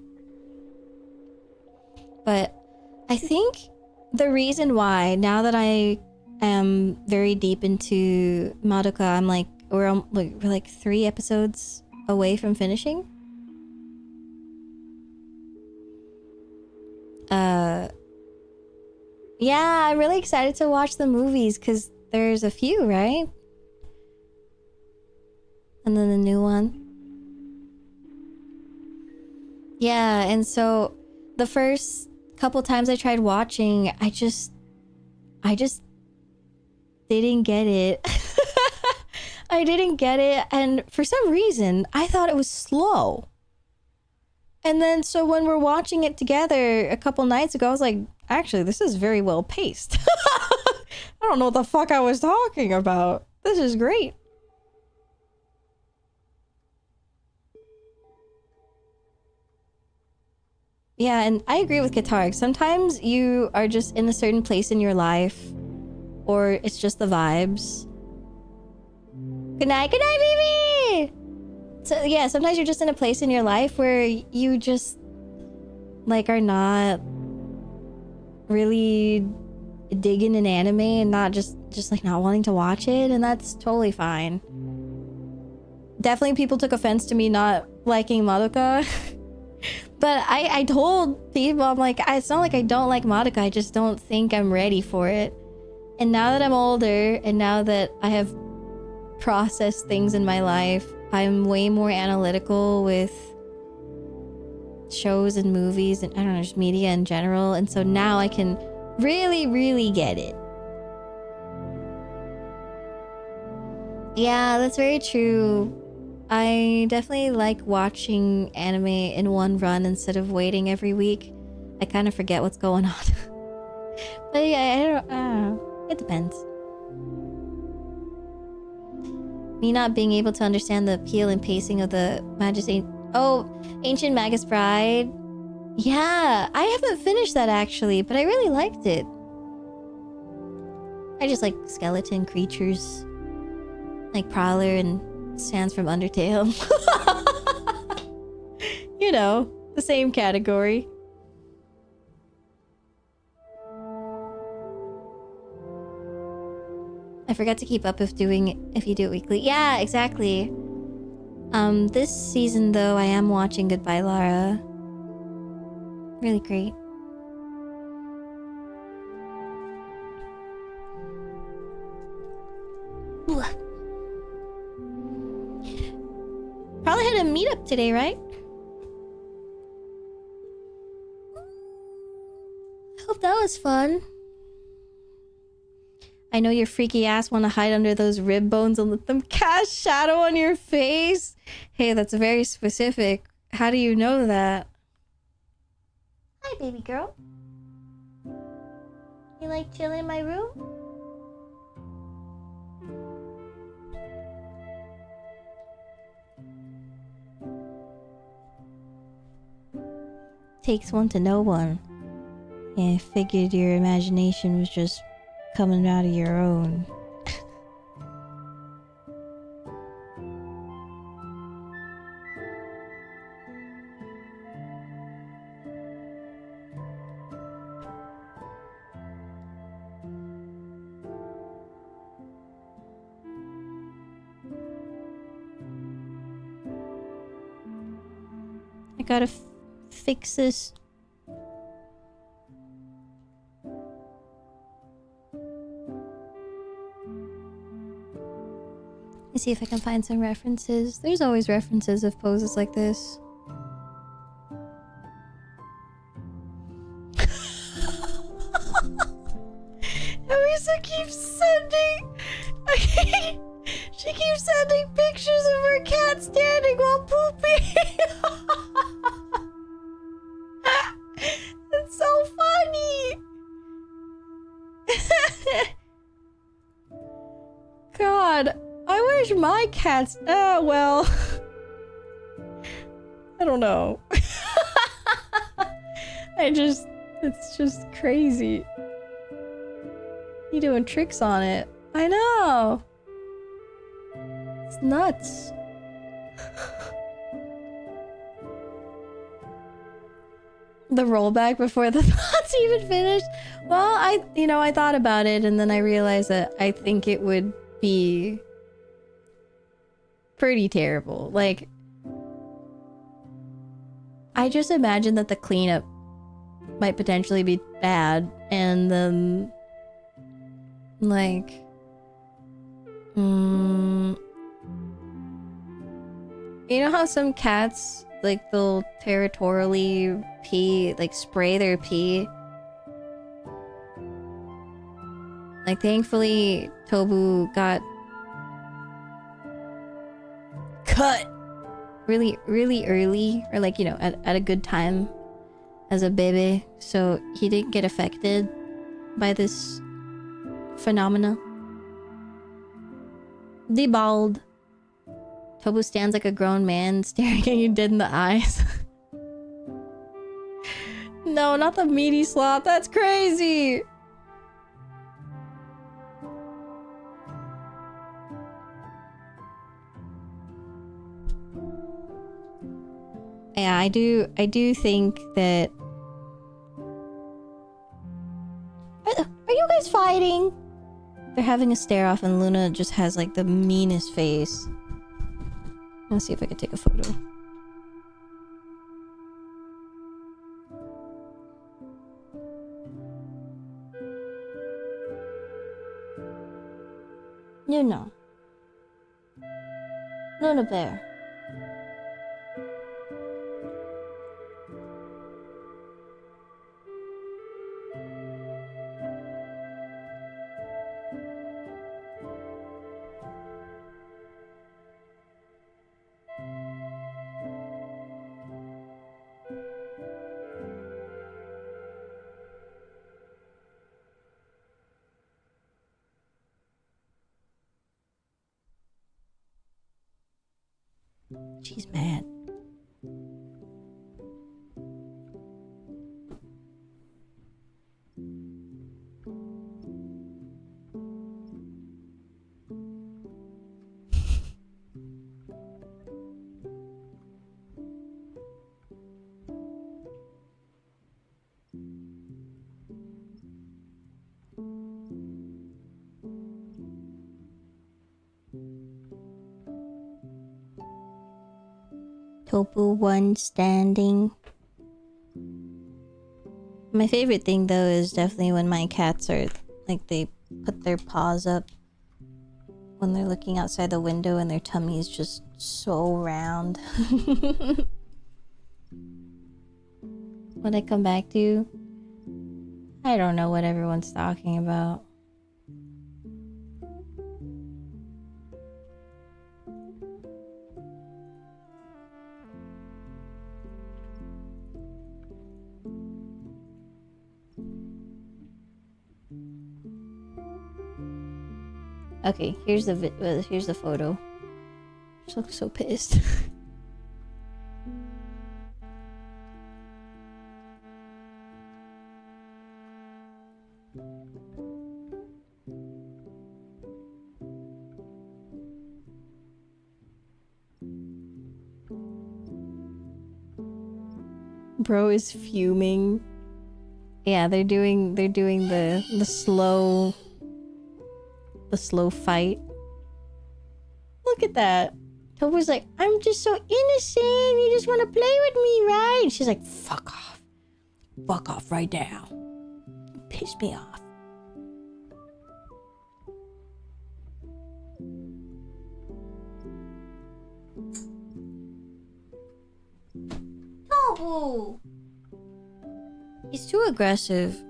But I think the reason why, now that I am very deep into Madoka, I'm like, we're like 3 episodes away from finishing. Yeah, I'm really excited to watch the movies because there's a few, right? And then the new one. Yeah, and so the first couple times I tried watching, I just didn't get it. I didn't get it, and for some reason I thought it was slow. And then so when we're watching it together a couple nights ago, I was like, actually, this is very well paced. I don't know what the fuck I was talking about. This is great. Yeah, and I agree with Katarg. Sometimes you are just in a certain place in your life, or it's just the vibes. Good night, baby! So yeah, sometimes you're just in a place in your life where you just like are not really digging an anime and not just like not wanting to watch it, and that's totally fine. Definitely people took offense to me not liking Madoka. But I told people, I'm like, it's not like I don't like Madoka, I just don't think I'm ready for it. And now that I'm older, and now that I have process things in my life. I'm way more analytical with shows and movies and I don't know, just media in general. And so now I can really, really get it. Yeah, that's very true. I definitely like watching anime in one run instead of waiting every week. I kind of forget what's going on. But yeah, I don't know. It depends. Me not being able to understand the appeal and pacing of the Ancient Magus Bride. Yeah, I haven't finished that actually, but I really liked it. I just like skeleton creatures. Like Prowler and Sans from Undertale. You know, the same category. I forgot to keep up if you do it weekly. Yeah, exactly. This season though, I am watching Goodbye Lara. Really great. Probably had a meetup today, right? Hope that was fun. I know your freaky ass want to hide under those rib bones and let them cast shadow on your face. Hey, that's very specific. How do you know that? Hi, baby girl. You like chilling in my room? Takes one to know one. Yeah, I figured your imagination was just coming out of your own. I gotta fix this. Let me see if I can find some references. There's always references of poses like this. Elisa keeps sending... She keeps sending pictures of her cat standing while pooping. It's so funny. God, I wish my cats... well... I don't know. It's just crazy. You doing tricks on it. I know. It's nuts. The rollback before the thoughts even finished. Well, I thought about it and then I realized that I think it would be pretty terrible. Like, I just imagine that the cleanup might potentially be bad and then like you know how some cats like they'll territorially pee, like spray their pee? Like thankfully Tobu got cut really early, or like, you know, at a good time as a baby, so he didn't get affected by this phenomena. Debald. Tobu stands like a grown man staring at you dead in the eyes. No, not the meaty sloth. That's crazy. Yeah, I do think that... Are you guys fighting? They're having a stare off and Luna just has like the meanest face. Let's see if I can take a photo. You know. Not a bear. She's mad. Topu one standing. My favorite thing though is definitely when my cats are like they put their paws up when they're looking outside the window and their tummy is just so round. What I come back to? I don't know what everyone's talking about. Okay, here's the photo. She looks so pissed. Bro is fuming. Yeah, they're doing the slow fight. Look at that. Tobo's like, I'm just so innocent. You just want to play with me, right? And she's like, fuck off. Fuck off right now. You piss me off. Tobu! He's too aggressive.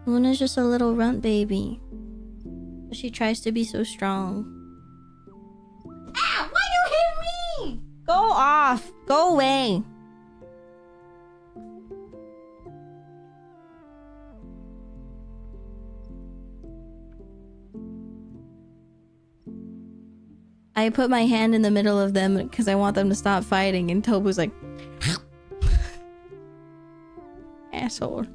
Luna's just a little runt baby. But she tries to be so strong. Ah! Why you hit me? Go off! Go away! I put my hand in the middle of them because I want them to stop fighting, and Tobu's like... Asshole.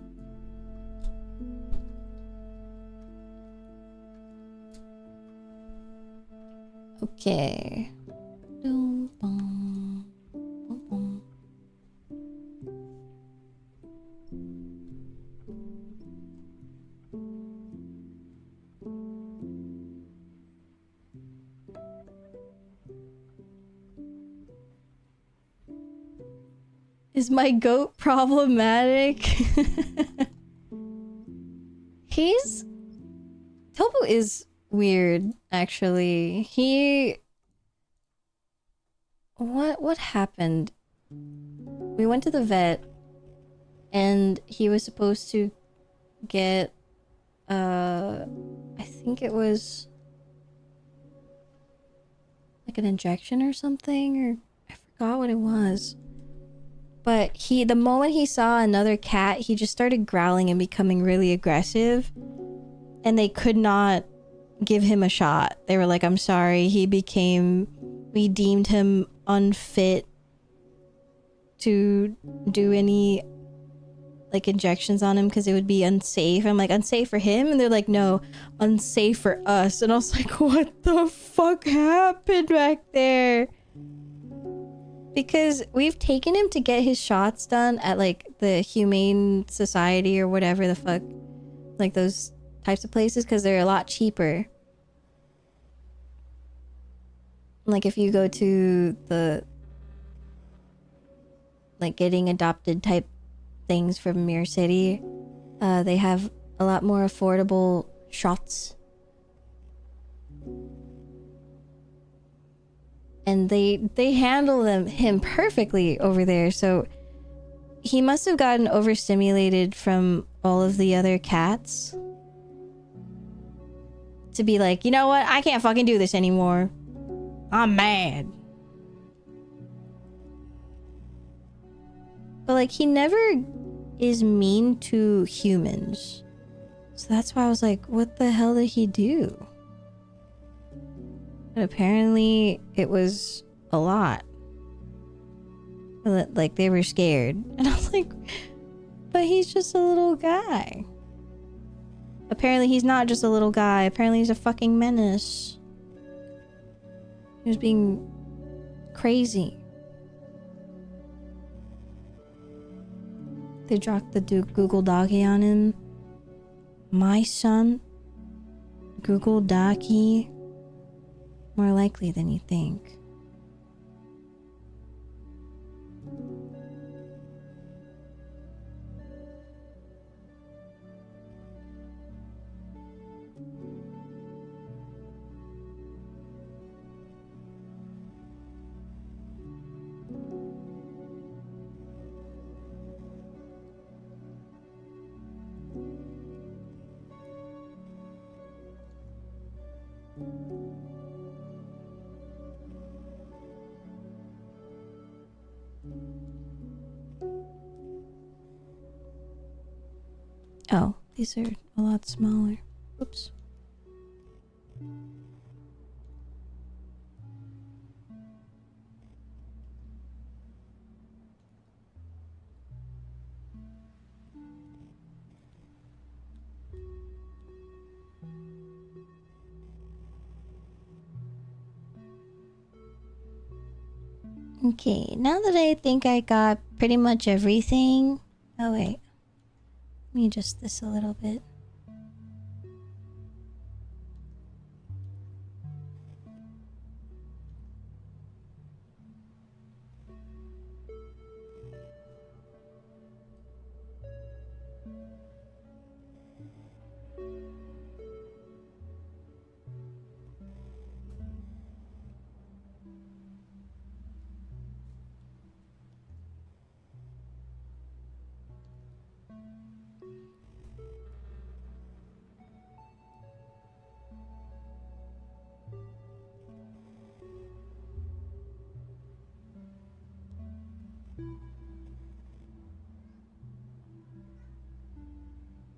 Okay. Boom, boom, boom, boom. Is my goat problematic? Tobu is weird, actually. What happened? We went to the vet and he was supposed to get I think it was like an injection or something, or I forgot what it was. But the moment he saw another cat, he just started growling and becoming really aggressive. And they could not give him a shot. They were like, I'm sorry, we deemed him unfit to do any like injections on him because it would be unsafe. I'm like, unsafe for him? And they're like, no, unsafe for us. And I was like, what the fuck happened back there? Because we've taken him to get his shots done at like the Humane Society or whatever the fuck, like those types of places, because they're a lot cheaper. Like if you go to the like getting adopted type things from Mirror City, they have a lot more affordable shots. and they handle him perfectly over there. So he must have gotten overstimulated from all of the other cats to be like, you know what? I can't fucking do this anymore. I'm mad. But like, he never is mean to humans. So that's why I was like, what the hell did he do? And apparently it was a lot. Like, they were scared. And I was like, but he's just a little guy. Apparently he's not just a little guy. Apparently he's a fucking menace. He was being crazy. They dropped the Google Doggy on him. My son? Google Doggy? More likely than you think. Oh, these are a lot smaller. Oops. Okay, now that I think I got pretty much everything... Oh wait. Let me adjust this a little bit.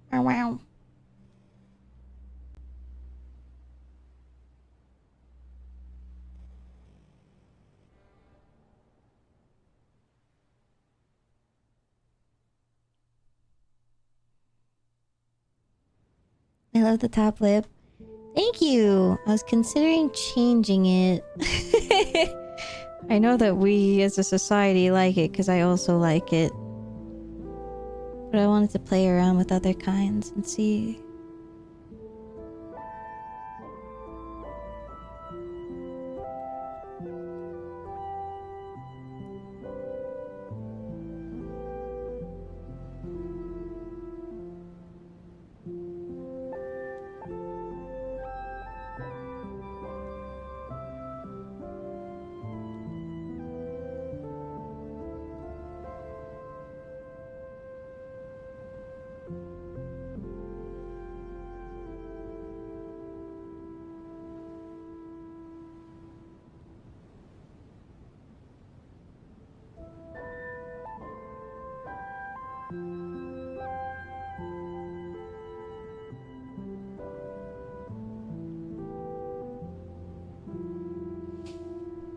Oh, wow. I love the top lip. Thank you. I was considering changing it. I know that we as a society like it because I also like it. But I wanted to play around with other kinds and see.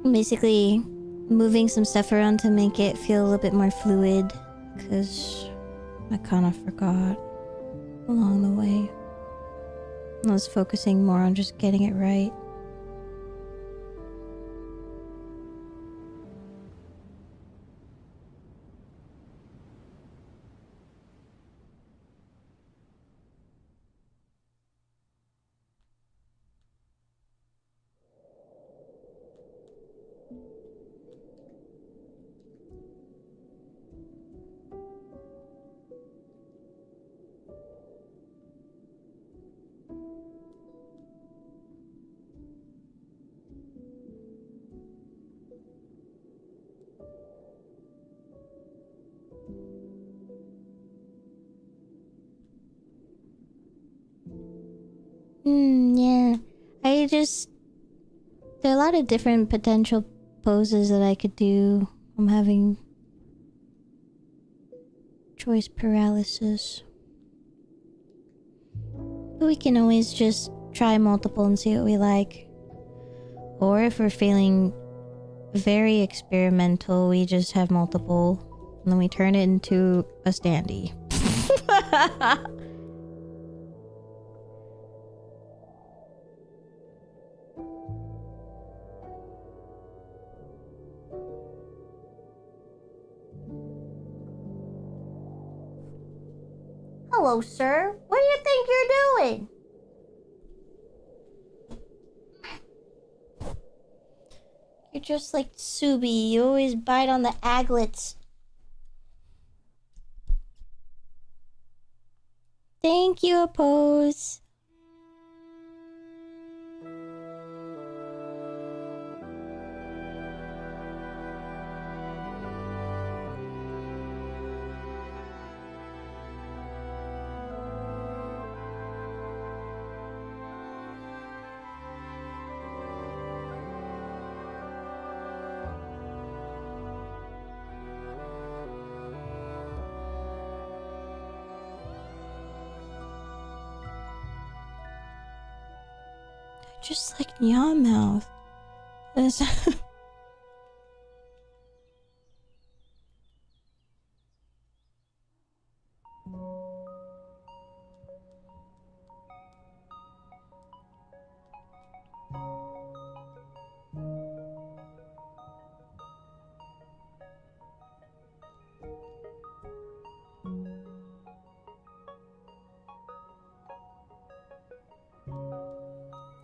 Basically moving some stuff around to make it feel a little bit more fluid, because I kind of forgot along the way. I was focusing more on just getting it right. Yeah. There are a lot of different potential poses that I could do. I'm having choice paralysis. But we can always just try multiple and see what we like. Or if we're feeling very experimental, we just have multiple and then we turn it into a standee. Hello, sir. What do you think you're doing? You're just like Subi. You always bite on the aglets. Thank you, Oppose. Just like Yawmouth.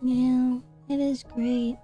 Yeah, it is great.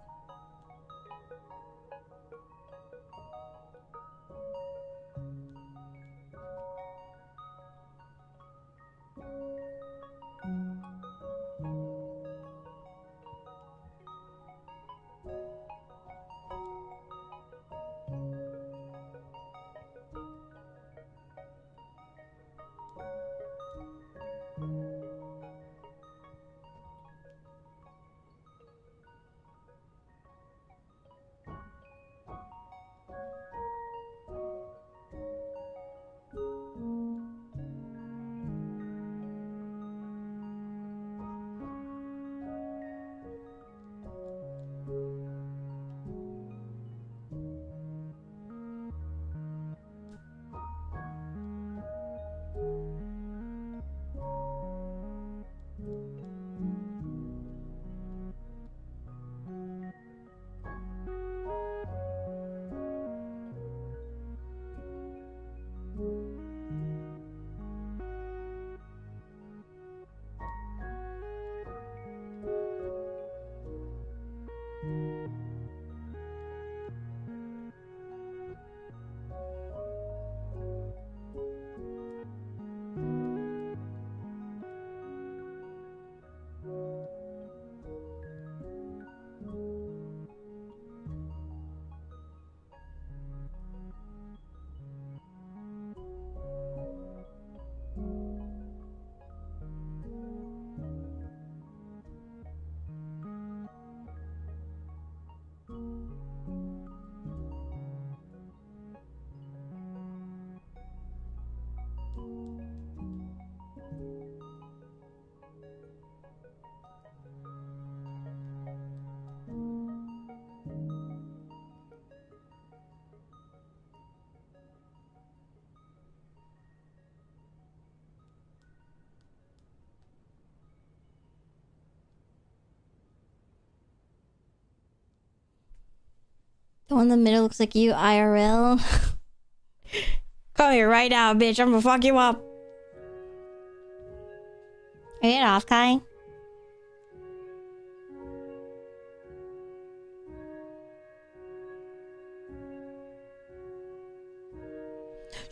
The one in the middle looks like you, IRL. Come here right now, bitch. I'm gonna fuck you up. Are you off, Kai?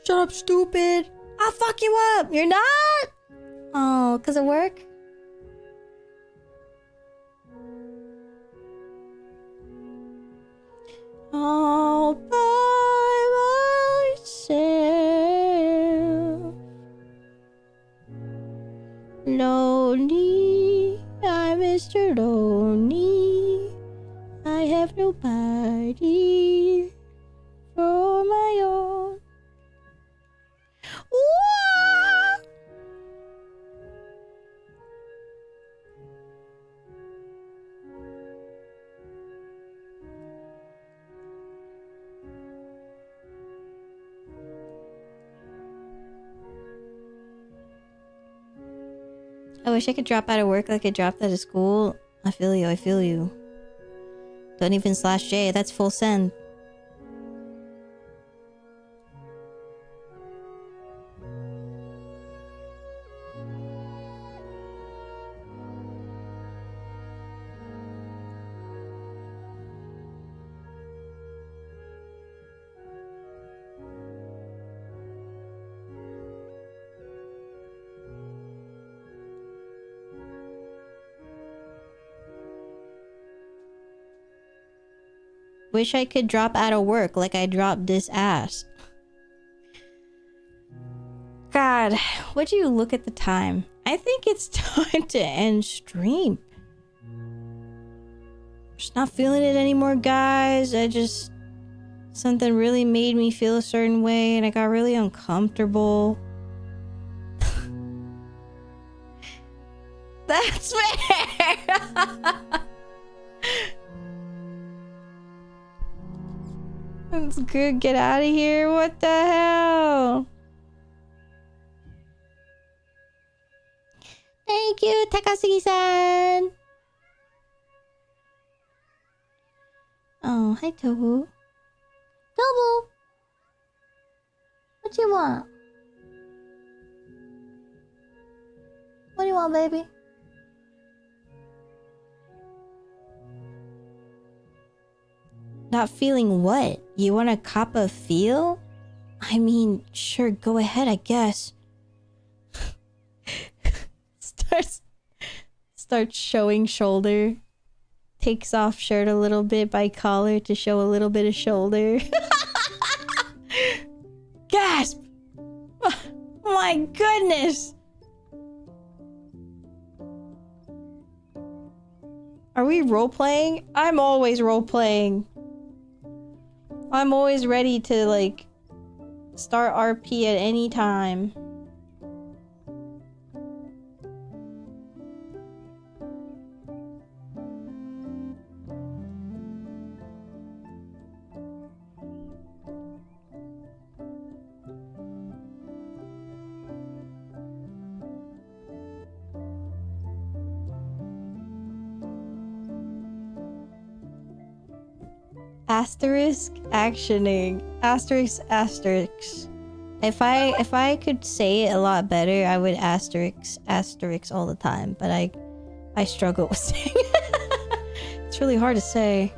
Shut up, stupid. I'll fuck you up. You're not? Oh, because of work? All by myself. Lonely, I'm Mr. Lonely. I have nobody for my own. Whoa! I wish I could drop out of work like I dropped out of school. I feel you, I feel you. Don't even /J, that's full send. Wish I could drop out of work like I dropped this ass. God, would you look at the time? I think it's time to end stream. Just not feeling it anymore, guys. Something really made me feel a certain way and I got really uncomfortable. That's fair. That's good. Get out of here. What the hell? Thank you, Takasugi-san. Oh, hi, Tobu. Tobu! What you want? What do you want, baby? Not feeling what? You want a cup of feel? I mean, sure, go ahead, I guess. Starts showing shoulder. Takes off shirt a little bit by collar to show a little bit of shoulder. Gasp! My goodness! Are we role-playing? I'm always role-playing. I'm always ready to, like, start RP at any time. Asterisk actioning. Asterisk asterisk. If I could say it a lot better, I would asterisk all the time, but I struggle with saying it. It's really hard to say.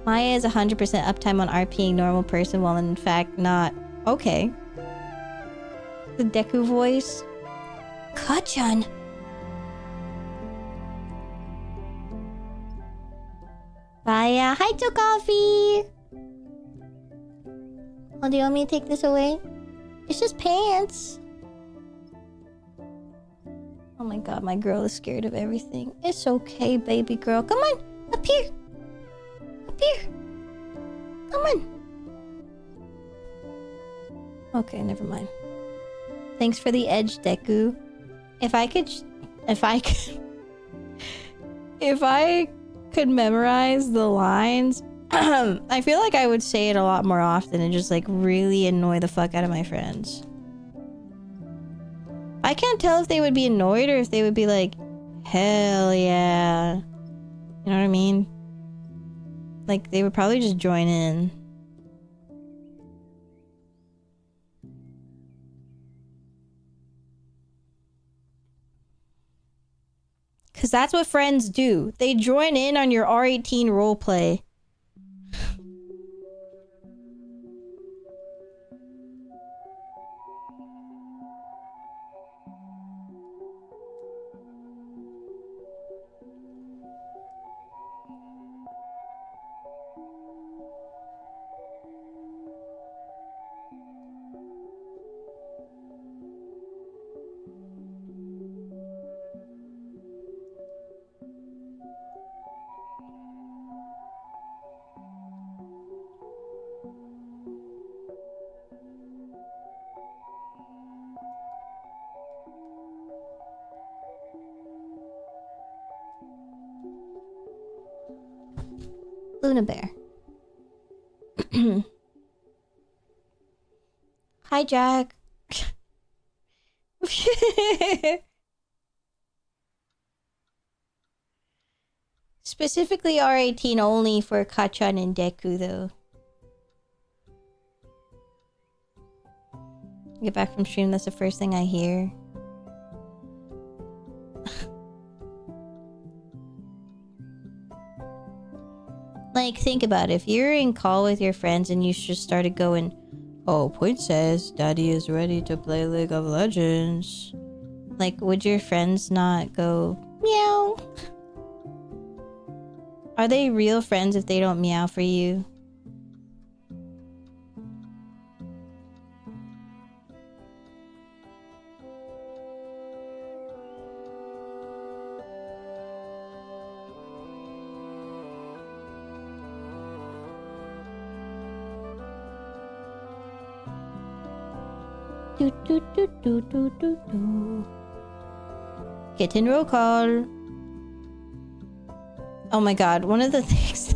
Maia is 100% uptime on RPing normal person while in fact not. Okay. The Deku voice. Kachan. Maia, hi to coffee. Oh, do you want me to take this away? It's just pants. Oh my god, my girl is scared of everything. It's okay, baby girl. Come on, up here. Up here. Come on. Okay, never mind. Thanks for the edge, Deku. If I could memorize the lines, I feel like I would say it a lot more often and just like really annoy the fuck out of my friends. I can't tell if they would be annoyed or if they would be like, hell yeah. You know what I mean? Like they would probably just join in. Because that's what friends do. They join in on your R18 roleplay. Luna Bear. Hi, Jack. Specifically R18 only for Kachan and Deku, though. Get back from stream, that's the first thing I hear. Like, think about it. If you're in call with your friends and you just started going, oh, Point says Daddy is ready to play League of Legends. Like, would your friends not go, meow? Are they real friends if they don't meow for you? Do, do, do, do, do, do, do. Kitten roll call. Oh my god, one of the things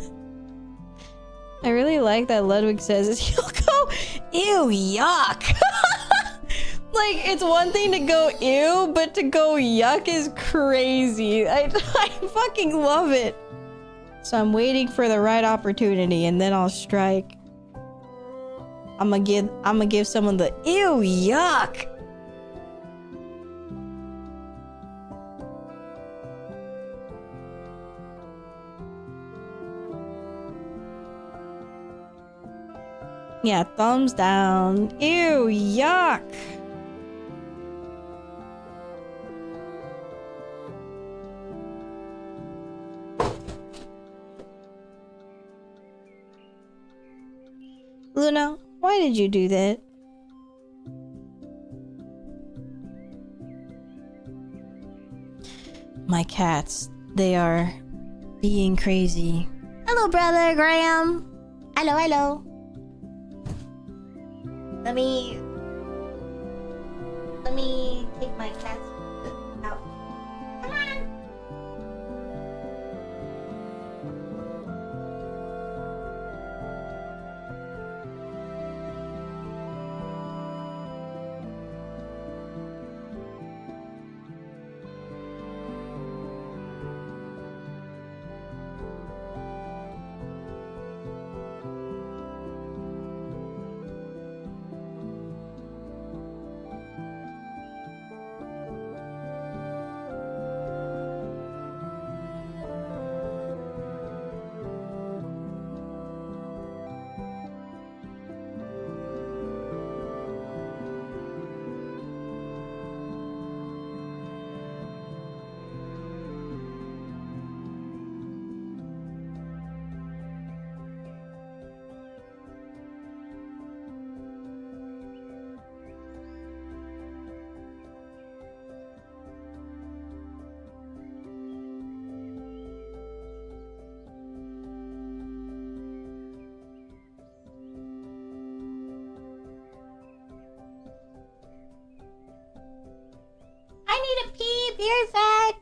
I really like that Ludwig says is he'll go, ew, yuck. Like, it's one thing to go ew, but to go yuck is crazy. I fucking love it. So I'm waiting for the right opportunity and then I'll strike. I'm gonna give someone the ew, yuck. Yeah, thumbs down. Ew, yuck. Luna, why did you do that? My cats, they are being crazy. Hello, brother Graham. Hello, hello. Let me take my cats out. Come on. I need a pee. Be right back.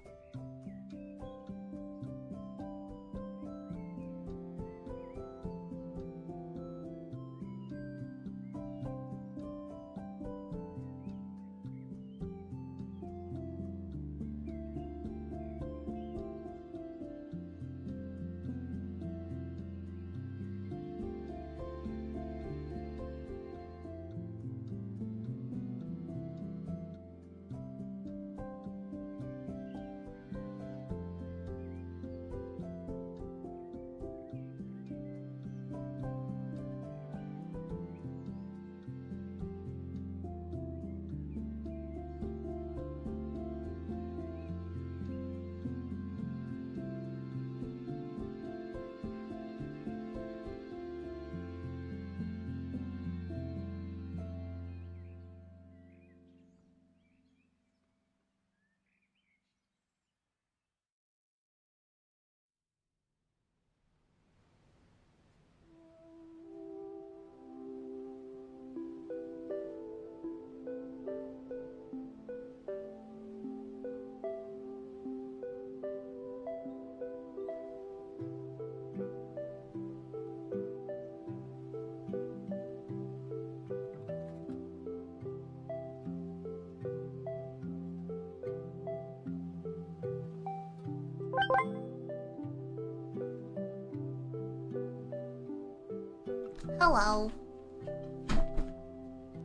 Hello.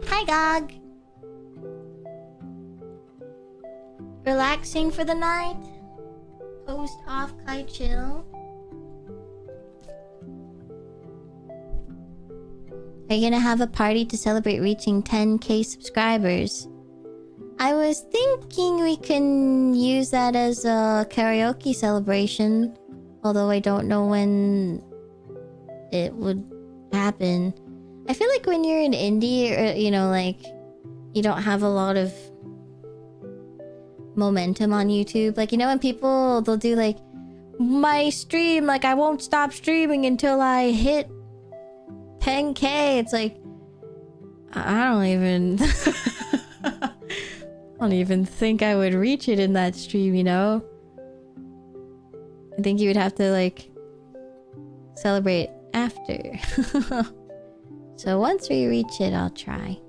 Hi, Gog. Relaxing for the night? Post off Kai chill? Are you gonna have a party to celebrate reaching 10k subscribers? I was thinking we can use that as a karaoke celebration. Although I don't know when it would happen. I feel like when you're in indie, or, you know, like, you don't have a lot of momentum on YouTube. Like, you know, when people, they'll do like, my stream, like, I won't stop streaming until I hit 10k. It's like, I don't even... I don't even think I would reach it in that stream, you know? I think you would have to, like, celebrate after. So once we reach it, I'll try.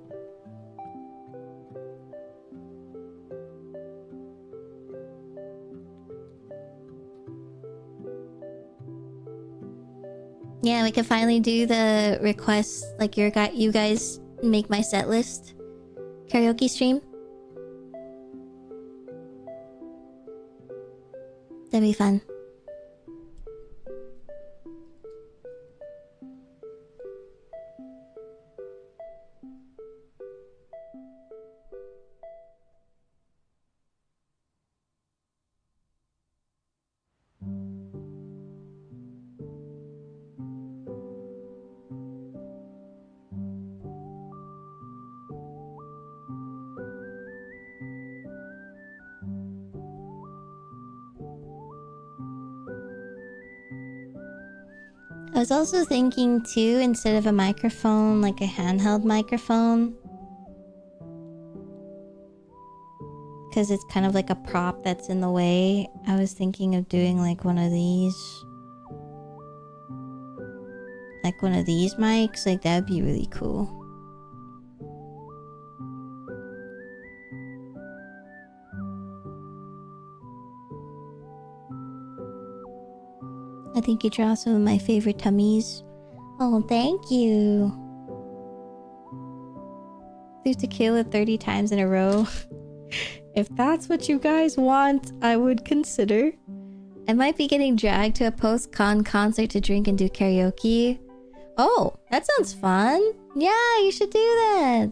Yeah, we can finally do the request, like you guys make my set list karaoke stream. That'd be fun. I was also thinking too, instead of a microphone, like a handheld microphone. Because it's kind of like a prop that's in the way. I was thinking of doing like one of these. Like one of these mics. Like that'd be really cool. I think you draw some of my favorite tummies. Oh, thank you. Through tequila 30 times in a row. If that's what you guys want, I would consider. I might be getting dragged to a post-con concert to drink and do karaoke. Oh, that sounds fun. Yeah, you should do that.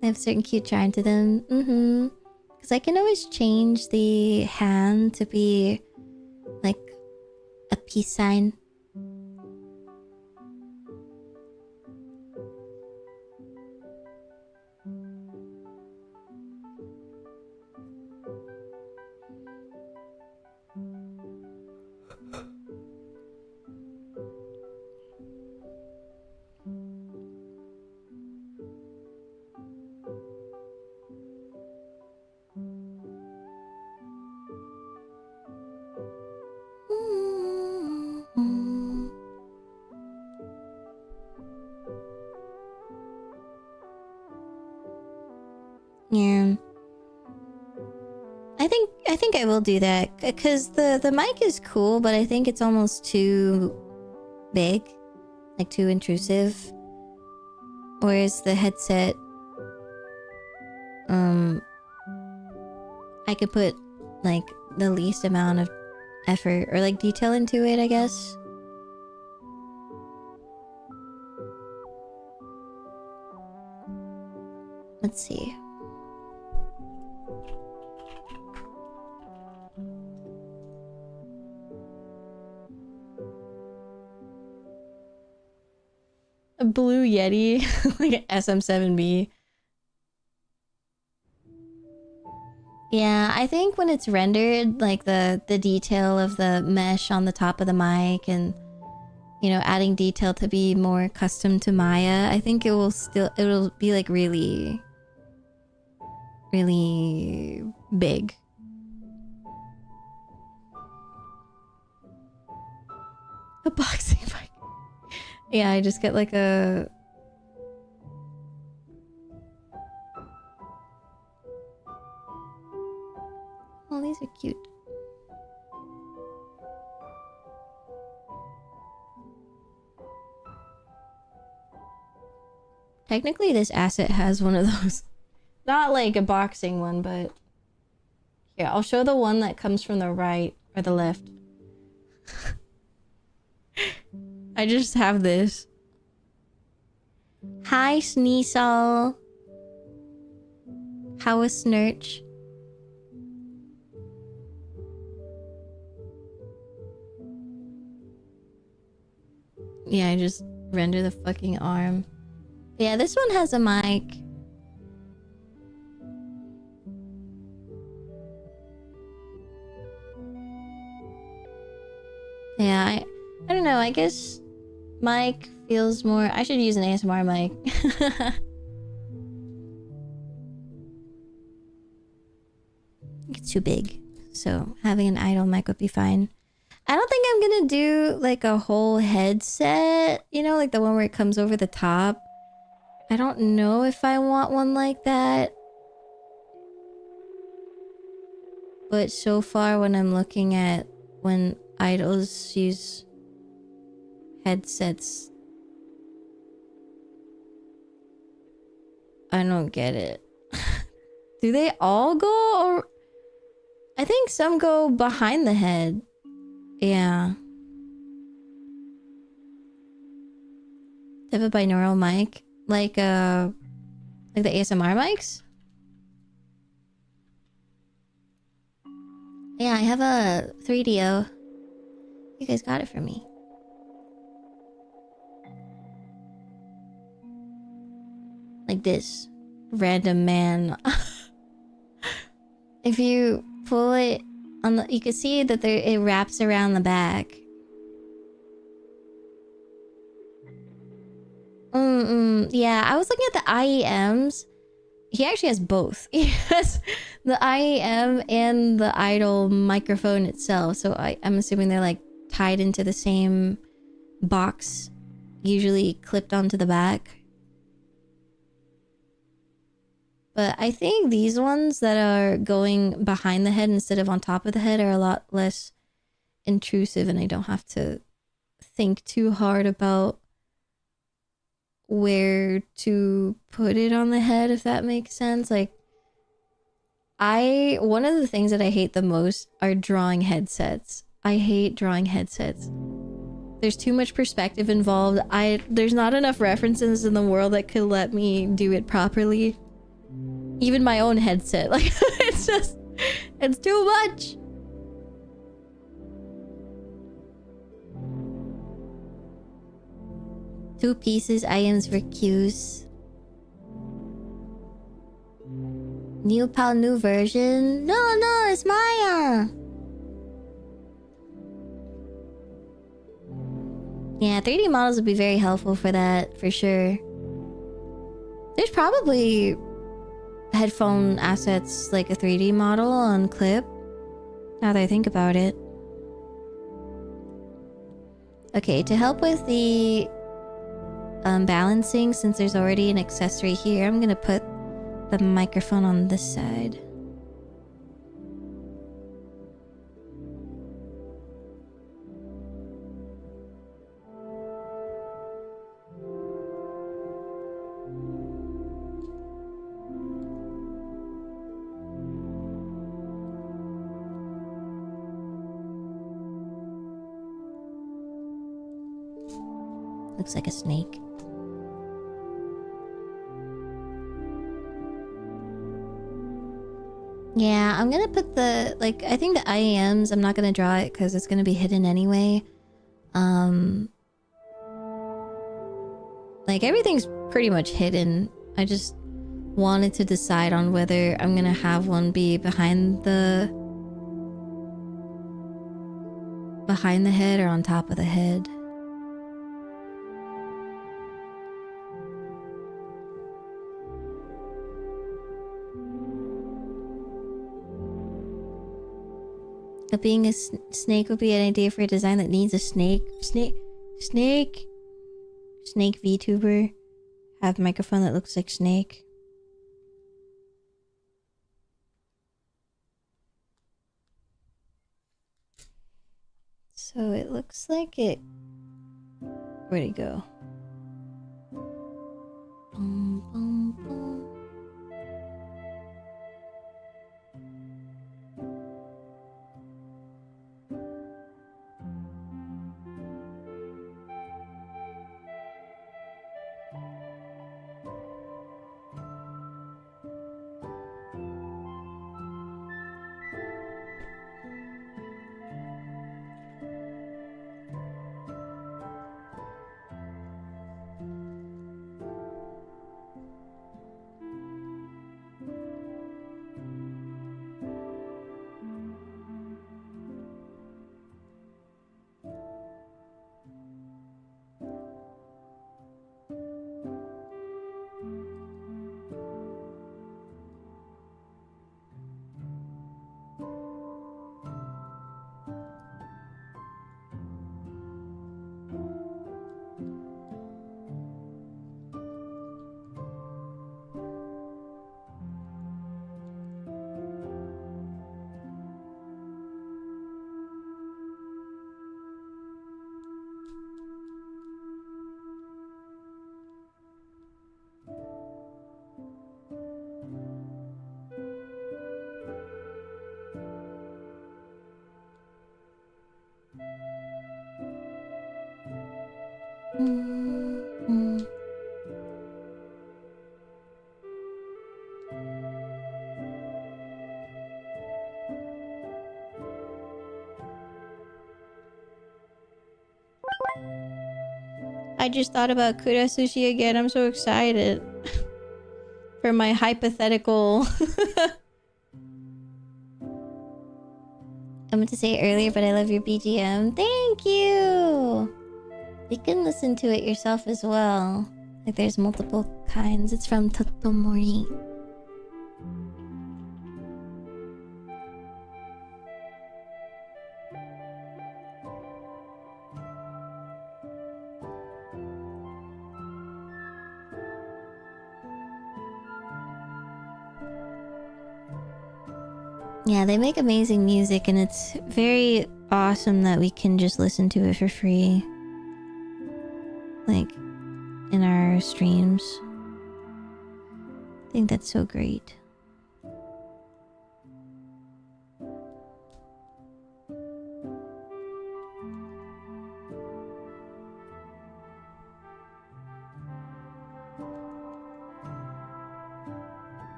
They have certain cute charm to them. Mm-hmm. Because I can always change the hand to be like a peace sign. Yeah. I think I will do that because the mic is cool, but I think it's almost too big, like too intrusive. Whereas the headset, I could put like the least amount of effort or like detail into it, I guess. Let's see. A blue Yeti, like an SM7B. Yeah, I think when it's rendered, like the detail of the mesh on the top of the mic and, you know, adding detail to be more custom to Maia, I think it'll be like really, really big. A boxing mic. Yeah, I just get like a... These are cute. Technically, this asset has one of those. Not like a boxing one, but... Here, I'll show the one that comes from the right or the left. I just have this. Hi, Sneasel. How is Snurch? Yeah, I just render the fucking arm. Yeah, this one has a mic. Yeah, I don't know, I guess mic feels more... I should use an ASMR mic. It's too big, so having an idle mic would be fine. I don't think I'm gonna do like a whole headset, you know, like the one where it comes over the top. I don't know if I want one like that. But so far when I'm looking at when idols use headsets, I don't get it. Do they all go, or I think some go behind the head. Yeah. They have a binaural mic, like the ASMR mics. Yeah, I have a 3DO. You guys got it for me. Like this random man. If you pull it on the, you can see that there it wraps around the back. Yeah, I was looking at the IEMs. He actually has both. He has the IEM and the idle microphone itself. So I'm assuming they're like tied into the same box, usually clipped onto the back. But I think these ones that are going behind the head instead of on top of the head are a lot less intrusive, and I don't have to think too hard about where to put it on the head, if that makes sense. Like, one of the things that I hate the most are drawing headsets. I hate drawing headsets. There's too much perspective involved. There's not enough references in the world that could let me do it properly. Even my own headset, like, it's too much. Two pieces, items for cues. New pal, new version. No, it's Maia. Yeah, 3D models would be very helpful for that, for sure. There's probably headphone assets like a 3D model on clip, now that I think about it. Okay, to help with the balancing, since there's already an accessory here, I'm gonna put the microphone on this side. Looks like a snake. Yeah, I'm gonna put the, like, I think the IEMs, I'm not gonna draw it because it's gonna be hidden anyway. Like, everything's pretty much hidden. I just wanted to decide on whether I'm gonna have one be behind the head or on top of the head. Being a snake would be an idea for a design that needs a snake. Snake VTuber. Have a microphone that looks like snake. Looks like it. Where'd it go? Boom, boom, boom. Mm-hmm. I just thought about Kura Sushi again. I'm so excited for my hypothetical. I meant to say it earlier, but I love your BGM. Thank you! You can listen to it yourself as well. Like there's multiple kinds. It's from Totomori. Yeah, they make amazing music, and it's very awesome that we can just listen to it for free. Like, in our streams. I think that's so great.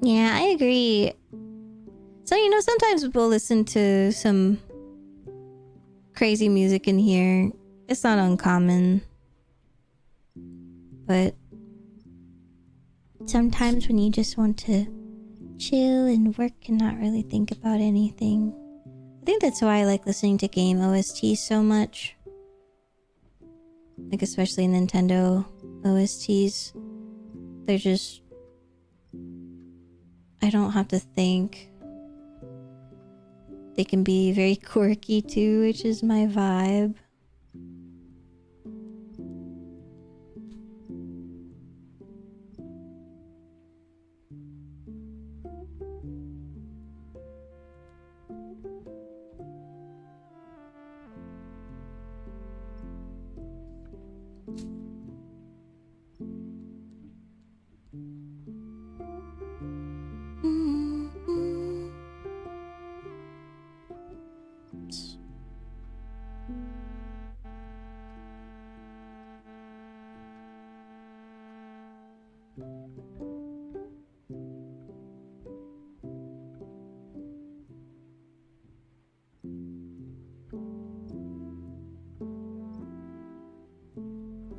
Yeah, I agree. So, you know, sometimes we'll listen to some crazy music in here. It's not uncommon. But sometimes when you just want to chill and work and not really think about anything. I think that's why I like listening to game OSTs so much. Like, especially Nintendo OSTs. They're just... I don't have to think. They can be very quirky too, which is my vibe.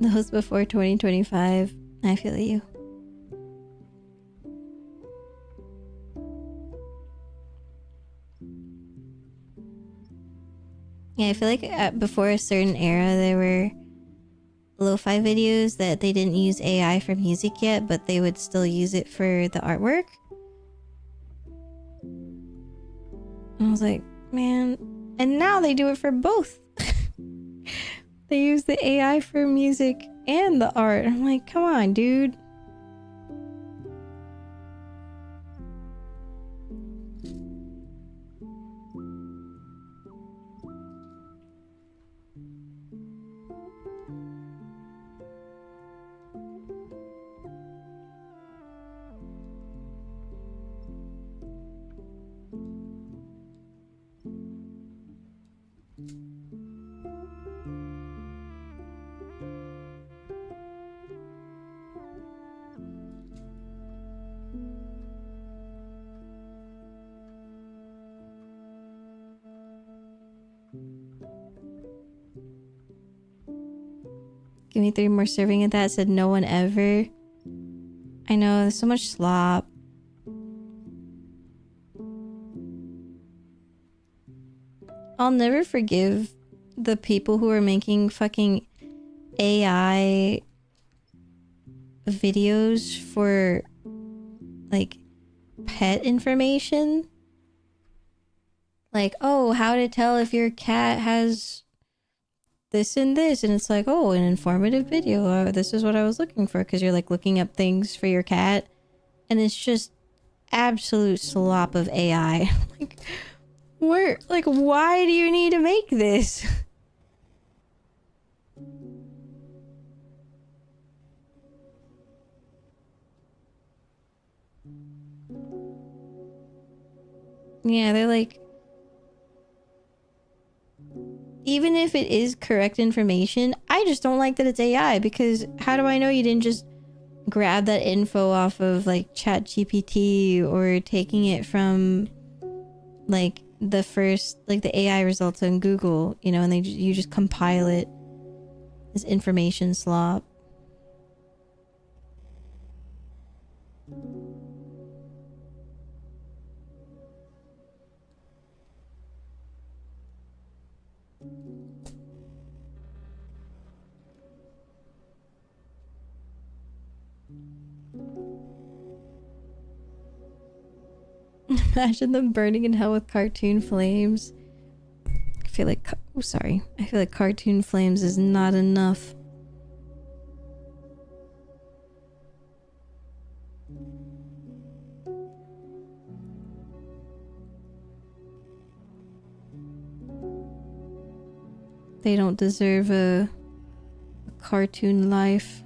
Those before 2025. I feel you. Yeah, I feel like before a certain era, there were lo-fi videos that they didn't use AI for music yet, but they would still use it for the artwork. And I was like, man. And now they do it for both. They use the AI for music and the art. I'm like, come on, dude. Give me 3 more serving of that. Said no one ever. I know, there's so much slop. I'll never forgive the people who are making fucking AI videos for like pet information. Like, oh, how to tell if your cat has this and this, and it's like, oh, an informative video, this is what I was looking for, because you're like looking up things for your cat and it's just absolute slop of AI. Like, where, like, why do you need to make this? Yeah, they're like, even if it is correct information, I just don't like that it's AI, because how do I know you didn't just grab that info off of like ChatGPT or taking it from like the first, like the AI results on Google, you know, and you just compile it as information slop. Imagine them burning in hell with cartoon flames. I feel like, oh sorry, I feel like cartoon flames is not enough. They don't deserve a cartoon life.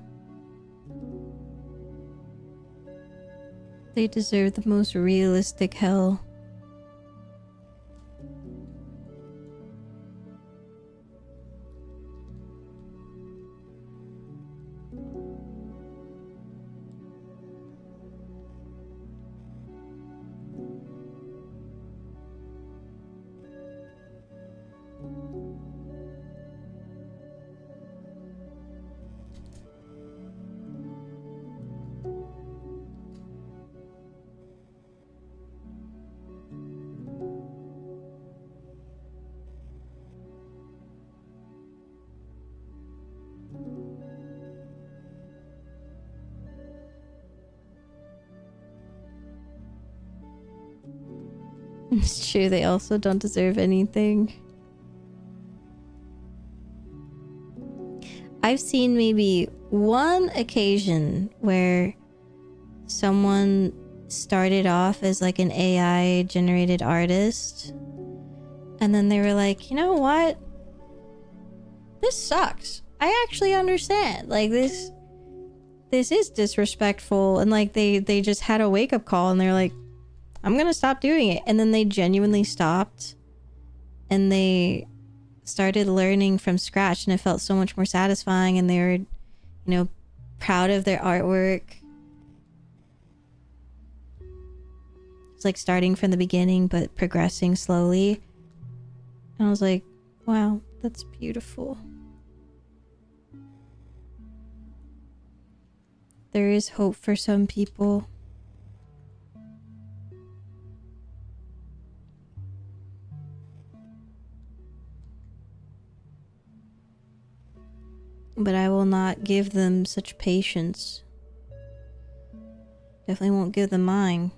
They deserve the most realistic hell. It's true, they also don't deserve anything. I've seen maybe one occasion where someone started off as like an AI generated artist, and then they were like, you know what? This sucks. I actually understand. Like this is disrespectful, and like they just had a wake-up call and they're like, I'm gonna stop doing it. And then they genuinely stopped and they started learning from scratch, and it felt so much more satisfying, and they were, you know, proud of their artwork. It's like starting from the beginning but progressing slowly. And I was like, wow, that's beautiful. there is hope for some people. But I will not give them such patience. Definitely won't give them mine.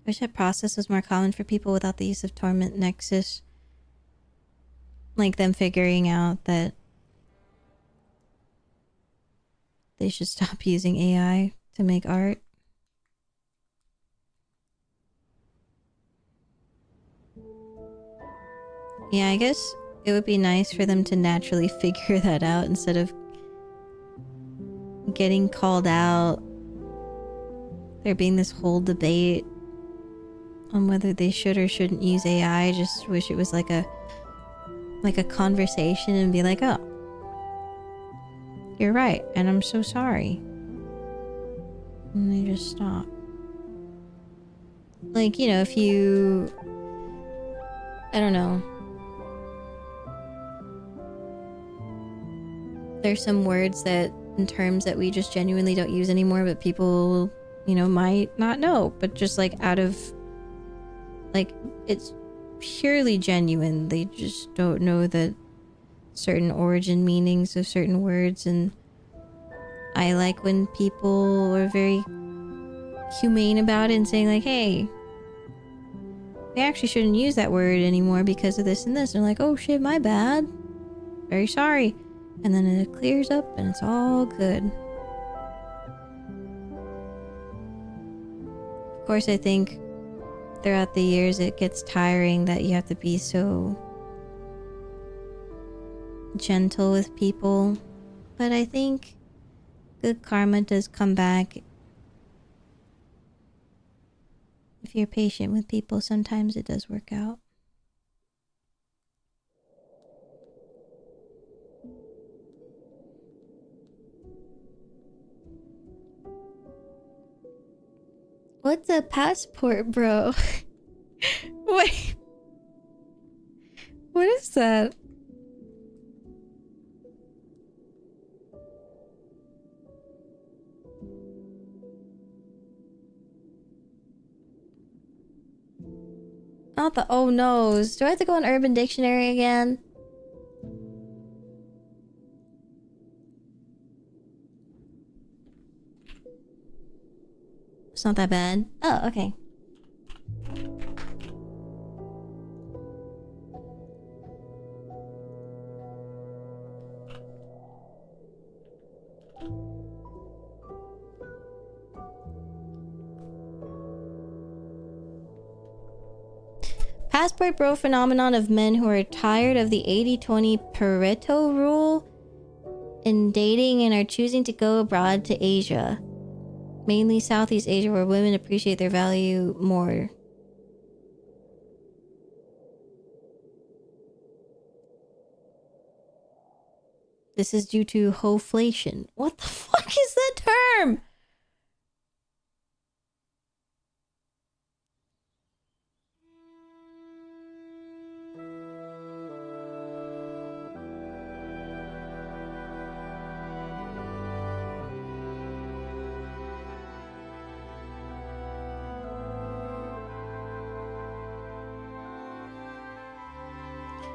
Wish that process was more common for people without the use of Torment Nexus. Like them figuring out that they should stop using AI to make art. Yeah, I guess it would be nice for them to naturally figure that out instead of getting called out. There being this whole debate on whether they should or shouldn't use AI. I just wish it was like a conversation and be like, oh, you're right, and I'm so sorry. And they just stop. Like, you know, if you... I don't know. There's some words that, in terms that we just genuinely don't use anymore, but people, you know, might not know. But just like out of... Like, it's purely genuine. They just don't know the certain origin meanings of certain words, and I like when people are very humane about it and saying like, hey, we actually shouldn't use that word anymore because of this and this. And they're like, oh shit, my bad. Very sorry. And then it clears up and it's all good. Of course, I think throughout the years it gets tiring that you have to be so gentle with people, but I think good karma does come back if you're patient with people. Sometimes it does work out. What's a passport, bro? Wait. What is that? Not the oh no's. Do I have to go on Urban Dictionary again? It's not that bad. Oh, okay. Passport bro phenomenon of men who are tired of the 80-20 Pareto rule in dating and are choosing to go abroad to Asia. Mainly Southeast Asia, where women appreciate their value more. This is due to hoflation. What the fuck is that term?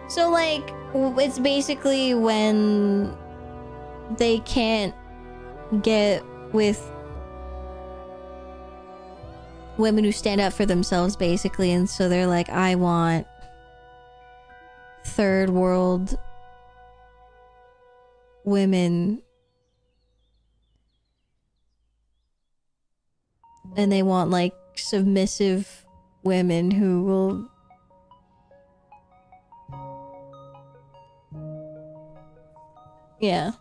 So, like, it's basically when they can't get with women who stand up for themselves, basically, and so they're like, I want third world women, and they want, like, submissive women who will... Yeah.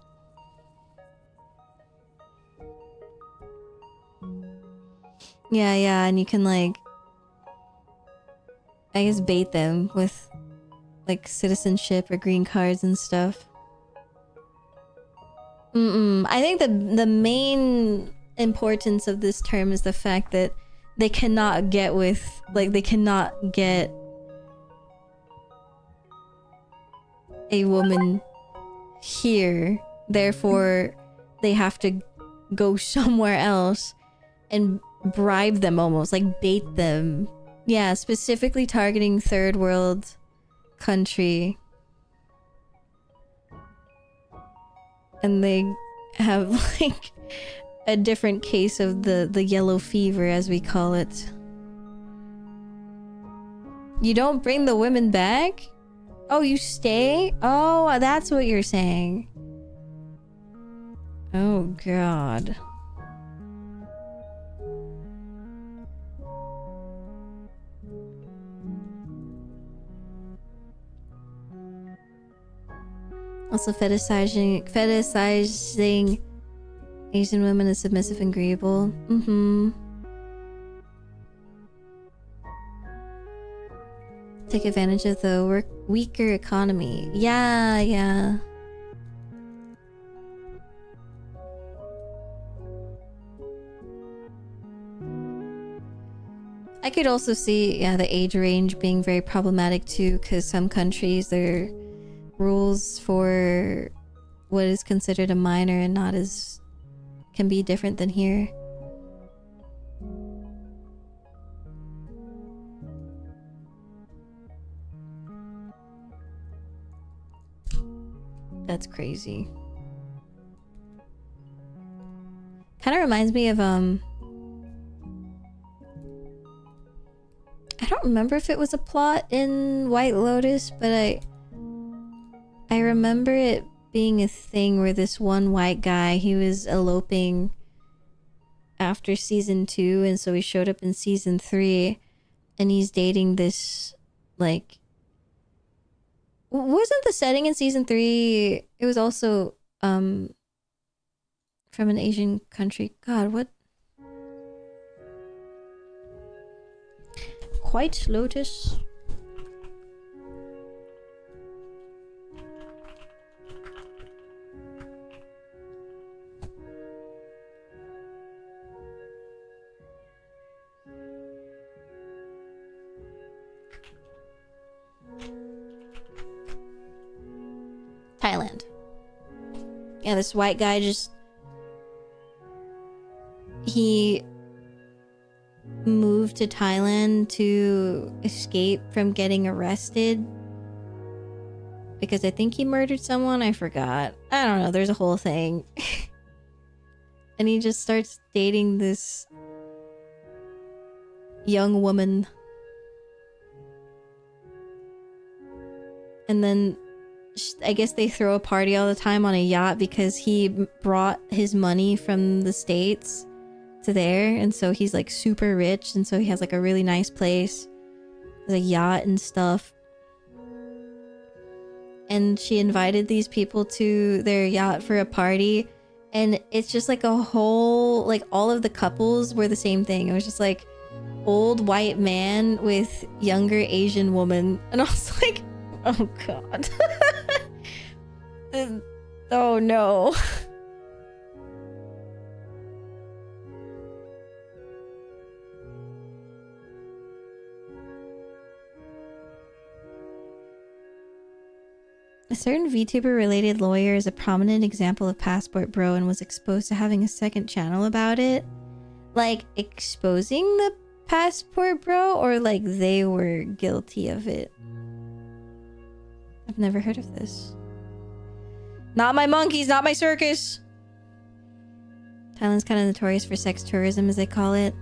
Yeah, yeah, and you can like, I guess, bait them with like citizenship or green cards and stuff. I think the main importance of this term is the fact that they cannot get with, like, they cannot get a woman here, therefore they have to go somewhere else and bribe them, almost like bait them. Yeah, specifically targeting third world country. And they have like a different case of the yellow fever, as we call it. You don't bring the women back? Oh, you stay? Oh, that's what you're saying. Oh, God. Also fetishizing Asian women as submissive and agreeable. Take advantage of the weaker economy. Yeah, yeah. I could also see, yeah, the age range being very problematic too, because some countries, their rules for what is considered a minor and not as can be different than here. That's crazy. Kind of reminds me of I don't remember if it was a plot in White Lotus, but I remember it being a thing where this one white guy, he was eloping after season 2, and so he showed up in season 3, and he's dating this, like, wasn't the setting in season 3, it was also from an Asian country. God, what? White Lotus. Thailand. Yeah, this white guy just... he moved to Thailand to escape from getting arrested. Because I think he murdered someone, I forgot. I don't know, there's a whole thing. And he just starts dating this young woman. And then I guess they throw a party all the time on a yacht because he brought his money from the States to there, and so he's like super rich, and so he has like a really nice place, the yacht and stuff. And she invited these people to their yacht for a party, and it's just like a whole, like, all of the couples were the same thing. It was just like old white man with younger Asian woman, and I was like, oh God. Oh no. A certain VTuber related lawyer is a prominent example of Passport Bro and was exposed to having a second channel about it. Like, exposing the Passport Bro, or like they were guilty of it? I've never heard of this. Not my monkeys, not my circus. Thailand's kind of notorious for sex tourism, as they call it.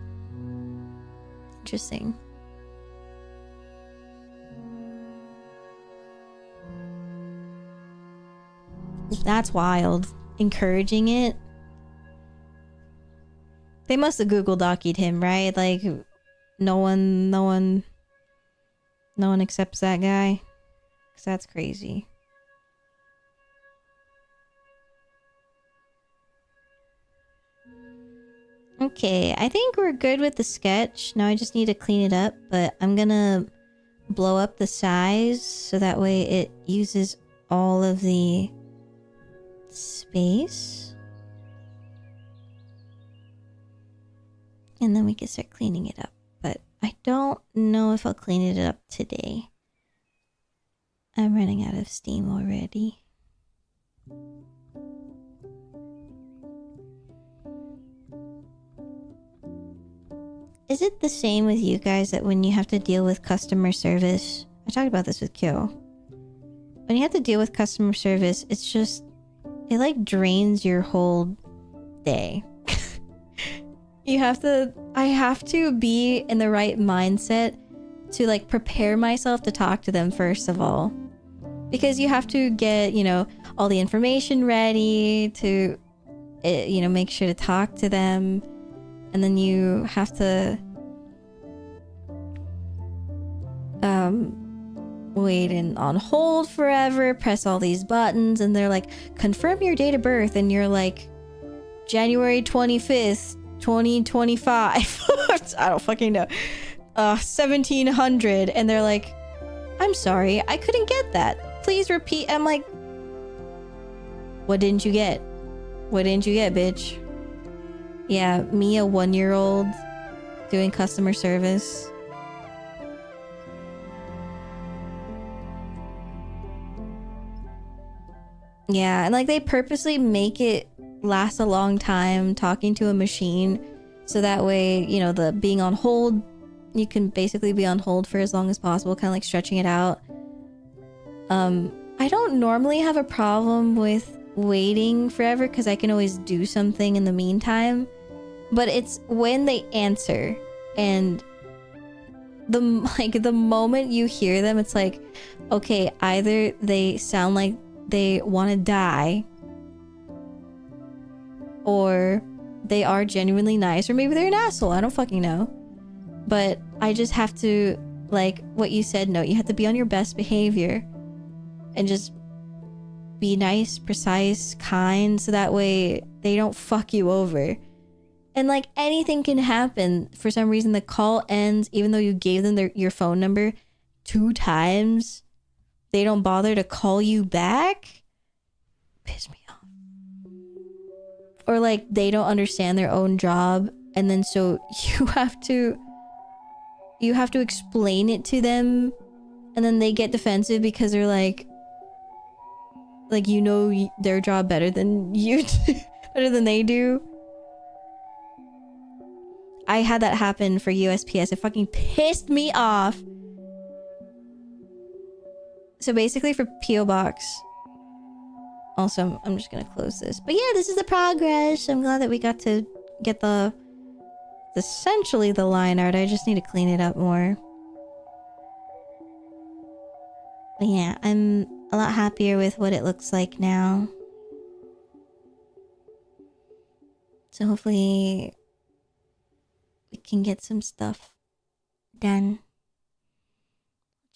Interesting. That's wild. Encouraging it. They must have Google Docu'd him, right? Like, no one accepts that guy. 'Cause that's crazy. Okay, I think we're good with the sketch. Now I just need to clean it up, but I'm gonna blow up the size so that way it uses all of the space. And then we can start cleaning it up. But I don't know if I'll clean it up today. I'm running out of steam already. Is it the same with you guys that when you have to deal with customer service? I talked about this with Kyo. When you have to deal with customer service, it's just... it like drains your whole day. You have to... I have to be in the right mindset to like prepare myself to talk to them first of all. Because you have to get, you know, all the information ready to, you know, make sure to talk to them. And then you have to wait on hold forever, press all these buttons, and they're like, confirm your date of birth, and you're like, January 25th, 2025. I don't fucking know. 1700, and they're like, I'm sorry, I couldn't get that. Please repeat. I'm like, what didn't you get? What didn't you get, bitch? Yeah, me, a 1-year-old doing customer service. Yeah, and like they purposely make it last a long time talking to a machine so that way, you know, the being on hold, you can basically be on hold for as long as possible, kind of like stretching it out. I don't normally have a problem with waiting forever because I can always do something in the meantime, but it's when they answer and the moment you hear them, it's like, okay, either they sound like they want to die, or they are genuinely nice, or maybe they're an asshole. I don't fucking know. But I just have to, like what you said, no, you have to be on your best behavior and just be nice, precise, kind, so that way they don't fuck you over. And like anything can happen. For some reason the call ends even though you gave them your phone number 2 times. They don't bother to call you back. Piss me off. Or like they don't understand their own job, and then so you have to explain it to them, and then they get defensive because they're like you know their job better than you do, better than they do. I had that happen for USPS. It fucking pissed me off. So basically for P.O. Box... Also, I'm just gonna close this. But yeah, this is the progress. I'm glad that we got to get essentially the line art. I just need to clean it up more. But yeah, I'm a lot happier with what it looks like now. So hopefully we can get some stuff done.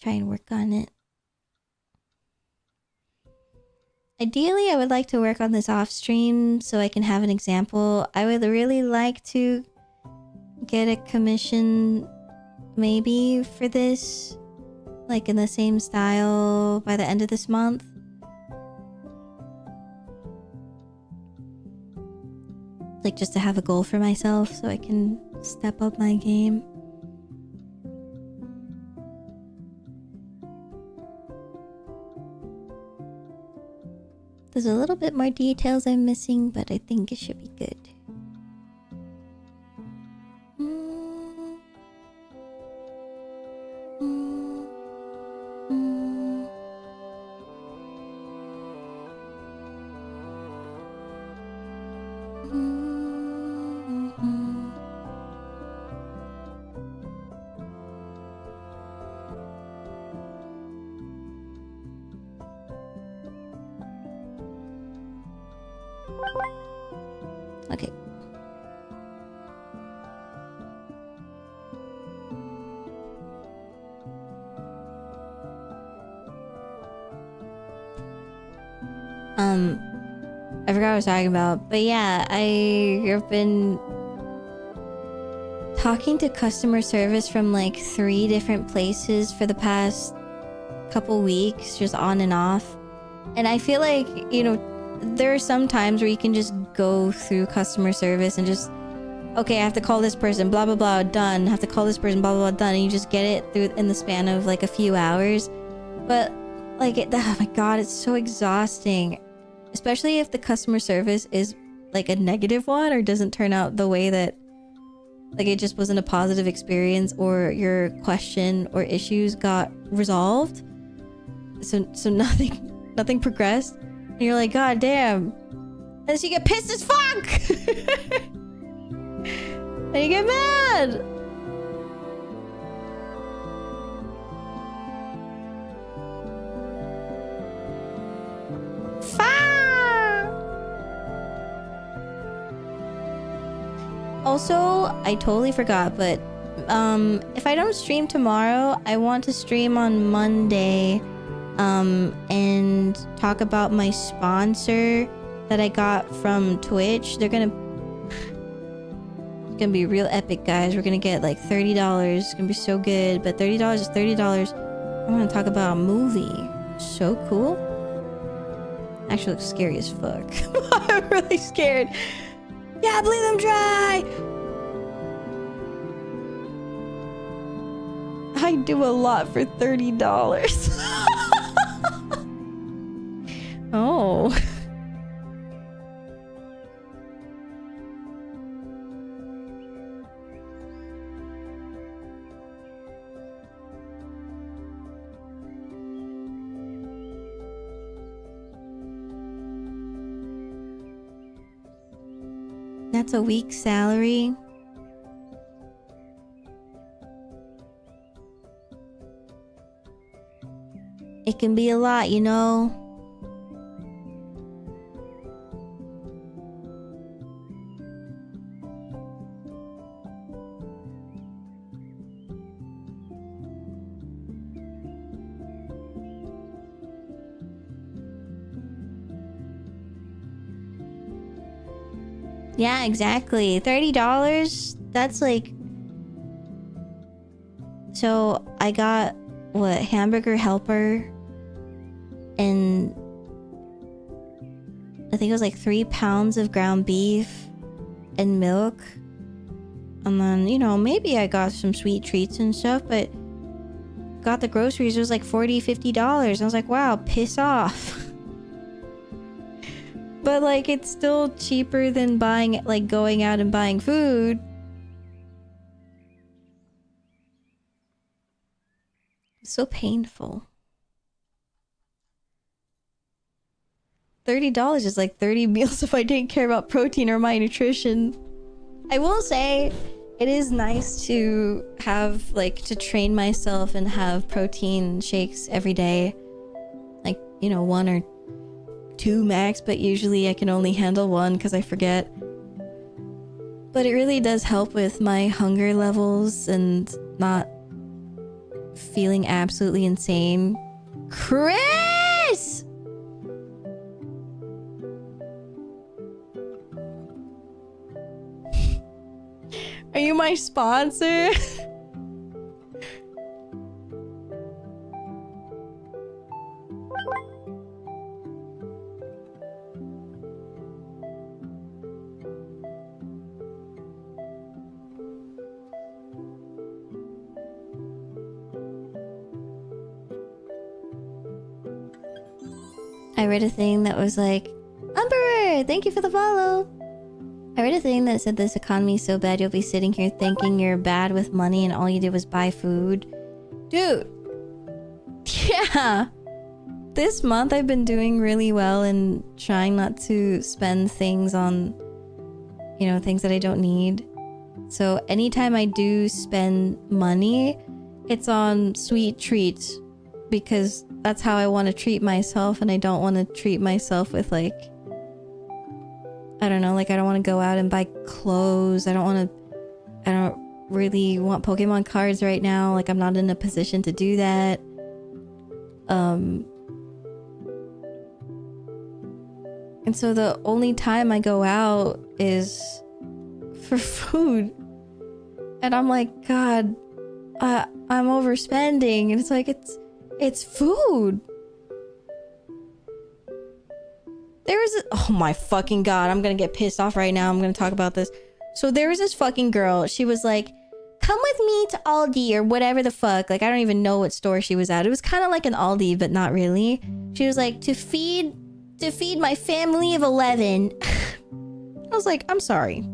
Try and work on it. Ideally, I would like to work on this off stream so I can have an example. I would really like to get a commission maybe for this, like in the same style by the end of this month. Like just to have a goal for myself so I can step up my game. There's a little bit more details I'm missing, but I think it should be good. Okay. I forgot what I was talking about, but yeah, I have been talking to customer service from like 3 different places for the past couple weeks, just on and off. And I feel like, you know, there are some times where you can just go through customer service and just, okay, I have to call this person, blah, blah, blah, done. I have to call this person, blah, blah, blah, done. And you just get it through in the span of like a few hours. But like, oh my God, it's so exhausting. Especially if the customer service is like a negative one or doesn't turn out the way that, like, it just wasn't a positive experience, or your question or issues got resolved. So nothing progressed. And you're like, God damn. And so you get pissed as fuck. And you get mad. Also, I totally forgot, but if I don't stream tomorrow, I want to stream on Monday and talk about my sponsor that I got from Twitch. It's gonna be real epic, guys. We're gonna get like $30. It's gonna be so good, but $30 is $30. I'm gonna talk about a movie. So cool. Actually looks scary as fuck. I'm really scared. Yeah, bleed them dry! I do a lot for $30. Oh. That's a week's salary. It can be a lot, you know. Yeah, exactly. $30, that's like... So, I got, what, hamburger helper, and I think it was like 3 pounds of ground beef and milk. And then, you know, maybe I got some sweet treats and stuff, but got the groceries, it was like $40, $50. I was like, wow, piss off. But like, it's still cheaper than buying, like, going out and buying food. It's so painful. $30 is like 30 meals if I didn't care about protein or my nutrition. I will say, it is nice to have, like, to train myself and have protein shakes every day. Like, you know, 1 or 2 max, but usually I can only handle 1 because I forget. But it really does help with my hunger levels and not feeling absolutely insane. Chris! Are you my sponsor? I read a thing that was like, Emperor, thank you for the follow. I read a thing that said this economy is so bad you'll be sitting here thinking you're bad with money and all you did was buy food. Dude. Yeah. This month I've been doing really well and trying not to spend things on, you know, things that I don't need. So anytime I do spend money, it's on sweet treats because that's how I want to treat myself, and I don't want to treat myself with, like, I don't know, like, I don't want to go out and buy clothes. I don't really want Pokemon cards right now. Like, I'm not in a position to do that. And so the only time I go out is for food. And And I'm like, God, I'm overspending. And it's like, it's food. There was oh my fucking God, I'm gonna get pissed off right now. I'm gonna talk about this. So there was this fucking girl. She was like, come with me to Aldi or whatever the fuck. Like, I don't even know what store she was at. It was kind of like an Aldi, but not really. She was like, to feed my family of 11. I was like, I'm sorry.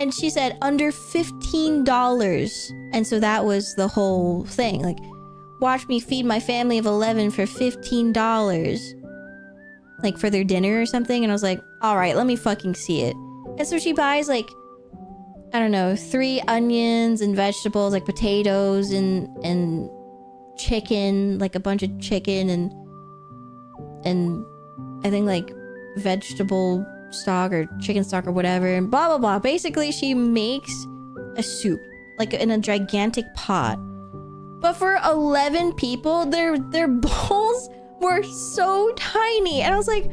And she said under $15. And so that was the whole thing. Like, watch me feed my family of 11 for $15. Like, for their dinner or something. And I was like, all right, let me fucking see it. And so she buys, like, I don't know, 3 onions and vegetables, like potatoes and chicken, like a bunch of chicken and I think like vegetable stock or chicken stock or whatever, and blah blah blah. Basically, she makes a soup like in a gigantic pot. But for 11 people, their bowls were so tiny, and I was like,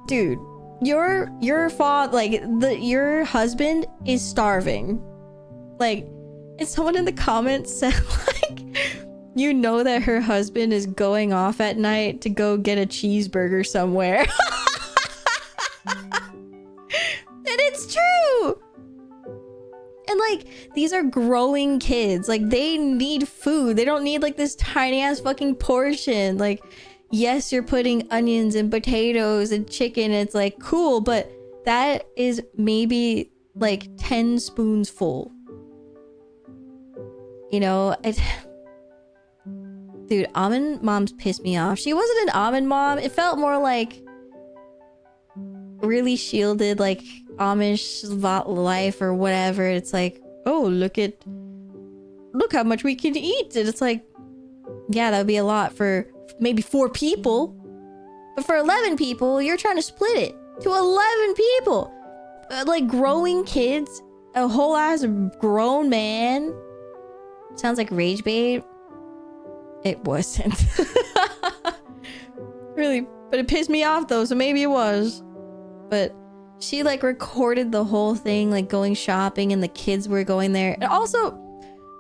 dude, your father, like your husband is starving. Like, and someone in the comments said like, you know that her husband is going off at night to go get a cheeseburger somewhere. And it's true. And like, these are growing kids. Like, they need food. They don't need like this tiny ass fucking portion. Like, yes, you're putting onions and potatoes and chicken. It's like cool, but that is maybe like 10 spoons full. You know, dude, almond moms pissed me off. She wasn't an almond mom. It felt more like really shielded, like Amish life or whatever. It's like, oh, look how much we can eat. And it's like, yeah, that would be a lot for maybe 4 people. But for 11 people, you're trying to split it to 11 people. Like growing kids, a whole ass grown man. Sounds like rage bait. It wasn't. Really, but it pissed me off though, so maybe it was. But she like recorded the whole thing, like going shopping, and the kids were going there. And also,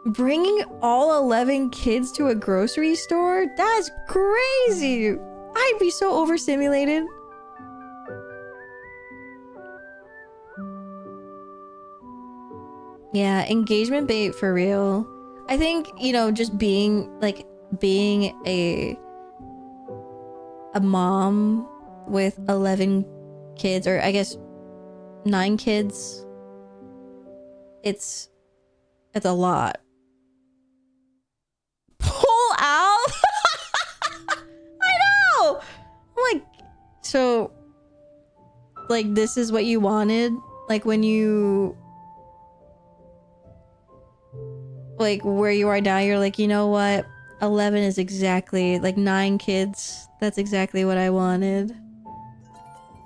bringing all 11 kids to a grocery store? That's crazy! I'd be so overstimulated. Yeah, engagement bait for real. I think, you know, just being a mom with 11 kids, or I guess 9 kids, it's a lot. Pull out? I know! I'm like, so, like, this is what you wanted? Like, when you, like, where you are now, you're like, you know what? 11 is exactly, like, 9 kids. That's exactly what I wanted.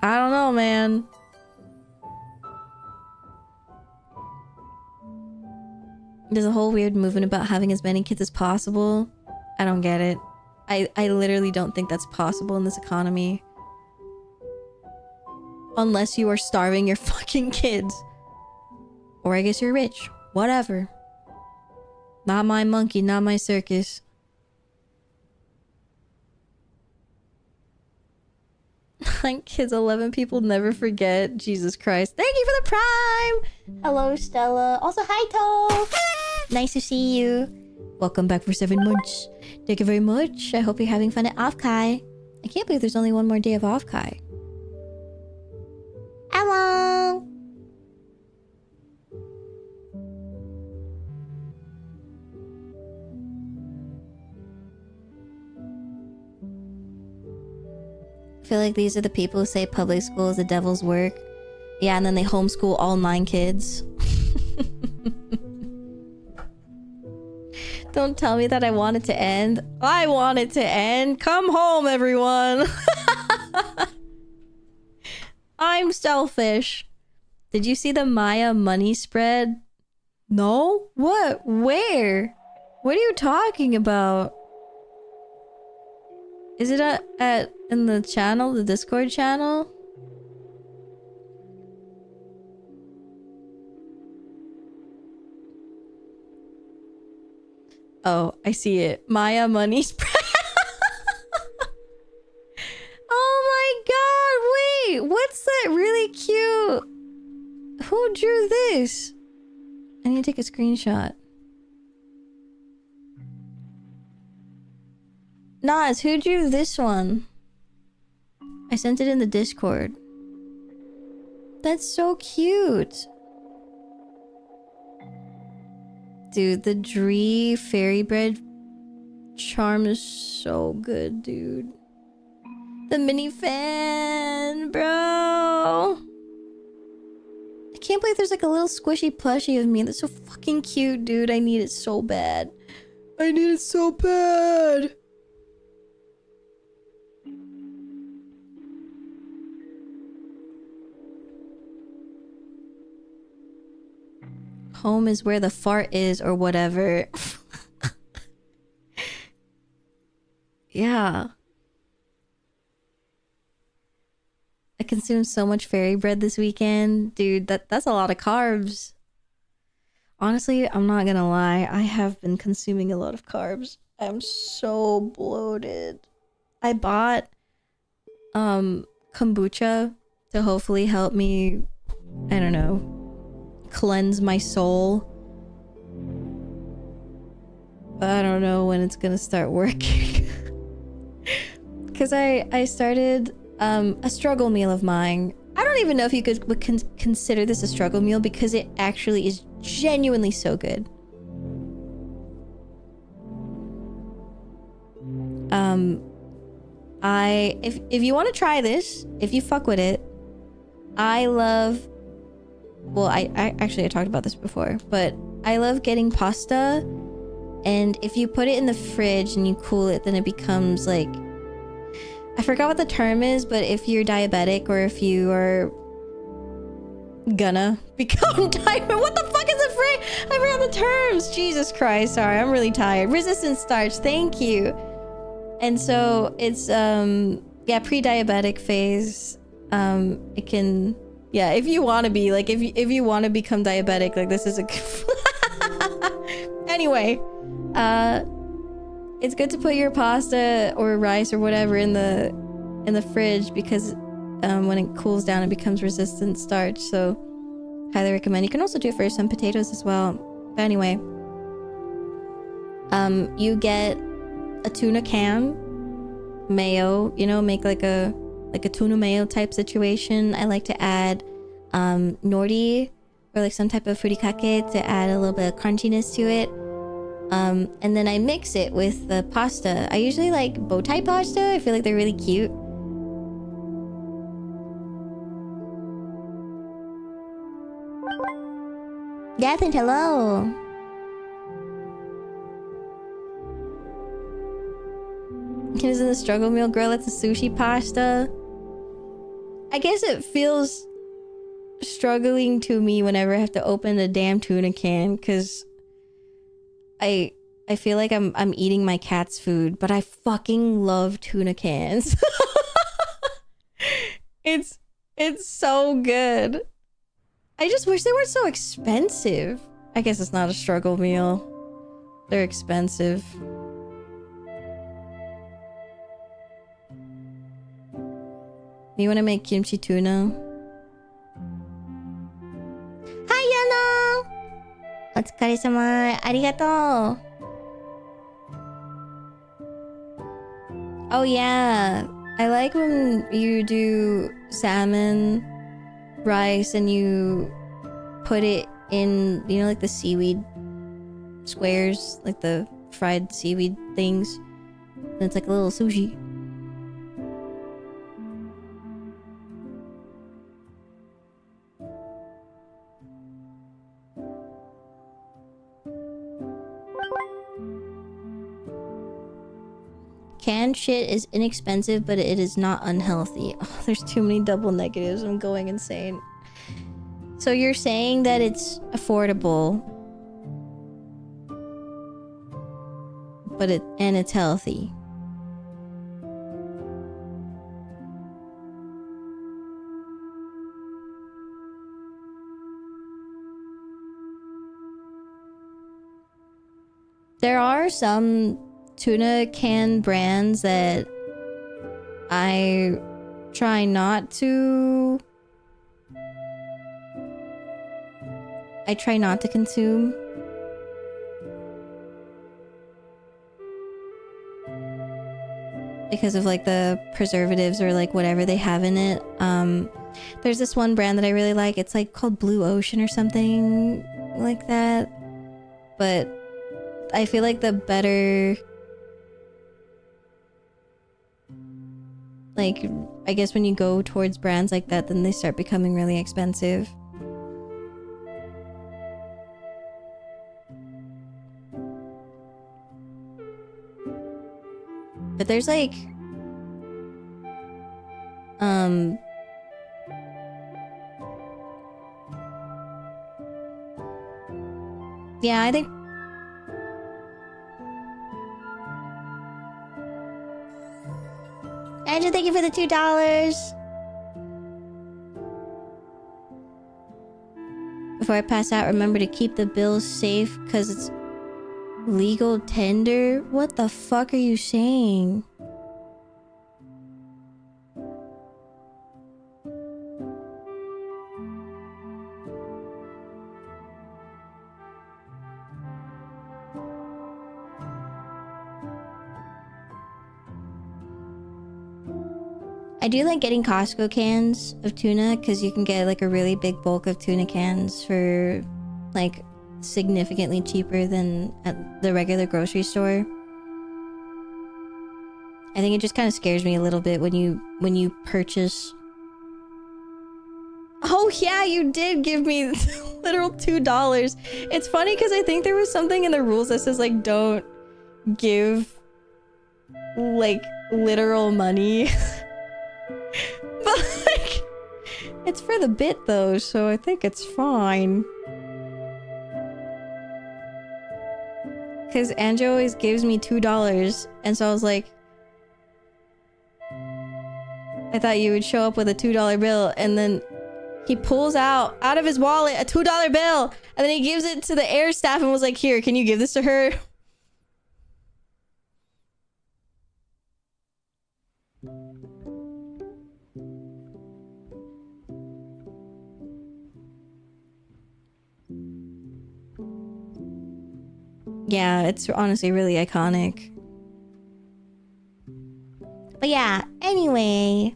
I don't know, man. There's a whole weird movement about having as many kids as possible. I don't get it. I literally don't think that's possible in this economy. Unless you are starving your fucking kids. Or I guess you're rich. Whatever. Not my monkey, not my circus. 9 kids, 11 people, never forget. Jesus Christ. Thank you for the prime! Hello, Stella. Also, hi, Toph! Nice to see you. Welcome back for 7 months. Thank you very much. I hope you're having fun at Offkai. I can't believe there's only 1 more day of Offkai. Hello! I feel like these are the people who say public school is the devil's work. Yeah, and then they homeschool all 9 kids. Don't tell me that I want it to end. I want it to end. Come home, everyone. I'm selfish. Did you see the Maia money spread? No? What? Where? What are you talking about? Is it in the channel, the Discord channel? Oh, I see it. Maia money spread. Oh my god, wait! What's that really cute? Who drew this? I need to take a screenshot. Nas, who drew this one? I sent it in the Discord. That's so cute. Dude, the Dree fairy bread charm is so good, dude. The mini fan, bro. I can't believe there's like a little squishy plushie of me. That's so fucking cute, dude. I need it so bad. I need it so bad. Home is where the fart is or whatever. Yeah. I consumed so much fairy bread this weekend. Dude, that's a lot of carbs. Honestly, I'm not gonna lie. I have been consuming a lot of carbs. I'm so bloated. I bought kombucha to hopefully help me, I don't know, cleanse my soul. But I don't know when it's gonna start working. Because I started a struggle meal of mine. I don't even know if you would consider this a struggle meal because it actually is genuinely so good. If you want to try this, if you fuck with it, I love. Well, I talked about this before, but I love getting pasta, and if you put it in the fridge and you cool it, then it becomes like, I forgot what the term is, but if you're diabetic or if you are gonna become diabetic, what the fuck is the phrase? I forgot the terms. Jesus Christ, sorry, I'm really tired. Resistant starch, thank you. And so it's yeah, pre-diabetic phase. It can, yeah, if you want to be like, if you want to become diabetic, like this is a anyway, it's good to put your pasta or rice or whatever in the fridge because when it cools down it becomes resistant starch. So highly recommend. You can also do it for some potatoes as well. But anyway, you get a tuna can, mayo, you know, make like a tuna mayo type situation. I like to add nori or like some type of furikake to add a little bit of crunchiness to it. And then I mix it with the pasta. I usually like bow tie pasta. I feel like they're really cute. Gathan, hello. Is in the struggle meal, girl? It's a sushi pasta. I guess it feels struggling to me whenever I have to open a damn tuna can because I feel like I'm eating my cat's food, but I fucking love tuna cans. It's so good. I just wish they weren't so expensive. I guess it's not a struggle meal. They're expensive. You want to make kimchi tuna? Hi, Yana! お疲れ様。ありがとう。Oh yeah, I like when you do salmon rice and you put it in, you know, like the seaweed squares, like the fried seaweed things. And it's like a little sushi. Canned shit is inexpensive, but it is not unhealthy. Oh, there's too many double negatives. I'm going insane. So you're saying that it's affordable, but it's healthy. There are some tuna can brands that I try not to... I try not to consume. Because of like the preservatives or like whatever they have in it. There's this one brand that I really like. It's like called Blue Ocean or something like that. But I feel like the better... Like, I guess when you go towards brands like that, then they start becoming really expensive. But there's like... Yeah, I think... Angela, thank you for the $2. Before I pass out, remember to keep the bills safe because it's legal tender. What the fuck are you saying? I do like getting Costco cans of tuna because you can get like a really big bulk of tuna cans for like significantly cheaper than at the regular grocery store. I think it just kind of scares me a little bit when you purchase. Oh yeah, you did give me literal $2. It's funny because I think there was something in the rules that says like don't give like literal money. But like, it's for the bit though, so I think it's fine. Cause Anjo always gives me $2, and so I was like, I thought you would show up with a $2 bill, and then he pulls out of his wallet a $2 bill, and then he gives it to the air staff and was like, "Here, can you give this to her?" Yeah, it's honestly really iconic. But yeah, anyway.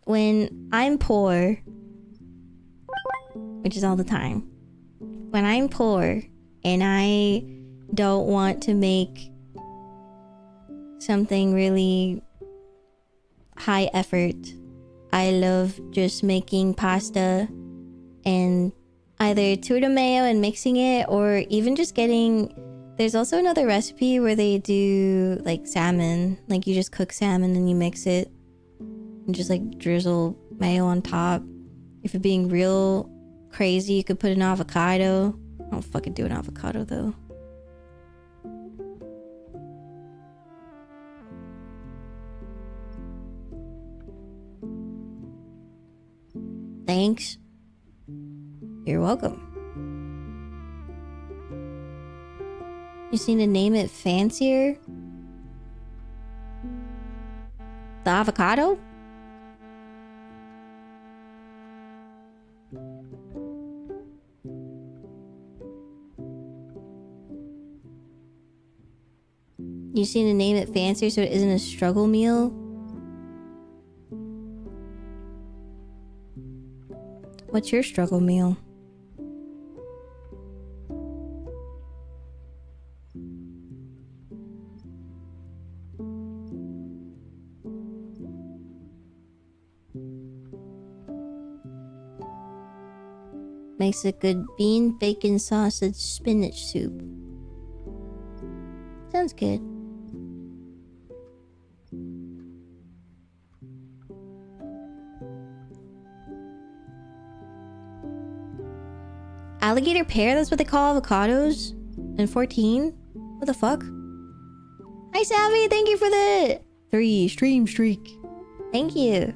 When I'm poor, which is all the time. When I'm poor and I don't want to make something really high effort, I love just making pasta and either tuna mayo and mixing it, or even just getting... There's also another recipe where they do like salmon. Like you just cook salmon and you mix it and just like drizzle mayo on top. If you're being real crazy, you could put an avocado. I don't fucking do an avocado though. Thanks. You're welcome. You just need to name it fancier. The avocado? You just need to name it fancier so it isn't a struggle meal. What's your struggle meal? Makes a good bean, bacon, sausage, spinach soup. Sounds good. Alligator pear, that's what they call avocados? And 14? What the fuck? Hi Savvy, thank you for the 3 stream streak. Thank you.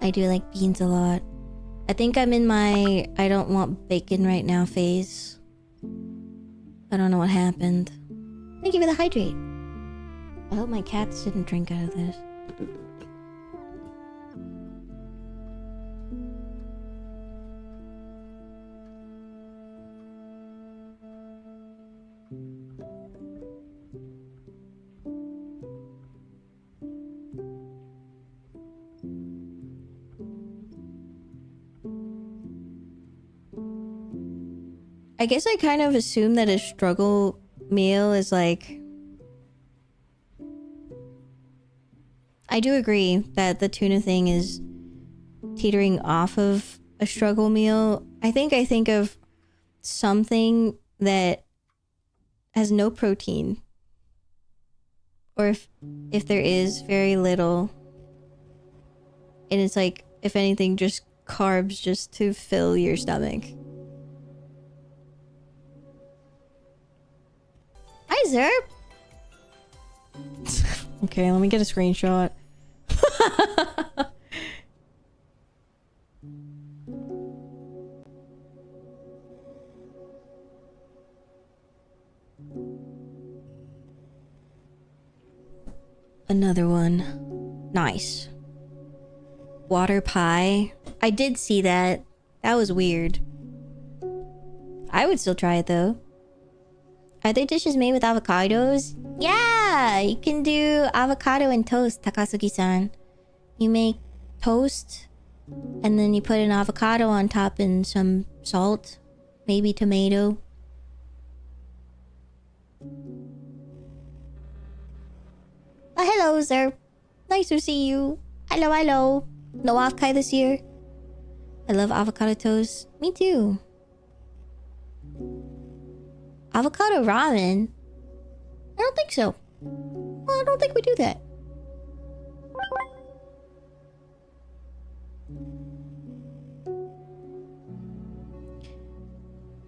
I do like beans a lot. I think I'm in my I don't want bacon right now phase. I don't know what happened. Thank you for the hydrate. I hope my cats didn't drink out of this. I guess I kind of assume that a struggle meal is like... I do agree that the tuna thing is teetering off of a struggle meal. I think of something that has no protein. Or if there is, very little. And it's like, if anything, just carbs just to fill your stomach. Hi, Zerp. Okay, let me get a screenshot. Another one. Nice. Water pie. I did see that. That was weird. I would still try it though. Are there dishes made with avocados? Yeah! You can do avocado and toast, Takasugi-san. You make toast, and then you put an avocado on top and some salt. Maybe tomato. Hello, sir. Nice to see you. Hello, hello. No avocado this year. I love avocado toast. Me too. Avocado ramen? I don't think so. Well, I don't think we do that.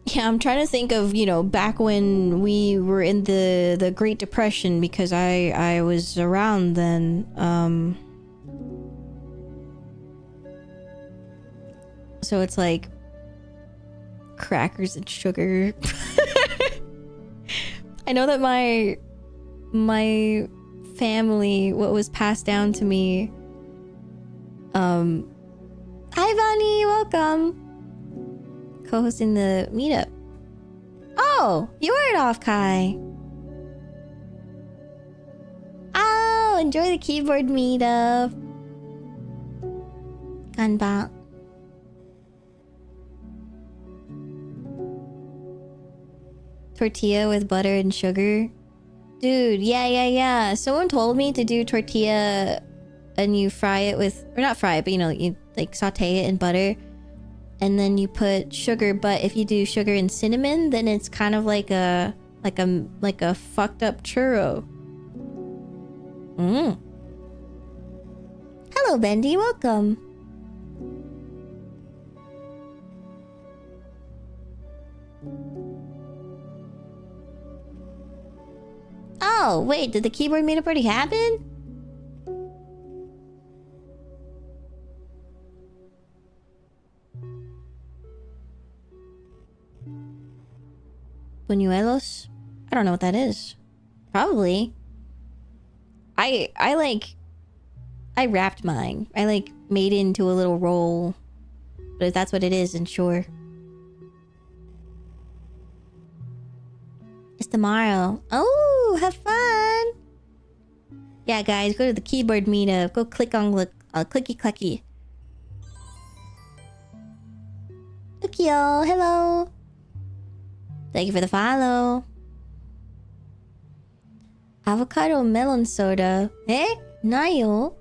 Yeah, I'm trying to think of, you know, back when we were in the Great Depression, because I was around then. So it's like crackers and sugar. I know that my family, what was passed down to me. Hi Vani, welcome. Co-hosting the meetup. Oh, you are at Off-Kai. Oh, enjoy the keyboard meetup. Ganba. Tortilla with butter and sugar. Dude, yeah. Someone told me to do tortilla and you fry it with, or not fry it, but you know, you like saute it in butter. And then you put sugar, but if you do sugar and cinnamon, then it's kind of like a fucked up churro. Hello, Bendy, welcome. Oh, wait, did the keyboard meetup already happen? Buñuelos? I don't know what that is. Probably. I wrapped mine. I like made it into a little roll. But if that's what it is, then sure. It's tomorrow. Oh, have fun. Yeah, guys, go to the keyboard meetup. Go click on clicky clacky. Look, y'all. Hello. Thank you for the follow. Avocado melon soda. Eh? Nayo?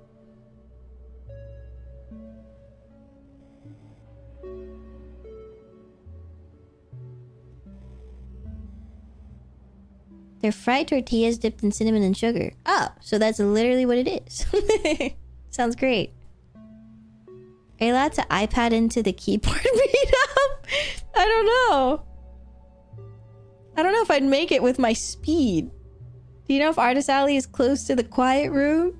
They're fried tortillas dipped in cinnamon and sugar. Oh, so that's literally what it is. Sounds great. Are you allowed to iPad into the keyboard meetup? I don't know. I don't know if I'd make it with my speed. Do you know if Artist Alley is close to the quiet room?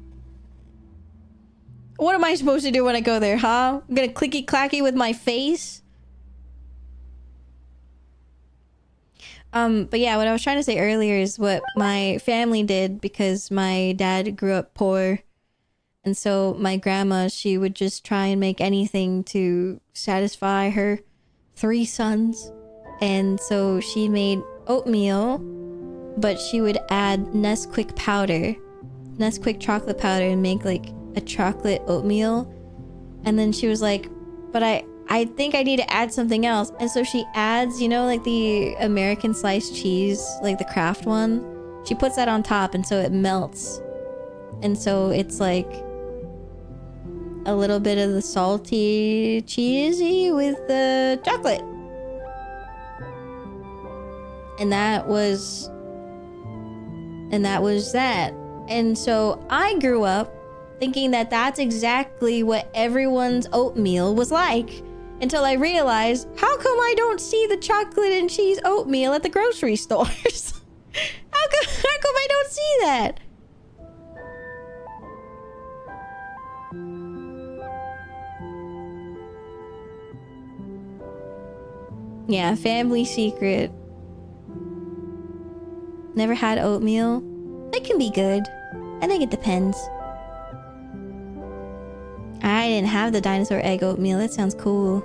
What am I supposed to do when I go there, huh? I'm gonna clicky clacky with my face? But yeah, what I was trying to say earlier is what my family did because my dad grew up poor. And so my grandma, she would just try and make anything to satisfy her 3 sons. And so she made oatmeal, but she would add Nesquik powder, Nesquik chocolate powder, and make like a chocolate oatmeal. And then she was like, but I think I need to add something else. And so she adds, you know, like the American sliced cheese, like the Kraft one. She puts that on top, and so it melts. And so it's like a little bit of the salty cheesy with the chocolate. And that was that. And so I grew up thinking that that's exactly what everyone's oatmeal was like, until I realized, how come I don't see the chocolate and cheese oatmeal at the grocery stores? How come I don't see that? Yeah, family secret. Never had oatmeal. It can be good. I think it depends. I didn't have the dinosaur egg oatmeal. That sounds cool.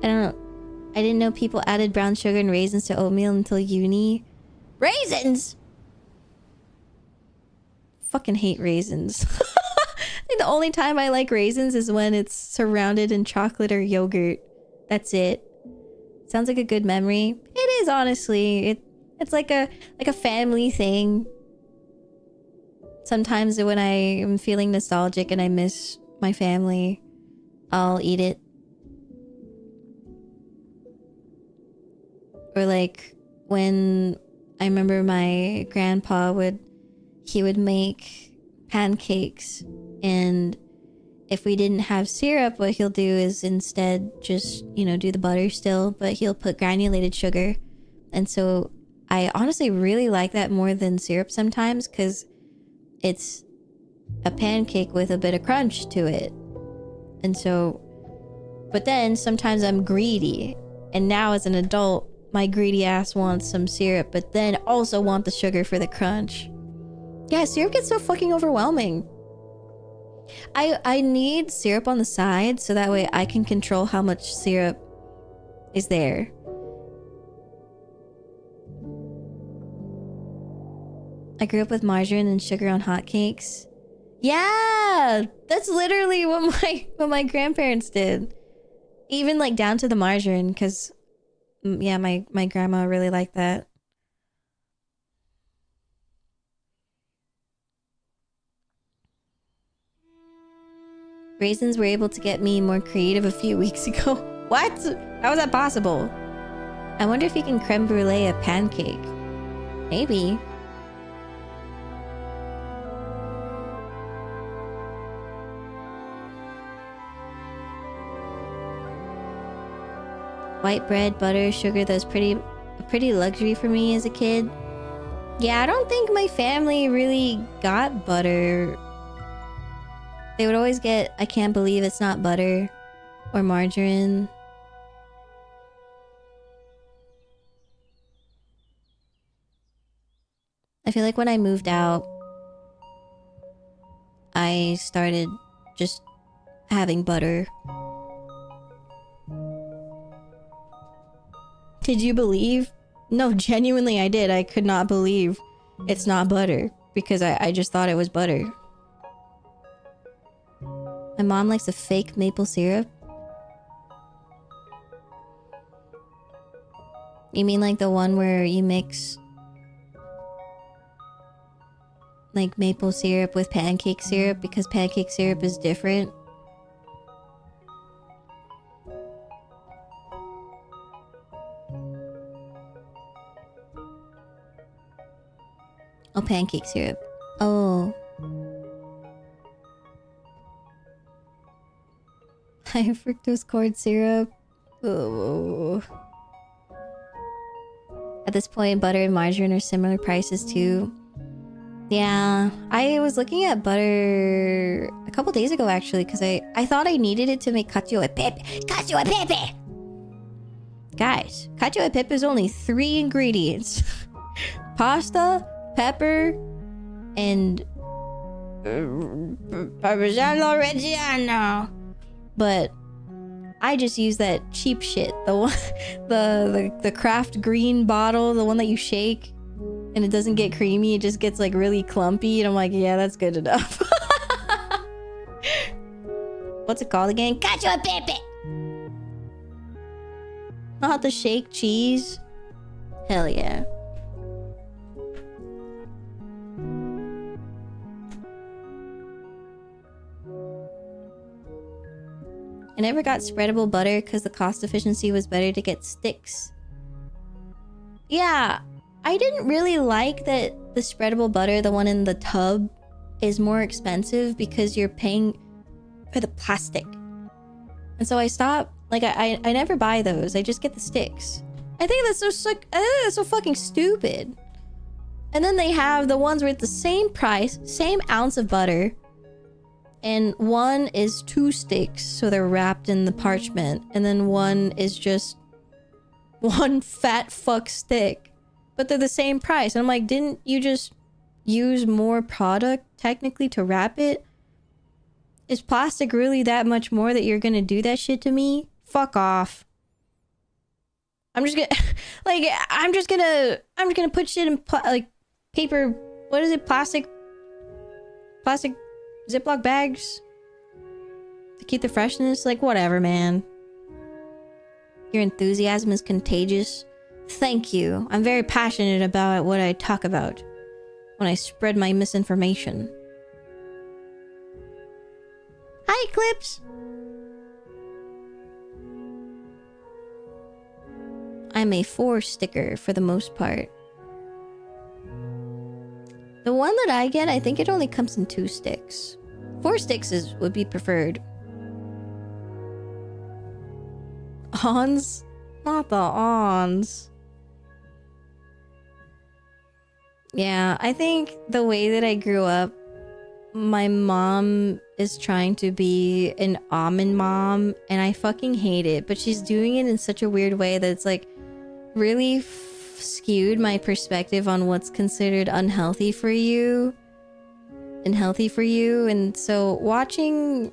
I don't know. I didn't know people added brown sugar and raisins to oatmeal until uni. Raisins! Fucking hate raisins. I think the only time I like raisins is when it's surrounded in chocolate or yogurt. That's it. Sounds like a good memory. It is, honestly. It's like a family thing. Sometimes when I am feeling nostalgic and I miss my family, I'll eat it. Or like when I remember my grandpa would make pancakes, and if we didn't have syrup, what he'll do is instead just, you know, do the butter still, but he'll put granulated sugar. And so I honestly really like that more than syrup sometimes, because it's a pancake with a bit of crunch to it. And so, but then sometimes I'm greedy, and now as an adult, my greedy ass wants some syrup, but then also want the sugar for the crunch. Yeah, syrup gets so fucking overwhelming. I need syrup on the side so that way I can control how much syrup is there. I grew up with margarine and sugar on hotcakes. Yeah, that's literally what my grandparents did. Even like down to the margarine, because yeah, my grandma really liked that. Raisins were able to get me more creative a few weeks ago. What? How is that possible? I wonder if you can creme brulee a pancake. Maybe. White bread, butter, sugar, that was a pretty luxury for me as a kid. Yeah, I don't think my family really got butter. They would always get, I can't believe it's not butter, or margarine. I feel like when I moved out, I started just having butter. Did you believe? No, genuinely I did. I could not believe it's not butter, because I just thought it was butter. My mom likes a fake maple syrup. You mean like the one where you mix like maple syrup with pancake syrup because pancake syrup is different? Oh, pancake syrup. Oh. High fructose corn syrup. Oh. At this point, butter and margarine are similar prices too. Yeah, I was looking at butter a couple days ago actually because I thought I needed it to make cacio e pepe. Cacio e pepe! Guys, cacio e pepe is only 3 ingredients. Pasta, pepper, and Parmigiano Reggiano. But I just use that cheap shit. The one, the craft green bottle, the one that you shake. And it doesn't get creamy, it just gets like really clumpy. And I'm like, yeah, that's good enough. What's it called again? Cacio e pepe! Not the shake cheese. Hell yeah. I never got spreadable butter because the cost efficiency was better to get sticks. Yeah. I didn't really like that the spreadable butter, the one in the tub, is more expensive because you're paying for the plastic. And so I stopped. Like, I never buy those. I just get the sticks. I think that's so fucking stupid. And then they have the ones where it's the same price, same ounce of butter. And one is 2 sticks, so they're wrapped in the parchment. And then one is just one fat fuck stick. But they're the same price. And I'm like, didn't you just use more product technically to wrap it? Is plastic really that much more that you're gonna do that shit to me? Fuck off. I'm just gonna like I'm just gonna put shit in like paper, what is it? Plastic Ziploc bags to keep the freshness. Like, whatever, man. Your enthusiasm is contagious. Thank you. I'm very passionate about what I talk about when I spread my misinformation. Hi, Eclipse! I'm a 4 sticker for the most part. The one that I get, I think it only comes in 2 sticks. 4 sticks would be preferred. Ons? Not the ons. Yeah, I think the way that I grew up, my mom is trying to be an almond mom, and I fucking hate it. But she's doing it in such a weird way that it's like really skewed my perspective on what's considered unhealthy for you and healthy for you. And so watching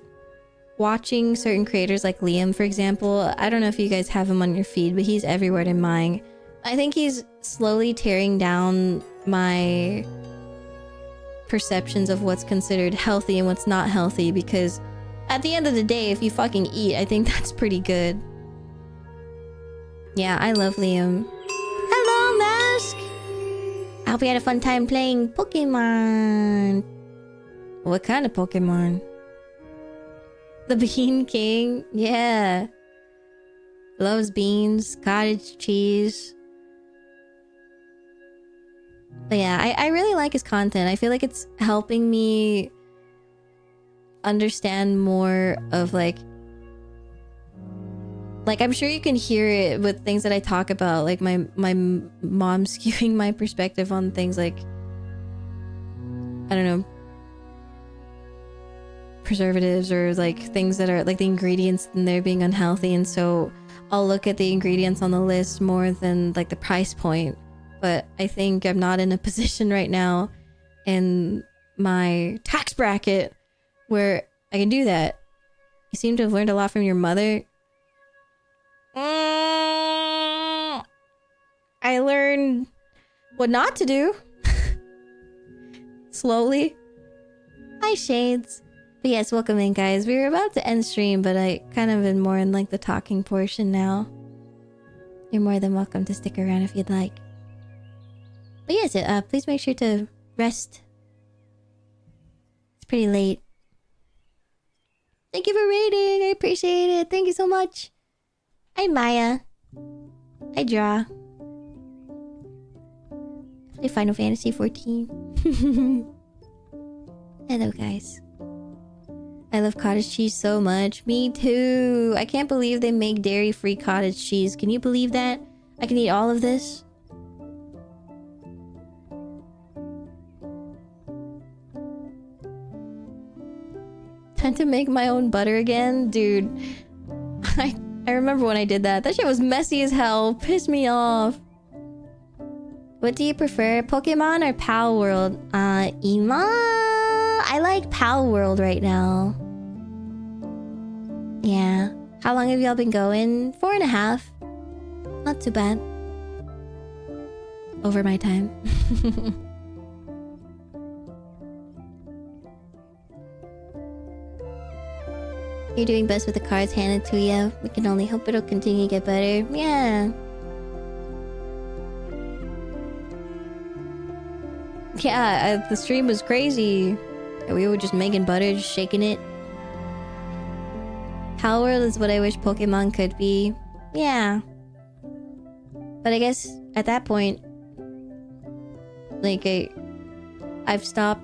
certain creators like Liam, for example, I don't know if you guys have him on your feed, but he's everywhere in mine. I think he's slowly tearing down my perceptions of what's considered healthy and what's not healthy, because at the end of the day, if you fucking eat, I think that's pretty good. Yeah, I love Liam. Hello, Mask! I hope you had a fun time playing Pokemon. What kind of Pokemon? The Bean King? Yeah. Loves beans, cottage cheese. But yeah, I really like his content. I feel like it's helping me understand more of like I'm sure you can hear it with things that I talk about, like my mom skewing my perspective on things like, I don't know, preservatives or like things that are like the ingredients in there being unhealthy. And so I'll look at the ingredients on the list more than like the price point. But I think I'm not in a position right now in my tax bracket where I can do that. You seem to have learned a lot from your mother. I learned what not to do. Slowly. Hi, Shades. But yes, welcome in, guys. We were about to end stream, but I kind of been more in like the talking portion now. You're more than welcome to stick around if you'd like. But yes, please make sure to rest. It's pretty late. Thank you for raiding. I appreciate it. Thank you so much. Hi, Maya. I draw. Play Final Fantasy 14. Hello, guys. I love cottage cheese so much. Me too. I can't believe they make dairy-free cottage cheese. Can you believe that? I can eat all of this. Trying to make my own butter again? Dude, I remember when I did that. That shit was messy as hell. Pissed me off. What do you prefer, Pokemon or Pal World? Ima? I like Pal World right now. Yeah. How long have y'all been going? 4.5. Not too bad. Over my time. You're doing best with the cards handed to you. We can only hope it'll continue to get better. Yeah. Yeah, the stream was crazy. We were just making butter, just shaking it. Pal World is what I wish Pokemon could be. Yeah. But I guess at that point, like, I've stopped.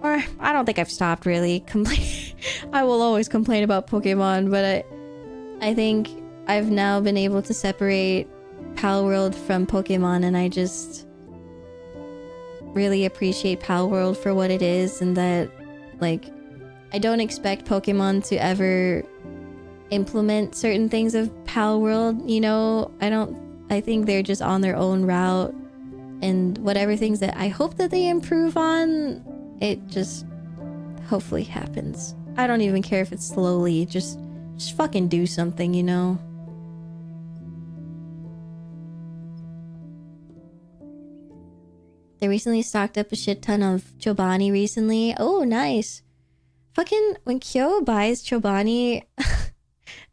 Or, I don't think I've stopped really. I will always complain about Pokemon, but I think I've now been able to separate Pal World from Pokemon, and I just really appreciate Pal World for what it is, and that, like, I don't expect Pokemon to ever implement certain things of Pal World, you know? I think they're just on their own route, and whatever things that I hope that they improve on, it just hopefully happens. I don't even care if it's slowly, just fucking do something, you know? They recently stocked up a shit ton of Chobani recently. Oh, nice. Fucking, when Kyo buys Chobani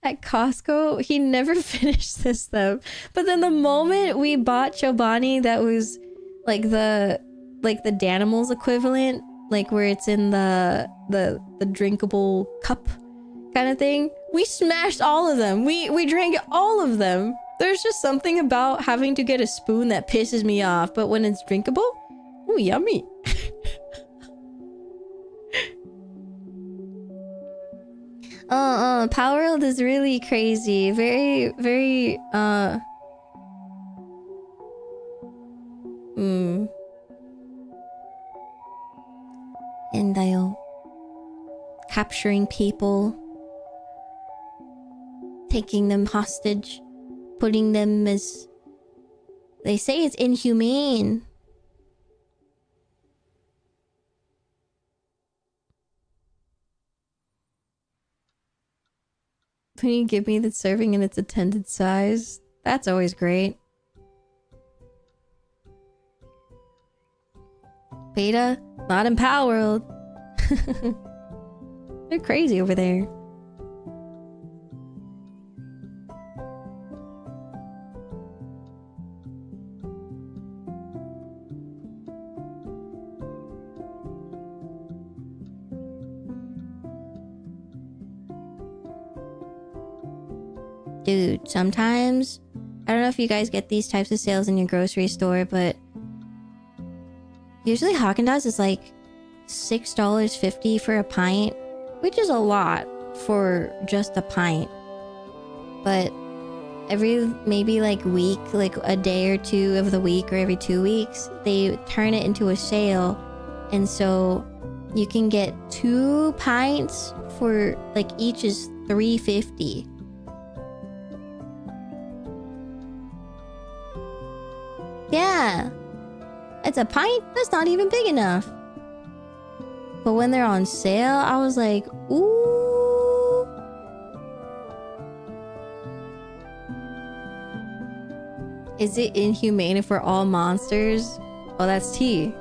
at Costco, he never finished this stuff. But then the moment we bought Chobani that was like the Danimals equivalent, like where it's in the drinkable cup kind of thing, we smashed all of them. We drank all of them. There's just something about having to get a spoon that pisses me off, but when it's drinkable, ooh, yummy. Power World is really crazy. Very, very, And capturing people, taking them hostage, putting them as... They say it's inhumane. When you give me the serving in its intended size, that's always great. Beta, not in Power World. They're crazy over there. Dude, sometimes, I don't know if you guys get these types of sales in your grocery store, but usually Haagen-Dazs is like $6.50 for a pint, which is a lot for just a pint. But every maybe like week, like a day or two of the week, or every 2 weeks, they turn it into a sale, and so you can get 2 pints for like each is $3.50. Yeah, it's a pint that's not even big enough. But when they're on sale, I was like, ooh. Is it inhumane if we're all monsters? Oh, that's tea.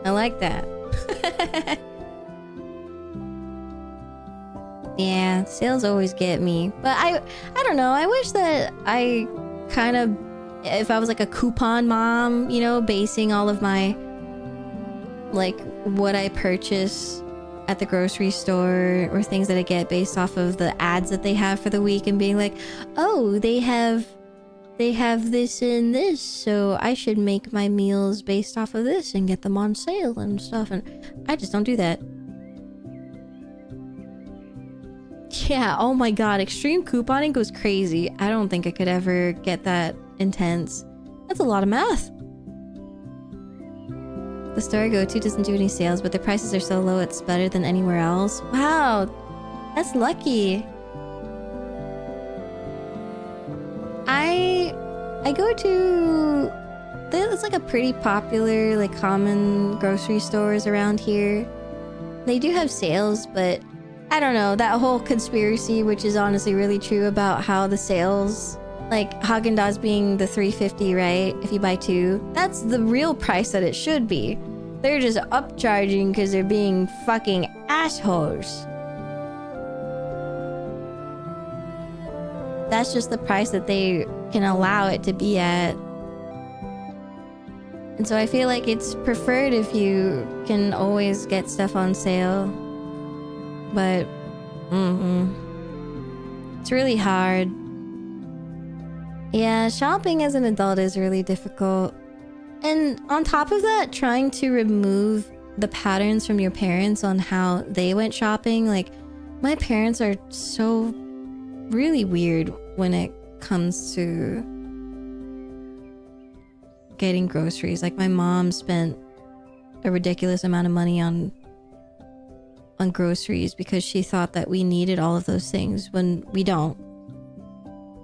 I like that. Yeah, sales always get me. But I don't know. I wish that I kind of... If I was like a coupon mom, you know, basing all of my, like, what I purchase at the grocery store or things that I get based off of the ads that they have for the week, and being like, oh, they have this and this, so I should make my meals based off of this and get them on sale and stuff. And I just don't do that. Yeah, oh my god, extreme couponing goes crazy. I don't think I could ever get that intense. That's a lot of math. The store I go to doesn't do any sales, but the prices are so low it's better than anywhere else. Wow, That's lucky. I go to... There's like a pretty popular, like common grocery stores around here. They do have sales, but I don't know. That whole conspiracy, which is honestly really true about how the sales... Like Haagen-Dazs being the $3.50, right? If you buy two. That's the real price that it should be. They're just upcharging because they're being fucking assholes. That's just the price that they can allow it to be at. And so I feel like it's preferred if you can always get stuff on sale. But, it's really hard. Yeah, shopping as an adult is really difficult. And on top of that, trying to remove the patterns from your parents on how they went shopping. Like, my parents are so really weird when it comes to getting groceries. Like, my mom spent a ridiculous amount of money on groceries because she thought that we needed all of those things when we don't.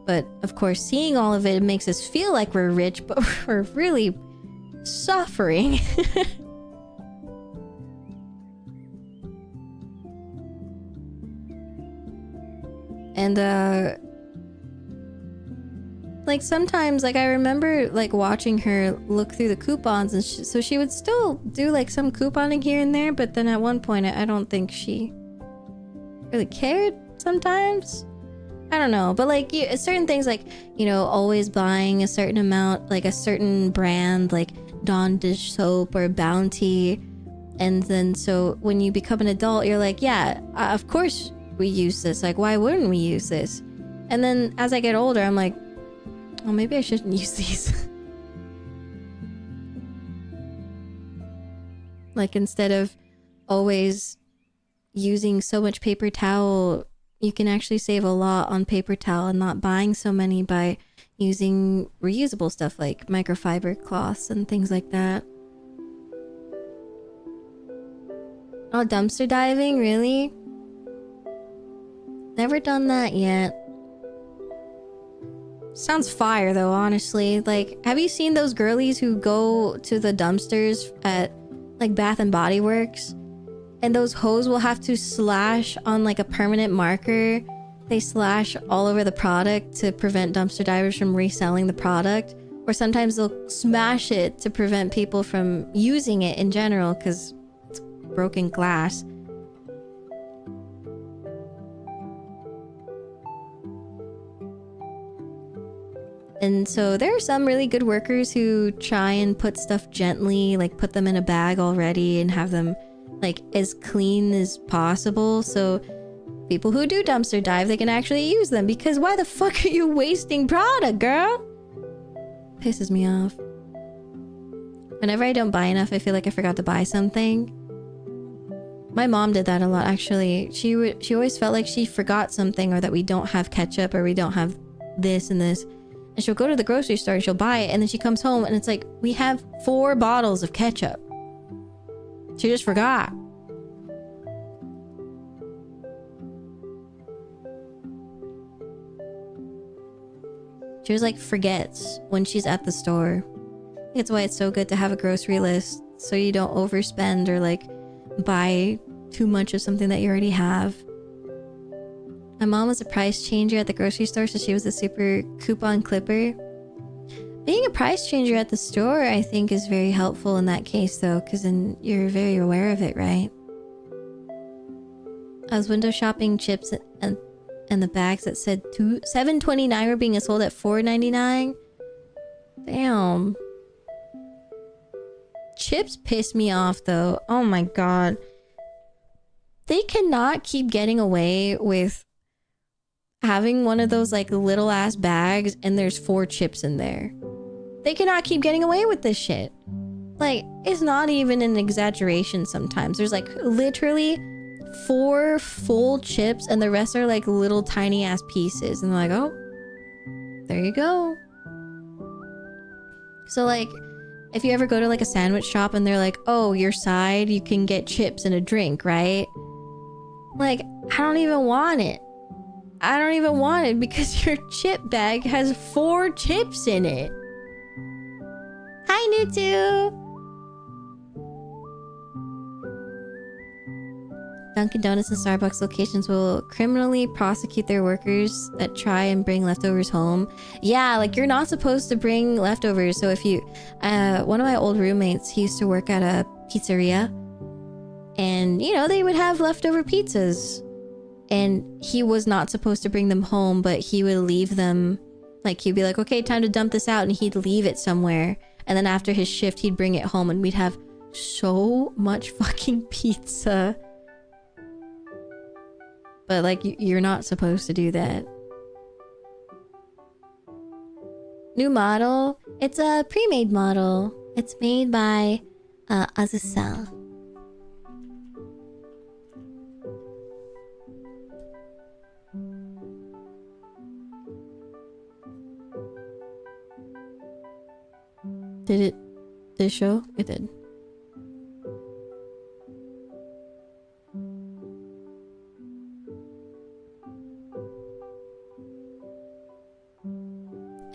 But of course, seeing all of it makes us feel like we're rich, but we're really suffering. And like sometimes, like I remember like watching her look through the coupons, and so she would still do like some couponing here and there, but then at one point I don't think she really cared sometimes. I don't know, but like certain things, like, you know, always buying a certain amount, like a certain brand, like Dawn dish soap or Bounty, and then so when you become an adult, you're like, yeah, of course we use this, like why wouldn't we use this? And then as I get older, I'm like, oh, maybe I shouldn't use these. Like, instead of always using so much paper towel, you can actually save a lot on paper towel and not buying so many by using reusable stuff like microfiber cloths and things like that. Oh, dumpster diving? Really? Never done that yet. Sounds fire though, honestly. Like, have you seen those girlies who go to the dumpsters at like Bath and Body Works? And those hoes will have to slash on like a permanent marker. They slash all over the product to prevent dumpster divers from reselling the product. Or sometimes they'll smash it to prevent people from using it in general because it's broken glass. And so there are some really good workers who try and put stuff gently, like put them in a bag already and have them like as clean as possible, so people who do dumpster dive, they can actually use them, because why the fuck are you wasting product, girl? Pisses me off. Whenever I don't buy enough, I feel like I forgot to buy something. My mom did that a lot, actually. She always felt like she forgot something, or that we don't have ketchup, or we don't have this and this. And she'll go to the grocery store and she'll buy it, and then she comes home and it's like, we have 4 bottles of ketchup. She just forgot. She was like, forgets when she's at the store. I think it's why it's so good to have a grocery list, so you don't overspend or like buy too much of something that you already have. My mom was a price changer at the grocery store, so she was a super coupon clipper. Being a price changer at the store, I think, is very helpful in that case, though, because then you're very aware of it, right? I was window shopping chips and the bags that said $7.29 were being sold at $4.99. Damn. Chips piss me off, though. Oh my god. They cannot keep getting away with having one of those like little ass bags and there's 4 chips in there. They cannot keep getting away with this shit. Like, it's not even an exaggeration sometimes. There's like literally 4 full chips and the rest are like little tiny ass pieces. And they're like, oh, there you go. So like, if you ever go to like a sandwich shop and they're like, oh, your side, you can get chips and a drink, right? Like, I don't even want it. I don't even want it because your chip bag has 4 chips in it. Hi, Nutu! Dunkin' Donuts and Starbucks locations will criminally prosecute their workers that try and bring leftovers home. Yeah, like you're not supposed to bring leftovers. So if you, one of my old roommates, he used to work at a pizzeria, and you know, they would have leftover pizzas, and he was not supposed to bring them home, but he would leave them. Like he'd be like, okay, time to dump this out, and he'd leave it somewhere, and then after his shift, he'd bring it home, and we'd have so much fucking pizza. But like, you're not supposed to do that. New model. It's a pre-made model. It's made by Azusa. Did it show? It did.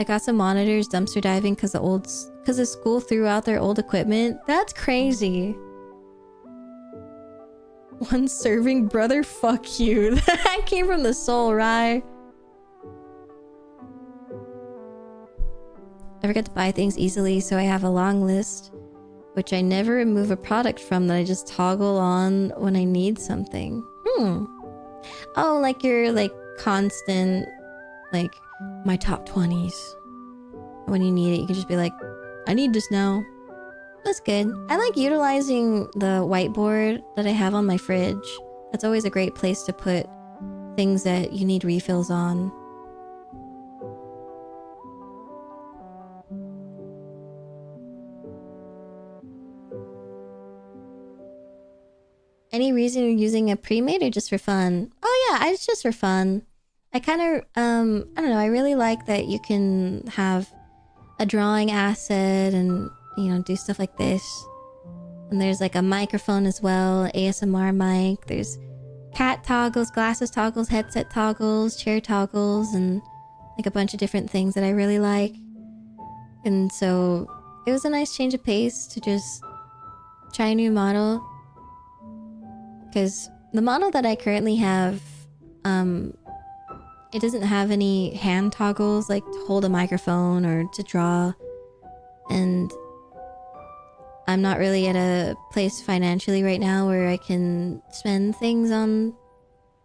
I got some monitors dumpster diving because the school threw out their old equipment. That's crazy. One serving, brother, fuck you. That came from the soul, right? I forget to buy things easily, so I have a long list, which I never remove a product from, that I just toggle on when I need something. Oh, like your like constant, like my top 20s. When you need it, you can just be like, I need this now. That's good. I like utilizing the whiteboard that I have on my fridge. That's always a great place to put things that you need refills on. Any reason you're using a pre-made or just for fun? Oh yeah, it's just for fun. I kind of, I don't know, I really like that you can have a drawing asset and, you know, do stuff like this. And there's like a microphone as well, ASMR mic. There's cat toggles, glasses toggles, headset toggles, chair toggles, and like a bunch of different things that I really like. And so it was a nice change of pace to just try a new model. Because the model that I currently have, it doesn't have any hand toggles like to hold a microphone or to draw. And I'm not really at a place financially right now where I can spend things on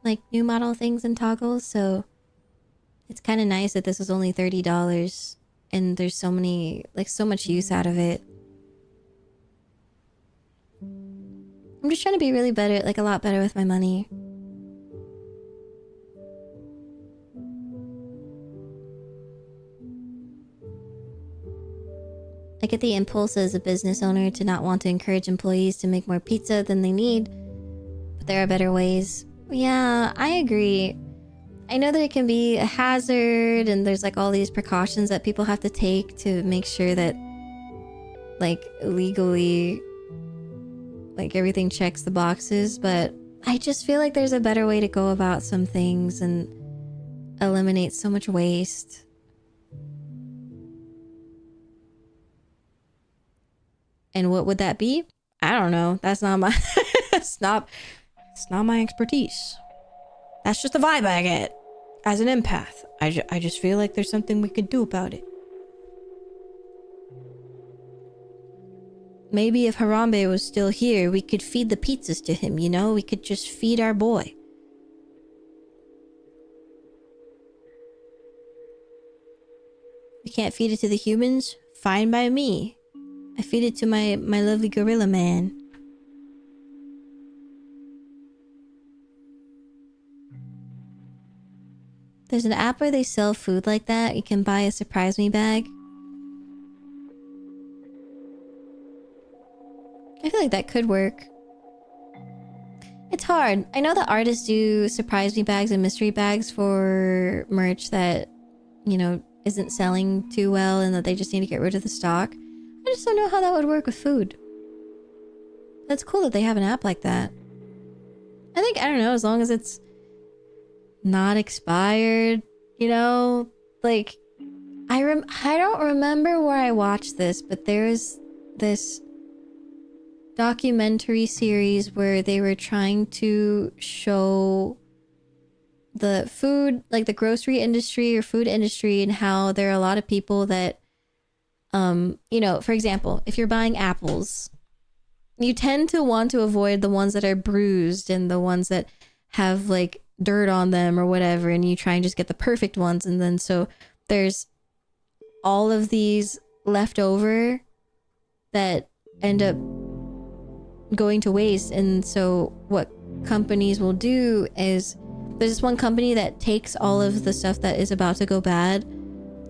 like new model things and toggles. So it's kind of nice that this is only $30 and there's so many, like so much use out of it. I'm just trying to be really better, like a lot better with my money. I get the impulse as a business owner to not want to encourage employees to make more pizza than they need, but there are better ways. Yeah, I agree. I know that it can be a hazard and there's like all these precautions that people have to take to make sure that like legally like everything checks the boxes, but I just feel like there's a better way to go about some things and eliminate so much waste. And what would that be? I don't know. That's not my it's not my expertise. That's just the vibe I get as an empath. I just feel like there's something we could do about it. Maybe if Harambe was still here, we could feed the pizzas to him, you know? We could just feed our boy. We can't feed it to the humans? Fine by me. I feed it to my lovely gorilla man. There's an app where they sell food like that. You can buy a surprise me bag. I feel like that could work. It's hard. I know that artists do surprise me bags and mystery bags for merch that, you know, isn't selling too well and that they just need to get rid of the stock. I just don't know how that would work with food. That's cool that they have an app like that. I think, I don't know, as long as it's not expired, you know? Like, I don't remember where I watched this, but there's this documentary series where they were trying to show the food, like the grocery industry or food industry, and how there are a lot of people that, you know, for example, if you're buying apples, you tend to want to avoid the ones that are bruised and the ones that have like dirt on them or whatever, and you try and just get the perfect ones. And then so there's all of these left over that end up going to waste. And so what companies will do is, there's this one company that takes all of the stuff that is about to go bad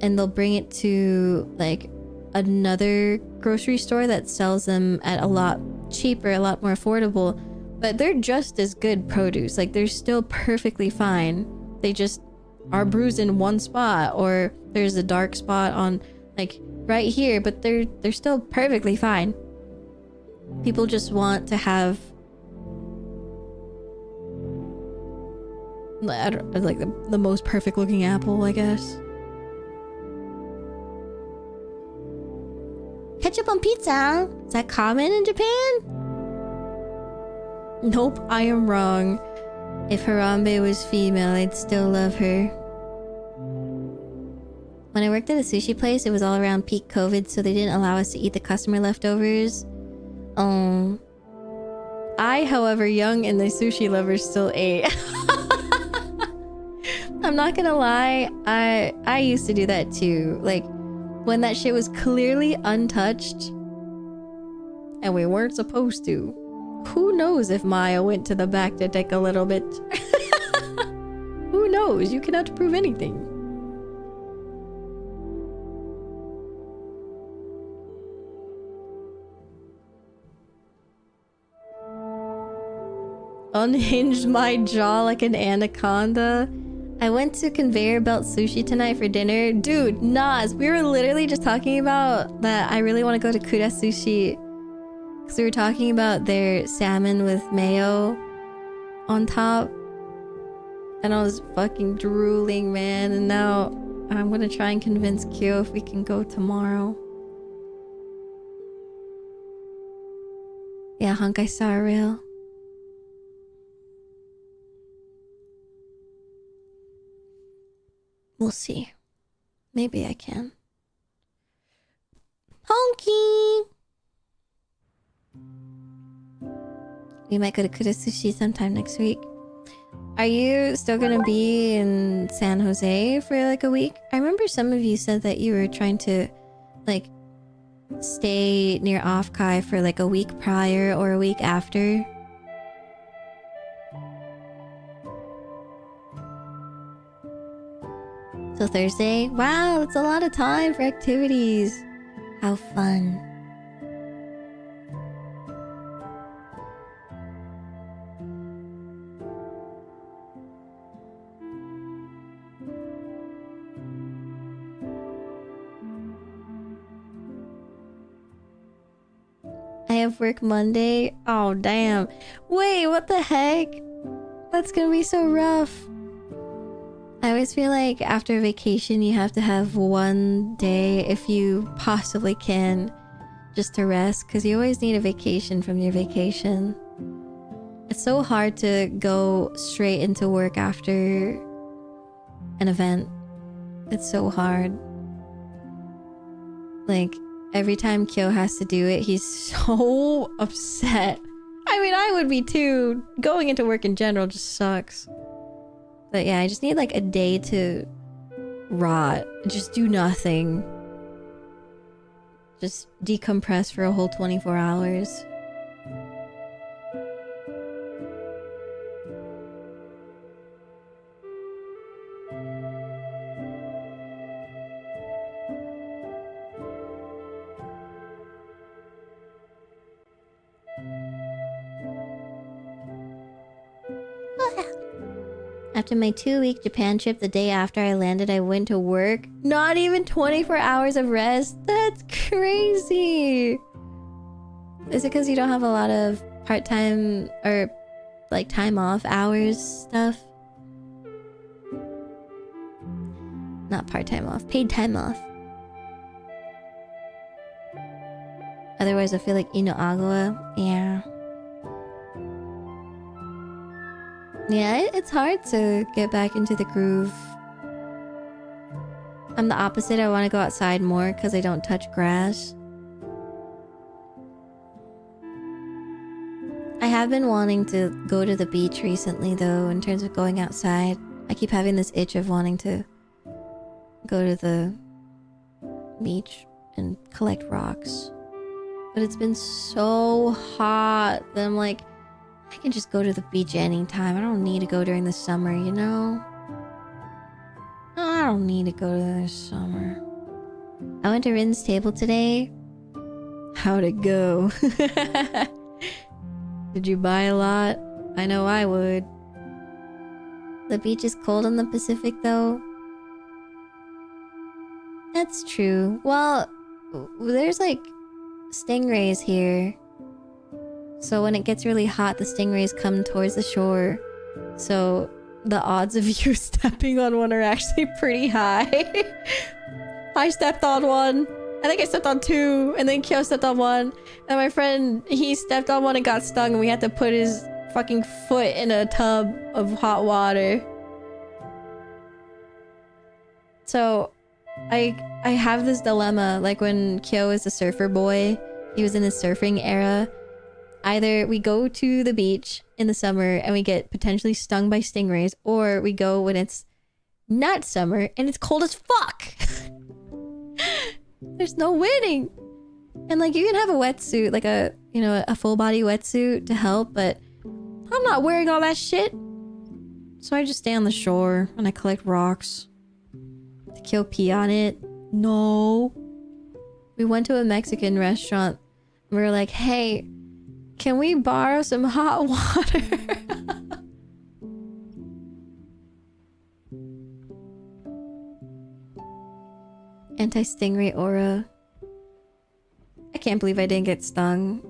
and they'll bring it to like another grocery store that sells them at a lot cheaper, a lot more affordable, but they're just as good produce. Like, they're still perfectly fine. They just are bruised in one spot, or there's a dark spot on like right here, but they're still perfectly fine. People just want to have, I don't, like the most perfect looking apple, I guess. Ketchup on pizza? Is that common in Japan? Nope, I am wrong. If Harambe was female, I'd still love her. When I worked at a sushi place, it was all around peak COVID, so they didn't allow us to eat the customer leftovers. I, however, young and the sushi lovers, still ate. I'm not gonna lie, I used to do that too. Like, when that shit was clearly untouched and we weren't supposed to. Who knows if Maia went to the back to take a little bit? Who knows? You cannot prove anything. Unhinged my jaw like an anaconda. I went to Conveyor Belt Sushi tonight for dinner. Dude, Nas, we were literally just talking about that. I really want to go to Kura Sushi because we were talking about their salmon with mayo on top. And I was fucking drooling, man. And now I'm going to try and convince Kyo if we can go tomorrow. Yeah, Hunk, I saw a reel. We'll see. Maybe I can. Honky! We might go to Kura Sushi sometime next week. Are you still gonna be in San Jose for like a week? I remember some of you said that you were trying to like stay near Offkai for like a week prior or a week after. So Thursday? Wow, that's a lot of time for activities. How fun. I have work Monday. Oh, damn. Wait, what the heck? That's gonna be so rough. I always feel like after vacation, you have to have one day, if you possibly can, just to rest, because you always need a vacation from your vacation. It's so hard to go straight into work after an event. It's so hard. Like, every time Kyo has to do it, he's so upset. I mean, I would be too. Going into work in general just sucks. But yeah, I just need like a day to rot. Just do nothing. Just decompress for a whole 24 hours. After my 2-week Japan trip, the day after I landed, I went to work. Not even 24 hours of rest. That's crazy. Is it because you don't have a lot of part-time or like time off hours stuff. Not part-time off, paid time off. Otherwise, I feel like Ino Agua. Yeah. Yeah, it's hard to get back into the groove. I'm the opposite. I want to go outside more because I don't touch grass. I have been wanting to go to the beach recently, though, in terms of going outside. I keep having this itch of wanting to go to the beach and collect rocks. But it's been so hot that I'm like, I can just go to the beach anytime. I don't need to go during the summer, you know? I don't need to go to the summer. I went to Rin's table today. How'd it go? Did you buy a lot? I know I would. The beach is cold in the Pacific, though. That's true. Well, there's like stingrays here. So when it gets really hot, the stingrays come towards the shore. So the odds of you stepping on one are actually pretty high. I stepped on one. I think I stepped on two. And then Kyo stepped on one. And my friend, he stepped on one and got stung. And we had to put his fucking foot in a tub of hot water. So I have this dilemma. Like when Kyo is a surfer boy, he was in his surfing era. Either we go to the beach in the summer and we get potentially stung by stingrays, or we go when it's not summer and it's cold as fuck. There's no winning. And like you can have a wetsuit, like a, you know, a full body wetsuit to help, but I'm not wearing all that shit. So I just stay on the shore and I collect rocks to kill pee on it. No. We went to a Mexican restaurant. We were like, hey, can we borrow some hot water? Anti-stingray aura. I can't believe I didn't get stung.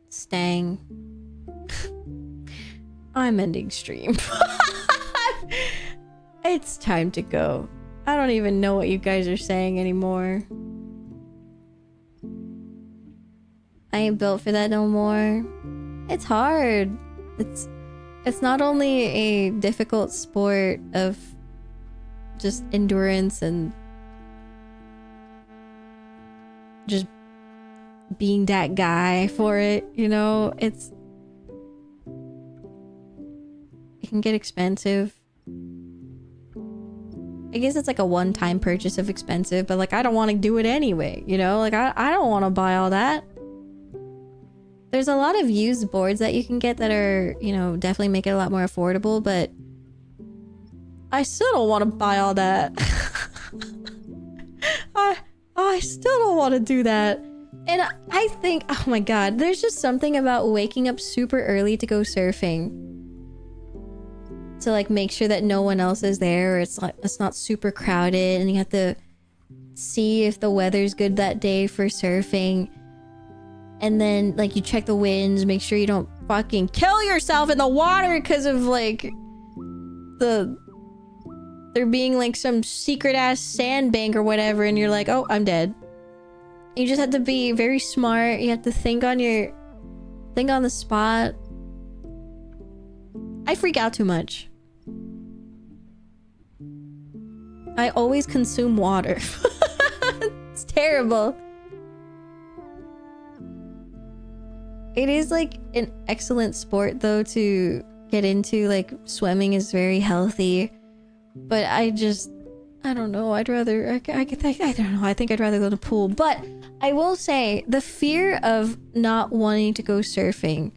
Stang. I'm ending stream. It's time to go. I don't even know what you guys are saying anymore. I ain't built for that no more. It's hard. It's not only a difficult sport of just endurance and just being that guy for it, you know, it can get expensive. I guess it's like a one-time purchase of expensive, but like I don't want to do it anyway, you know, like I don't want to buy all that. There's a lot of used boards that you can get that are, you know, definitely make it a lot more affordable, but I still don't want to buy all that. I still don't want to do that. And I think, oh my god, there's just something about waking up super early to go surfing. To like make sure that no one else is there, or it's not super crowded, and you have to see if the weather's good that day for surfing. And then like you check the winds, make sure you don't fucking kill yourself in the water because of like there being like some secret ass sandbank or whatever, and you're like, oh, I'm dead. You just have to be very smart. You have to think on the spot. I freak out too much. I always consume water. It's terrible. It is like an excellent sport though to get into. Like swimming is very healthy, but I don't know. I don't know. I think I'd rather go to the pool. But I will say the fear of not wanting to go surfing.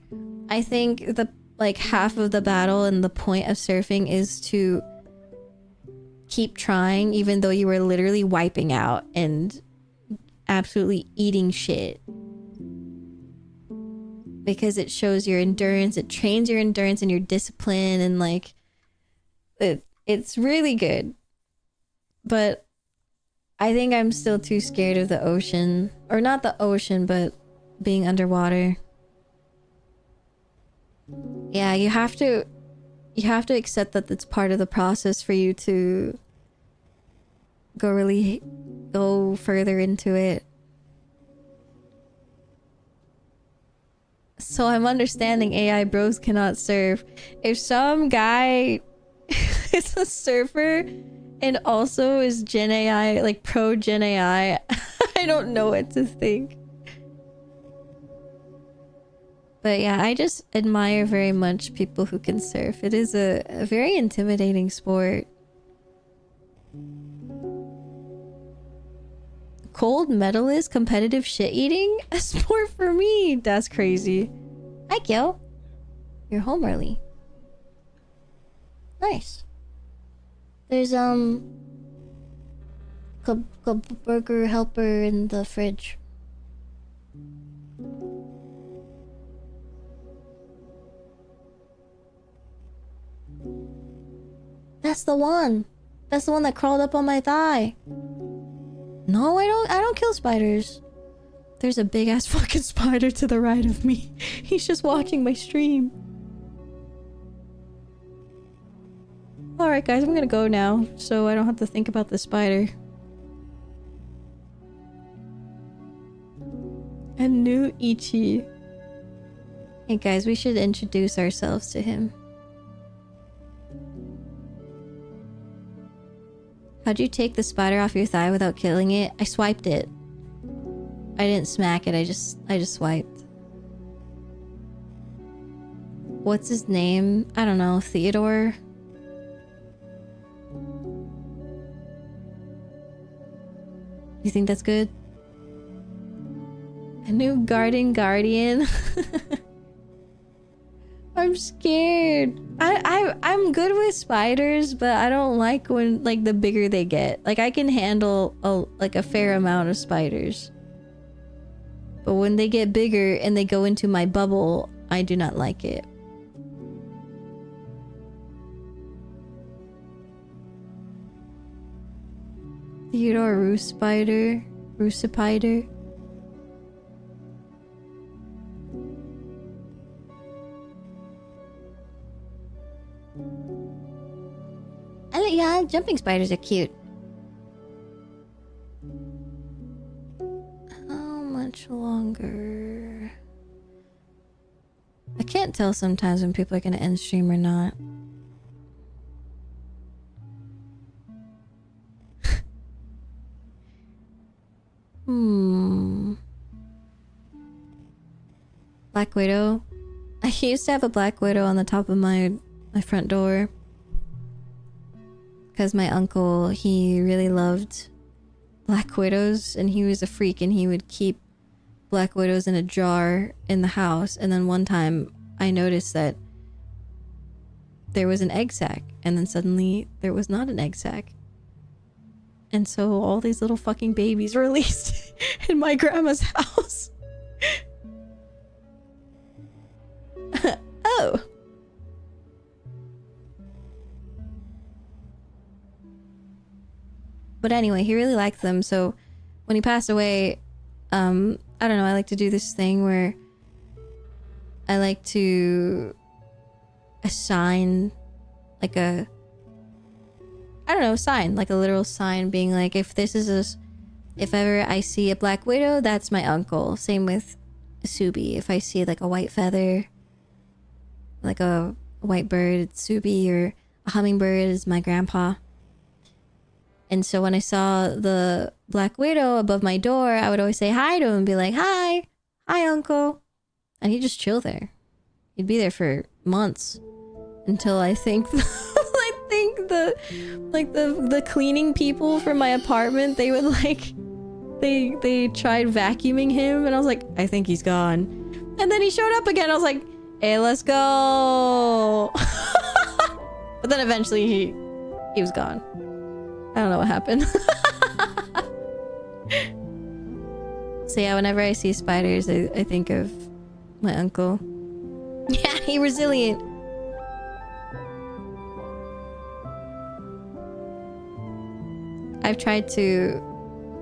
I think the like half of the battle and the point of surfing is to keep trying, even though you were literally wiping out and absolutely eating shit. because it shows your endurance, it trains your endurance and your discipline, and like it's really good. But I think I'm still too scared of the ocean, or not the ocean, but being underwater. Yeah, you have to accept that it's part of the process for you to go further into it. So I'm understanding AI bros cannot surf. If some guy is a surfer and also is Gen AI, like pro Gen AI, I don't know what to think. But yeah, I just admire very much people who can surf. It is a very intimidating sport. Cold medalist competitive shit eating? A sport for me. That's crazy. Hi, Gil. You're home early. Nice. There's a burger helper in the fridge. That's the one. That's the one that crawled up on my thigh. No, I don't kill spiders. There's a big ass fucking spider to the right of me. He's just watching my stream. Alright guys, I'm gonna go now so I don't have to think about the spider. A new Ichi. Hey guys, we should introduce ourselves to him. How'd you take the spider off your thigh without killing it? I swiped it. I didn't smack it, I just swiped. What's his name? I don't know, Theodore? You think that's good? A new guardian? I'm scared. I'm good with spiders, but I don't like when like the bigger they get. Like I can handle a fair amount of spiders. But when they get bigger and they go into my bubble, I do not like it. Theodore Roosipider. Yeah, jumping spiders are cute. How much longer? I can't tell sometimes when people are gonna end stream or not. Black Widow. I used to have a Black Widow on the top of my front door. Because my uncle, he really loved Black Widows and he was a freak and he would keep Black Widows in a jar in the house. And then one time I noticed that there was an egg sac and then suddenly there was not an egg sac. And so all these little fucking babies were released in my grandma's house. Oh. But anyway, he really liked them. So when he passed away, I don't know, I like to do this thing where I like to assign like a, I don't know, sign, like a literal sign being like, if ever I see a Black Widow, that's my uncle. Same with Subi. If I see like a white feather, like a white bird, it's Subi, or a hummingbird is my grandpa. And so when I saw the Black Widow above my door, I would always say hi to him and be like, hi uncle. And he'd just chill there. He'd be there for months until I think the cleaning people from my apartment, they would like, they tried vacuuming him and I was like, I think he's gone. And then he showed up again. I was like, hey, let's go. But then eventually he was gone. I don't know what happened. So yeah, whenever I see spiders, I think of My uncle. Yeah, he resilient. I've tried to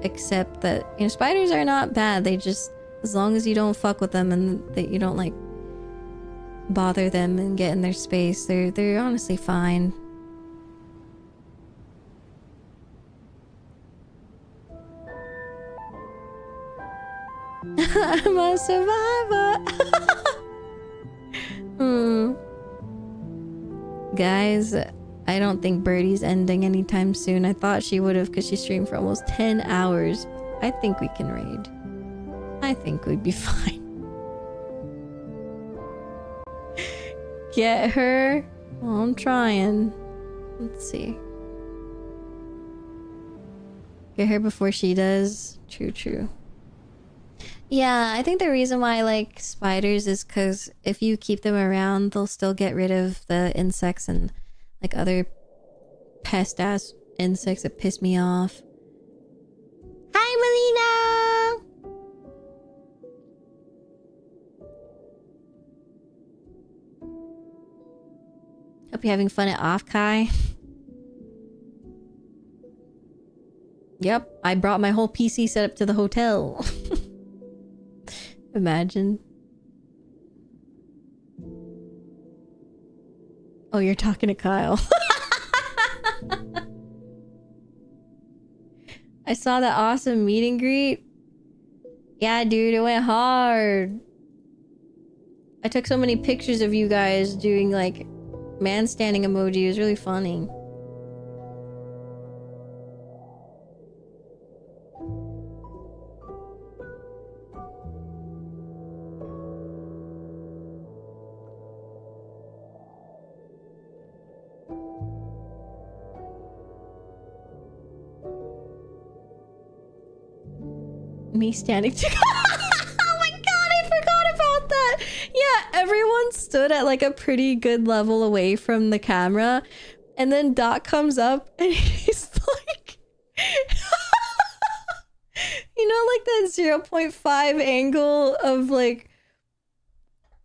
accept that, you know, spiders are not bad. They just, as long as you don't fuck with them and that you don't like bother them and get in their space, they're honestly fine. I'm a survivor. Guys, I don't think Birdie's ending anytime soon. I thought she would have because she streamed for almost 10 hours. I think we can raid. I think we'd be fine. Get her? Well, I'm trying. Let's see. Get her before she does. True. Yeah, I think the reason why I like spiders is because if you keep them around, they'll still get rid of the insects and like other pest-ass insects that piss me off. Hi, Melina! Hope you're having fun at Off Kai. Yep, I brought my whole PC setup to the hotel. Imagine. Oh, you're talking to Kyle. I saw that awesome meet and greet. Yeah, dude, it went hard. I took so many pictures of you guys doing like man standing emoji. It was really funny. Me standing to oh my god, I forgot about that. Yeah, everyone stood at like a pretty good level away from the camera, and then Doc comes up and he's like you know, like that 0.5 angle of like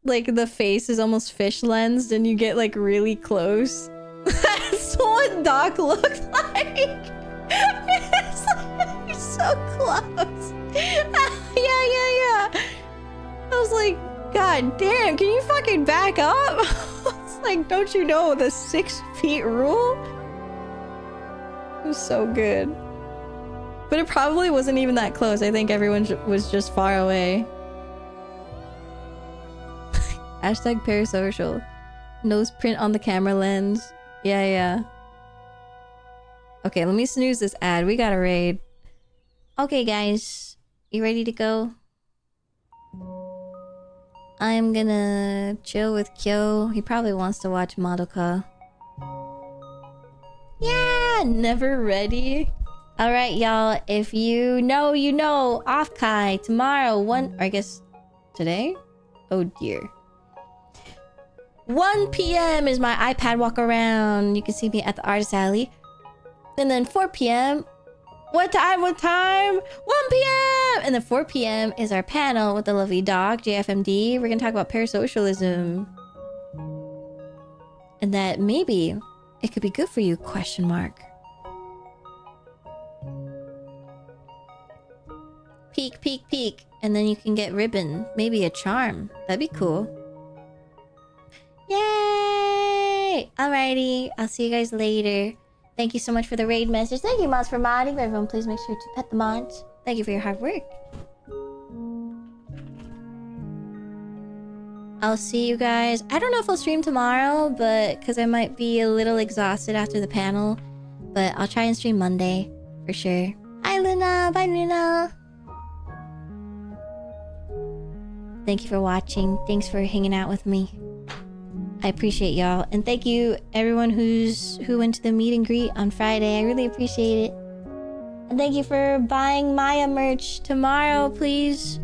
the face is almost fish lensed and you get like really close. That's what Doc looked like. It's like he's so close. Yeah. I was like, God damn, can you fucking back up? It's like, don't you know the 6 feet rule? It was so good. But it probably wasn't even that close. I think everyone was just far away. Hashtag parasocial. Nose print on the camera lens. Yeah. Okay, let me snooze this ad. We got a raid. Okay, guys. You ready to go? I'm gonna chill with Kyo. He probably wants to watch Madoka. Yeah, never ready. Alright, y'all. If you know, you know. Off Kai tomorrow. Or I guess today? Oh dear. 1 p.m. is my iPad walk around. You can see me at the Artist Alley. And then 4 p.m. What time? 1 p.m. And then 4 p.m. is our panel with the lovely dog, JFMD. We're going to talk about parasocialism. And that maybe it could be good for you, question mark. Peek. And then you can get ribbon. Maybe a charm. That'd be cool. Yay! Alrighty. I'll see you guys later. Thank you so much for the raid message. Thank you, mods, for modding. Everyone, please make sure to pet the mods. Thank you for your hard work. I'll see you guys. I don't know if I'll stream tomorrow, but because I might be a little exhausted after the panel. But I'll try and stream Monday for sure. Hi, Luna. Bye, Luna. Thank you for watching. Thanks for hanging out with me. I appreciate y'all. And thank you everyone who went to the meet and greet on Friday. I really appreciate it. And thank you for buying Maia merch tomorrow, please.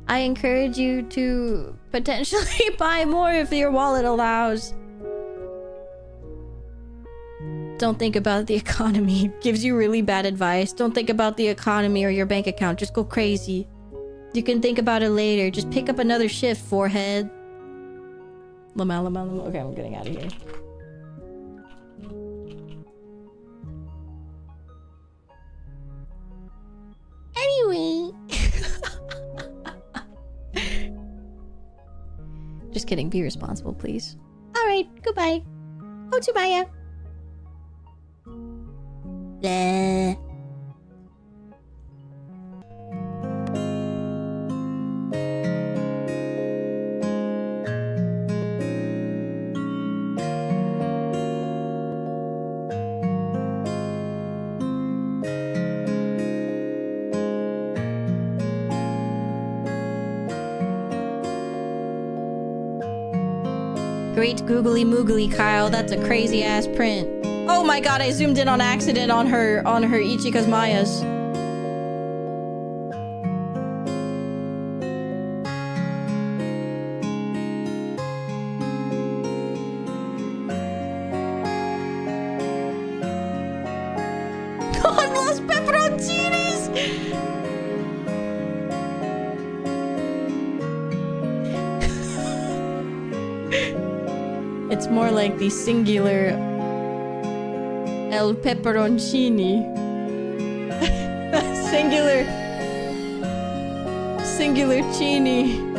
I encourage you to potentially buy more if your wallet allows. Don't think about the economy. Gives you really bad advice. Don't think about the economy or your bank account. Just go crazy. You can think about it later. Just pick up another shift, forehead. Lamau. Okay, I'm getting out of here. Anyway. Just kidding. Be responsible, please. Alright, goodbye. Oh, to Maia. Blah. Great googly moogly, Kyle. That's a crazy ass print. Oh my god, I zoomed in on accident on her Ichika's Maias. God bless pepperoncinis! It's more like the singular El Pepperoncini. Singular Chini.